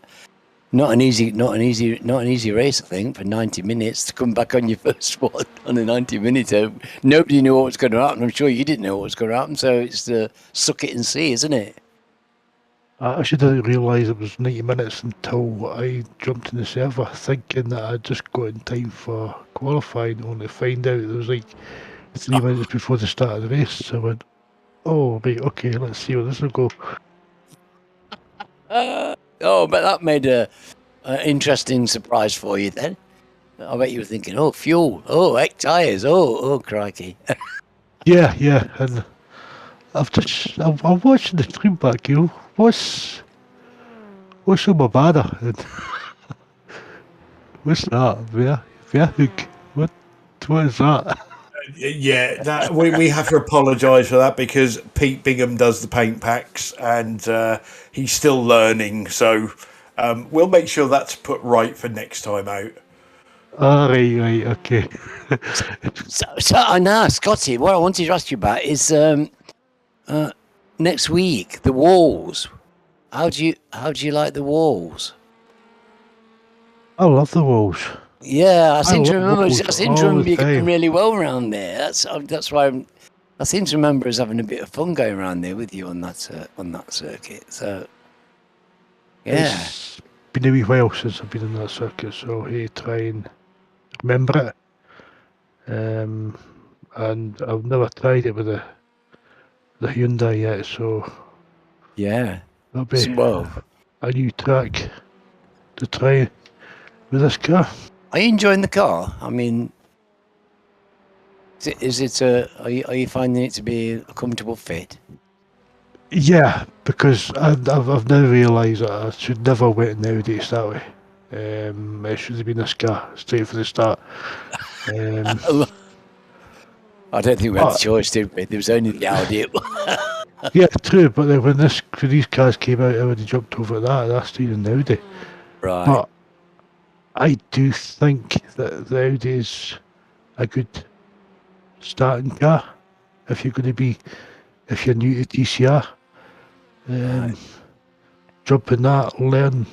not an easy race. I think for 90 minutes to come back on your first one on a 90-minute. Nobody knew what was going to happen. I'm sure you didn't know what was going to happen. So it's suck it and see, isn't it? I actually didn't realise it was 90 minutes until I jumped in the server, thinking that I'd just got in time for qualifying, only to find out it was like 3 minutes before the start of the race. So I went, oh, right, okay, let's see where this will go. But that made an interesting surprise for you then. I bet you were thinking, oh, fuel, oh, heck tyres, oh, crikey. Yeah, and I'm watching the stream back, what's on my banner? And what's that? Verhoek? What is that? Yeah, that we have to apologise for that because Pete Bingham does the paint packs and he's still learning. So we'll make sure that's put right for next time out. Right, okay. So now, Scotty, what I wanted to ask you about is next week the walls. How do you like the walls? I love the walls. Yeah, I seem to remember you time. going really well around there. That's why I seem to remember us having a bit of fun going around there with you on that circuit. So yeah, It's been a wee while since I've been in that circuit, so hey, try and remember it. And I've never tried it with the Hyundai yet, so yeah. that'll be Well, a new track to try with this car. are you enjoying the car? I mean, are you finding it to be a comfortable fit? Yeah, because I've now realised that I should never wait nowadays that way. It should have been this car straight from the start. I don't think we had the choice, did we? There was only the Audi. Yeah, true, but then when these cars came out, I would have jumped over that's even the Audi. Right. But I do think that the Audi is a good starting car if you're new to TCR. Right. Jump in that, learn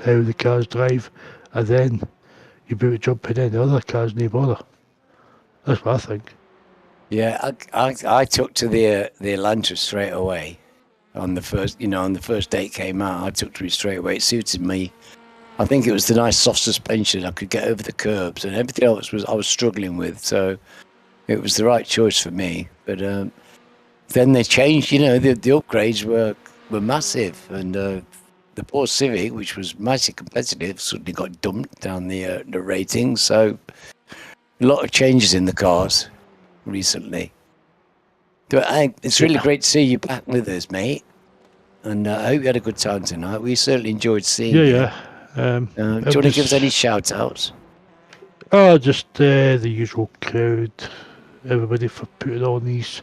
how the cars drive, and then you'll be able to jump in any other cars, no bother. That's what I think. Yeah, I took to the Elantra straight away on the first day it came out. I took to it straight away. It suited me. I think it was the nice soft suspension. I could get over the curbs, and everything else I was struggling with. So it was the right choice for me. But then they changed. The upgrades were massive, and the poor Civic, which was mighty competitive, suddenly got dumped down the ratings. So a lot of changes in the cars recently. But it's really great to see you back with us, mate. And I hope you had a good time tonight. We certainly enjoyed seeing you. Yeah. Do you want to give us any shout-outs? Oh, just the usual crowd. Everybody for putting on these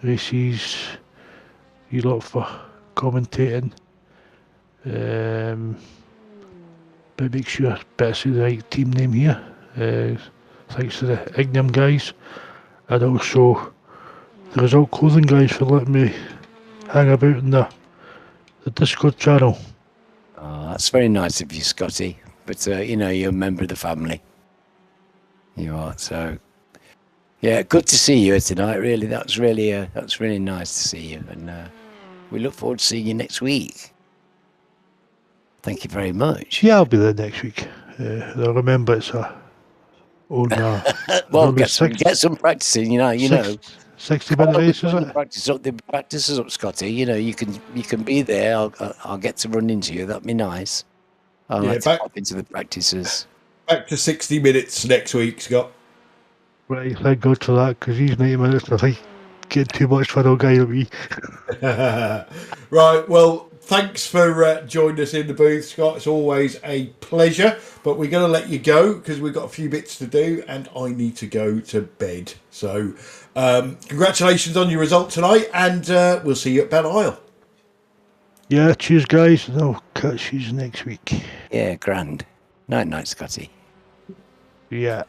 races. You lot for commentating. But make sure I better say the right team name here. Thanks to the Ignum guys. And also the Result Clothing guys for letting me hang about in the Discord channel. Oh, that's very nice of you, Scotty. But you're a member of the family. You are. So, yeah, good to see you tonight. Really, that's really nice to see you, and we look forward to seeing you next week. Thank you very much. Yeah, I'll be there next week. I'll remember it's on. Well, get some practicing. You know. 60-minute race, is it? Practice is up, Scotty. You can be there. I'll get to run into you. That'd be nice. I'll like to pop into the practices. Back to 60 minutes next week, Scott. Right, thank God for that, because these 90 minutes are like getting too much for a guy like me. Right, well, thanks for joining us in the booth, Scott. It's always a pleasure, but we're going to let you go because we've got a few bits to do and I need to go to bed. So, congratulations on your result tonight, and we'll see you at Belle Isle. Yeah, cheers, guys, and I'll catch you next week. Yeah, grand. Night, Scotty. Yeah.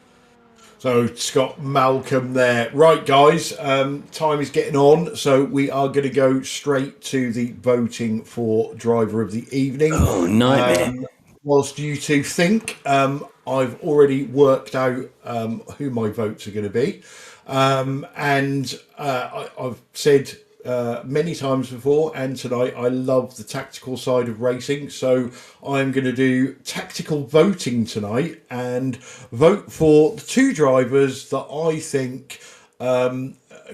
So, Scott Malcolm there. Right, guys, time is getting on, so we are going to go straight to the voting for Driver of the Evening. Oh, nightmare. Whilst you two think, I've already worked out who my votes are going to be. And I've said many times before and tonight, I love the tactical side of racing. So I'm going to do tactical voting tonight and vote for the two drivers that I think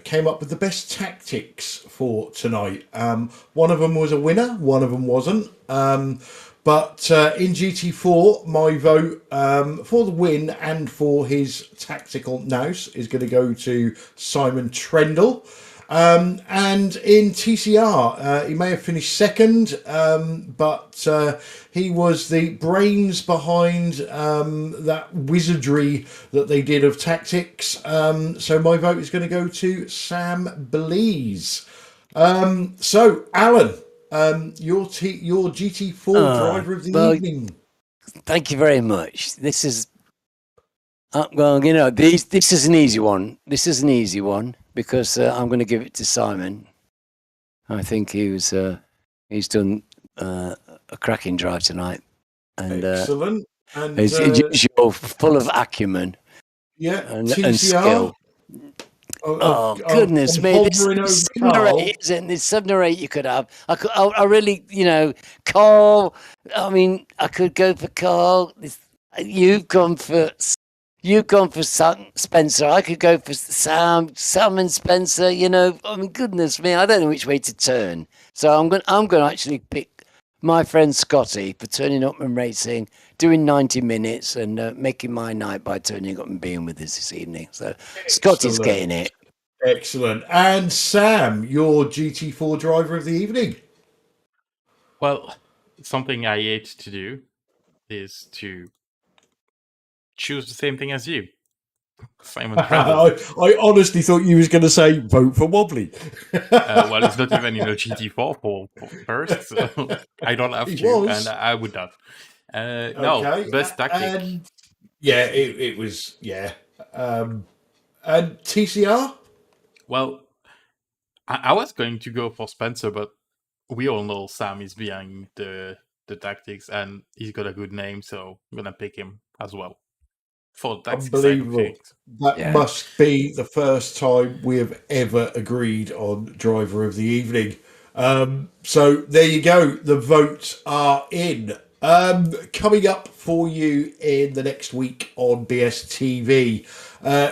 came up with the best tactics for tonight. One of them was a winner, one of them wasn't. But in GT4, my vote for the win and for his tactical nous is going to go to Simon Trendle. And in TCR, he may have finished second, but he was the brains behind that wizardry that they did of tactics. So my vote is going to go to Sam Belize. So, Alan, your GT4 driver of the evening. Thank you very much. This is this is an easy one. This is an easy one because I'm going to give it to Simon. I think he's done a cracking drive tonight, and excellent. And he's full of acumen. Yeah, and TCR. Oh goodness me! There's 7 or 8 you could have. I really, Carl. I mean, I could go for Carl. You've gone for Spencer. I could go for Sam and Spencer. I mean, goodness me, I don't know which way to turn. So I'm going to actually pick my friend Scotty for turning up and racing, doing 90 minutes, and making my night by turning up and being with us this evening. So Scotty's getting it. Excellent. And Sam, your GT4 driver of the evening. Well, something I hate to do is to choose the same thing as you, Simon Trendle. I honestly thought you was going to say vote for Wobbly. Well, it's not even in a GT4 for first, so I don't have to, and I would not. No, best tactic. Yeah, it was, yeah. And TCR? Well, I was going to go for Spencer, but we all know Sam is behind the tactics, and he's got a good name, so I'm going to pick him as well. For Unbelievable. That must be the first time we have ever agreed on driver of the evening. So there you go. The votes are in. Coming up for you in the next week on BSTV.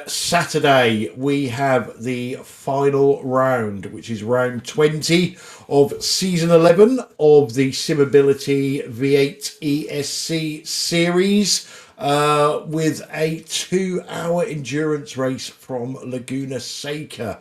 Saturday, we have the final round, which is round 20 of season 11 of the Simability V8 ESC series. With a 2-hour endurance race from Laguna Seca.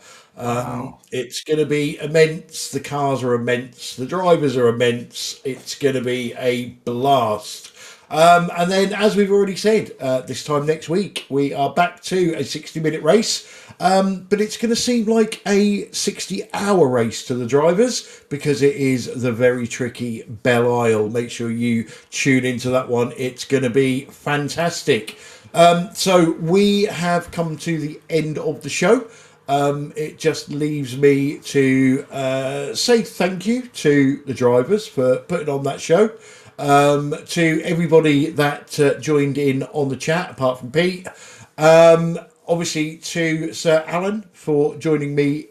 It's going to be immense. The cars are immense. The drivers are immense. It's going to be a blast. And then, as we've already said, this time next week, we are back to a 60-minute race. But it's going to seem like a 60-hour race to the drivers because it is the very tricky Belle Isle. Make sure you tune into that one. It's going to be fantastic. So we have come to the end of the show. It just leaves me to say thank you to the drivers for putting on that show. To everybody that joined in on the chat, apart from Pete. Obviously to Sir Alan for joining me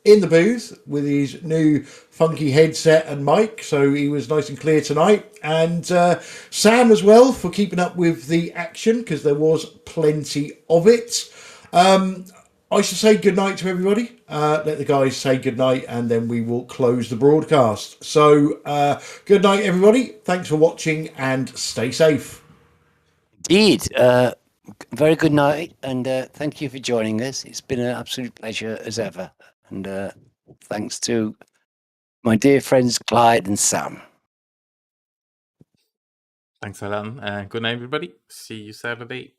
in the booth with his new funky headset and mic, so he was nice and clear tonight. And Sam as well for keeping up with the action, because there was plenty of it. I should say good night to everybody. Let the guys say good night, and then we will close the broadcast. So good night, everybody. Thanks for watching, and stay safe. Indeed. Very good night, and thank you for joining us. It's been an absolute pleasure as ever. And thanks to my dear friends Clyde and Sam. Thanks, Alan. Good night, everybody. See you Saturday.